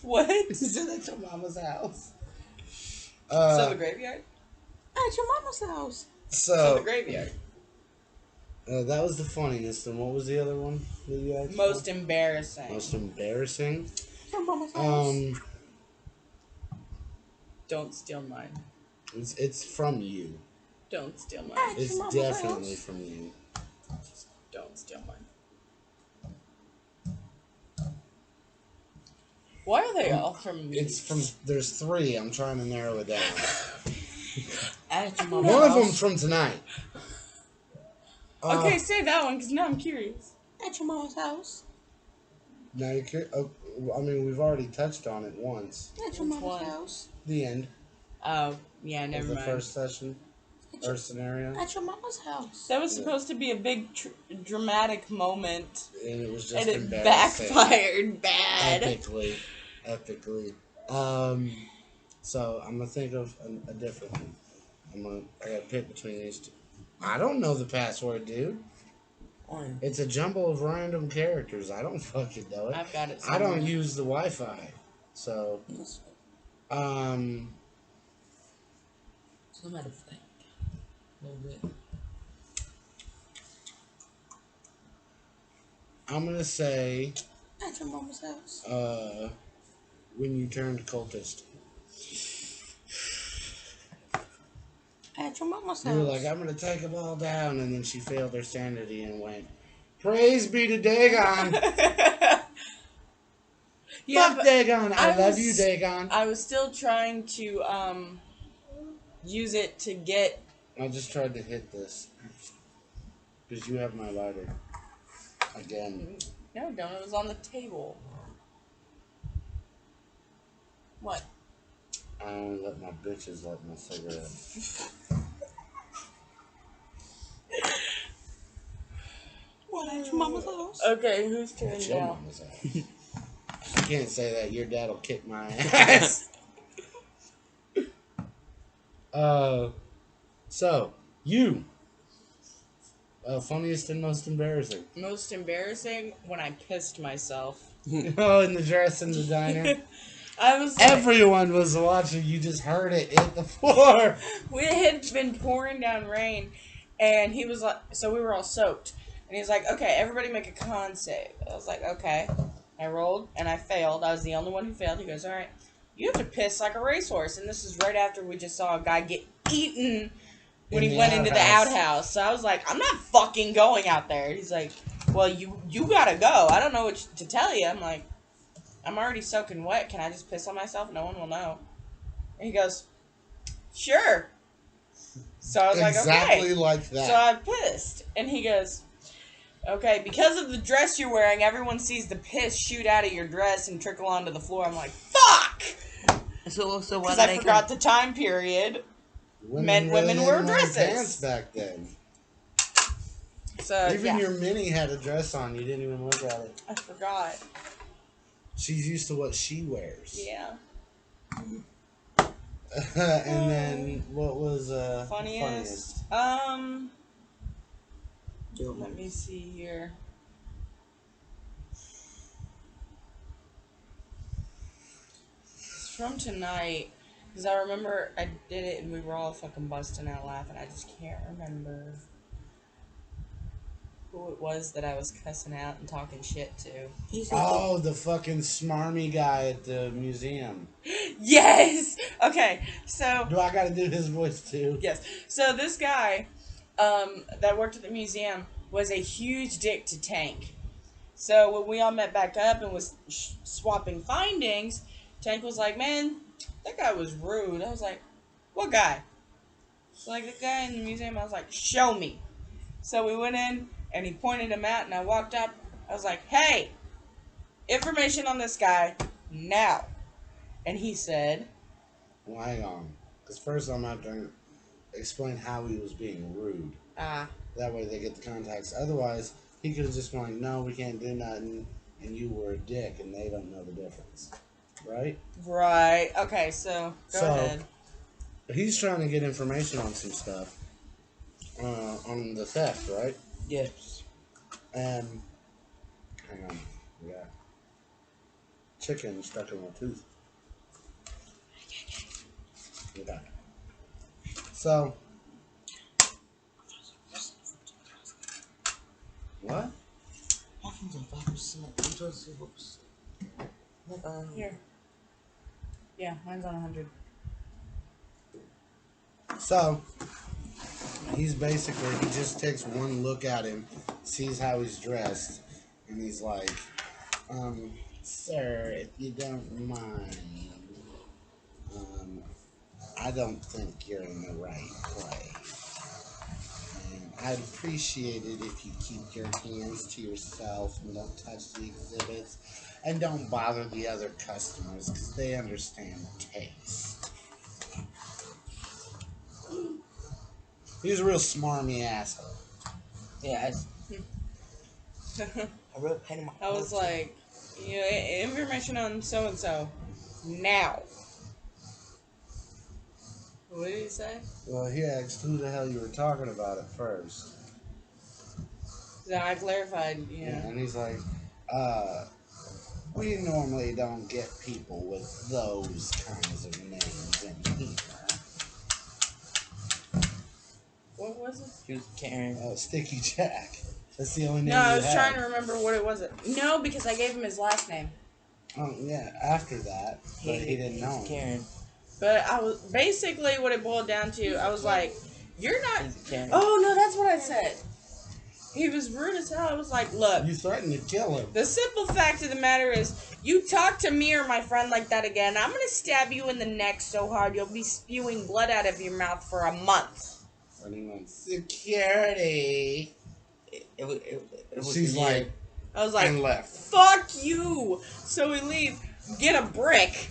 What? He said at your mama's house. So the graveyard? At your mama's house. So the So graveyard. that was the funniest. And what was the other one that you asked Most for? embarrassing. Most embarrassing. At your mama's house. Don't steal mine. It's from you. Don't steal mine. At It's your mama's definitely house. from you. Don't steal mine. Why are they all from me? It's from. There's 3. I'm trying to narrow it down. At your mama's One of house. them's from tonight. Okay, say that one because now I'm curious. At your mama's house. Now you could. I mean, we've already touched on it once. At your Which mama's one? house. The end Oh, yeah, of never the mind. first session or scenario, At your mama's house. That was supposed to be a big dramatic moment, and it was just and it embarrassing. backfired bad. Epically. So I'm gonna think of a different one. I gotta pick between these 2. I don't know the password, dude. One. It's a jumble of random characters. I don't fucking know it. I've got it. I don't somewhere. use the Wi-Fi, so I'm out of think. A little bit. I'm gonna say At your mama's house. when you turned cultist. At your mama's You house. were like, I'm gonna take them all down, and then she failed her sanity and went, "Praise be to Dagon." Yeah, Fuck but Dagon. I love was- you, Dagon. I was still trying to use it to get. I just tried to hit this because you have my lighter again. No, don't. It was on the table. What? I only let my bitches light my cigarette. What? At your mama's house. Okay, whose turn It's your now? mama's house. You can't say that. Your dad'll kick my ass. So you. Funniest and most embarrassing. Most embarrassing when I pissed myself. Oh, in the dress in the diner. I was like, Everyone was watching. You just heard it hit the floor. it had been pouring down rain, and he was like, so we were all soaked, and he was like, okay, everybody make a con save. I was like, okay. I rolled and I failed. I was the only one who failed. He goes, all right, you have to piss like a racehorse, and this is right after we just saw a guy get eaten when In he the went into the outhouse. outhouse. So I was like, I'm not fucking going out there. He's like, well, you gotta go. I don't know what to tell you. I'm like, I'm already soaking wet. Can I just piss on myself? No one will know. And he goes, sure. So I was Exactly like, okay. like that. So I pissed. And he goes, okay, because of the dress you're wearing, everyone sees the piss shoot out of your dress and trickle onto the floor. I'm like, fuck! So why Because did I forgot the time period. Women really wore didn't wear dresses. pants back then. So Even yeah, your mini had a dress on. You didn't even look at it. I forgot. She's used to what she wears. Yeah. And then what was Funniest. Let me see here. It's from tonight. Because I remember I did it and we were all fucking busting out laughing. I just can't remember who it was that I was cussing out and talking shit to. Oh, the fucking smarmy guy at the museum. Yes! Okay, so... Do I gotta do his voice too? Yes. So this guy that worked at the museum was a huge dick to Tank. So when we all met back up and was swapping findings, Tank was like, man, that guy was rude. I was like, what guy? So like, the guy in the museum, I was like, show me. So we went in, and he pointed him out, and I walked up. I was like, hey, information on this guy, now. And he said... Well, hang on. Because first I'm going to have to explain how he was being rude. That way they get the context. Otherwise, he could have just been like, no, we can't do nothing, and you were a dick, and they don't know the difference. Right? Right. Okay, so go ahead. He's trying to get information on some stuff. On the theft, right? Yes. And hang on, we got chicken stuck in my tooth. Okay. So what? Here. Yeah, mine's on 100. So he's basically, he just takes one look at him, sees how he's dressed, and he's like, sir, if you don't mind, I don't think you're in the right place. And I'd appreciate it if you keep your hands to yourself and don't touch the exhibits and don't bother the other customers because they understand taste. He's a real smarmy asshole. Yeah, I wrote pen in my I was like, you know, information on so and so now. What did he say? Well, he asked who the hell you were talking about at first. Then I clarified, yeah. And he's like, we normally don't get people with those kinds of names in here. What was it? He was Karen. Sticky Jack. That's the only name No, I you was have. trying to remember what it was. No, because I gave him his last name. Oh, yeah, after that. But he didn't know him. Karen. But I was basically what it boiled down to. I was like, "You're not." He's Karen. Oh no, that's what I said. He was rude as hell. I was like, "Look, You threatened to kill him. the simple fact of the matter is, you talk to me or my friend like that again, I'm gonna stab you in the neck so hard you'll be spewing blood out of your mouth for a month." And he went, security. It was She's like, I was like, and left. "Fuck you!" So we leave, get a brick,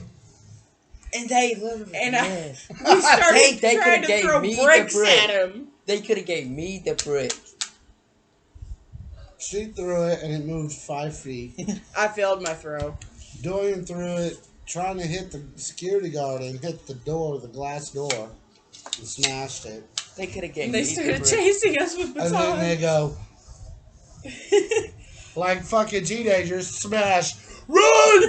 and they literally and yes. we started They trying coulda to gave throw me the bricks brick. at him. They could have gave me the brick. She threw it and it moved 5 feet. I failed my throw. Dorian threw it, trying to hit the security guard and hit the door, the glass door, and smashed it. They could have gave And me they started the brick. chasing us with And then they batons. go, like fucking teenagers, smash, run!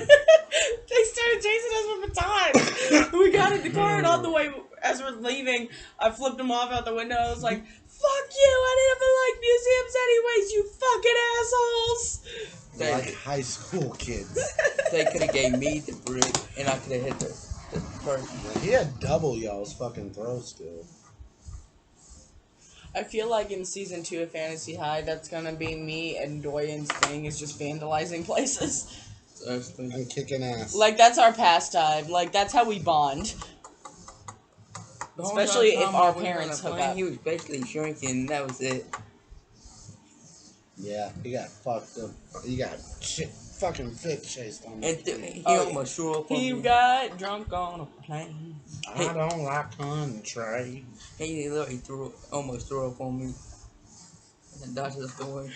They started chasing us with batons. We got in the car, and on the way, as we're leaving, I flipped them off out the window. I was like, "Fuck you! I didn't even like museums anyways, you fucking assholes!" Like high school kids. They could have gave me the brick, and I could have hit the person. He had double y'all's fucking throw skill. I feel like in season 2 of Fantasy High, that's gonna be me and Doyen's thing is just vandalizing places. I'm kicking ass. Like, that's our pastime. Like, that's how we bond. The whole Especially time if our we was on parents the hook plane, up. he was basically shrinking. That was it. Yeah, he got fucked up. He got shit fucking fit chased on And that. he Oh, yeah. almost threw up on He me. got drunk on a plane. I don't like country. He literally almost threw up on me. And dodged the door.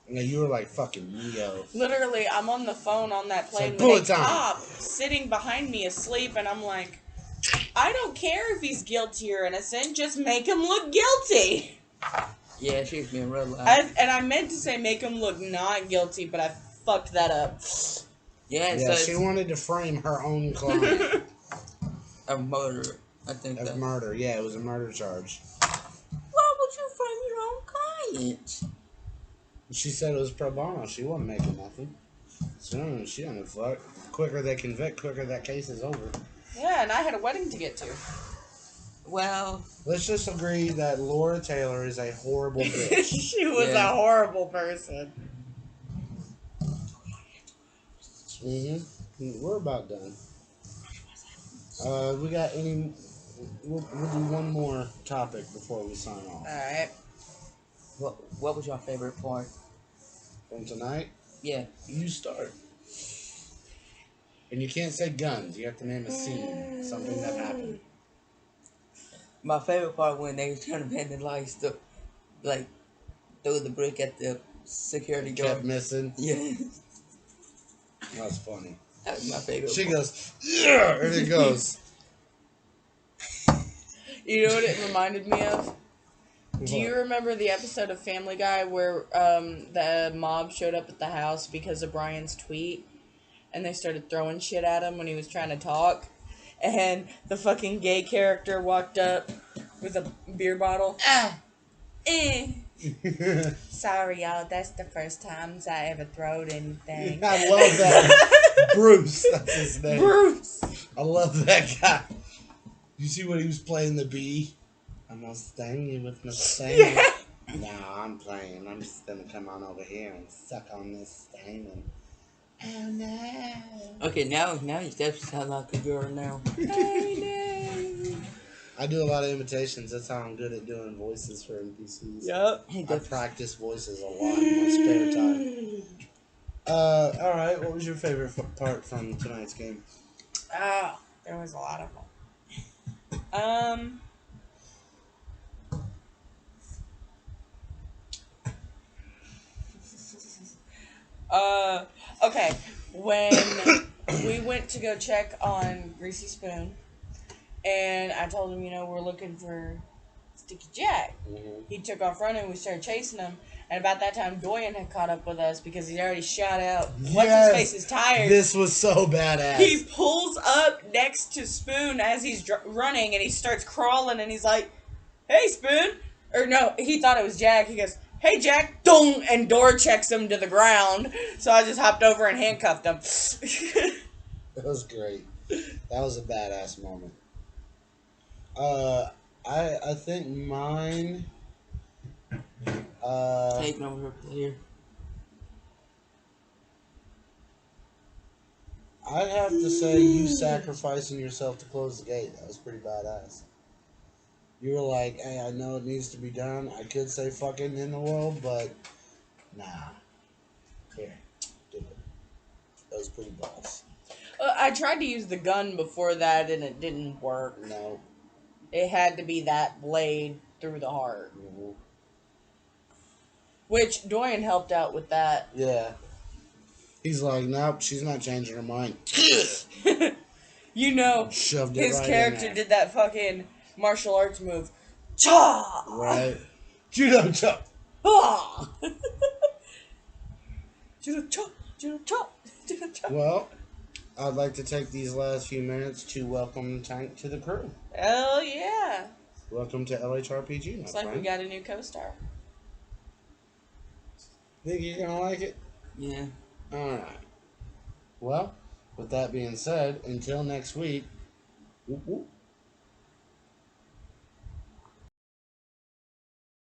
Yeah, you were like fucking Neo. Literally, I'm on the phone on that plane like with bullet a time. cop sitting behind me asleep, and I'm like, I don't care if he's guilty or innocent, just make him look guilty. Yeah, she was being real loud. I meant to say make him look not guilty, but I fucked that up. Yeah, Yeah, so she wanted to frame her own client a murder. I think of that. murder. Yeah, it was a murder charge. Why would you frame your own client? She said it was pro bono. She wasn't making nothing. So she don't give a fuck. Quicker they convict, quicker that case is over. Yeah, and I had a wedding to get to. Well, Let's just agree that Laura Taylor is a horrible bitch. She was Yeah. a horrible person. We're about done. We got any? We'll do one more topic before we sign off. Alright. what was your favorite part? From tonight, Yeah. you start. And you can't say guns. You have to name a scene, something that happened. My favorite part when they was trying to bend the lights to, like, throw the brick at the security Kept guard. missing. Yeah. That was funny. That was my favorite She part. goes, yeah, and it goes. You know what it reminded me of? Do you remember the episode of Family Guy where the mob showed up at the house because of Brian's tweet? And they started throwing shit at him when he was trying to talk? And the fucking gay character walked up with a beer bottle. Sorry, y'all. That's the first time I ever throwed anything. I love that. Bruce, that's his name. Bruce! I love that guy. You see what he was playing the bee? I'm gonna sting you with my sting. Yeah. No, I'm playing. I'm just gonna come on over here and suck on this sting and. Oh no. Okay, now you definitely sound like a girl now. I do a lot of imitations. That's how I'm good at doing voices for NPCs. Yup. I practice voices a lot in my spare time. Alright, what was your favorite part from tonight's game? Oh, there was a lot of them. Okay. When we went to go check on Greasy Spoon, and I told him, we're looking for Sticky Jack. He took off running. We started chasing him, and about that time, Doyen had caught up with us because he'd already shot out. What's his face's tires? This was so badass. He pulls up next to Spoon as he's running, and he starts crawling, and he's like, "Hey, Spoon!" Or no, he thought it was Jack. He goes, "Hey, Jack!" Dong, and door checks him to the ground. So I just hopped over and handcuffed him. That was great. That was a badass moment. I think mine. Taking over here. I'd have to say you sacrificing yourself to close the gate. That was pretty badass. You were like, hey, I know it needs to be done. I could say fucking in the world, but nah. Here, do it. That was pretty boss. I tried to use the gun before that, and it didn't work. No. It had to be that blade through the heart. Mm-hmm. Which Dorian helped out with that. Yeah. He's like, nope, she's not changing her mind. Shoved it His right character in there. did that fucking martial arts move. Cha! Right. Judo chop. Ah! Judo chop! Judo chop! Judo chop! Well, I'd like to take these last few minutes to welcome Tank to the crew. Hell yeah! Welcome to LHRPG, my Looks like friend. we got a new co-star. Think you're gonna like it? Yeah. Alright. Well, with that being said, until next week, whoop whoop.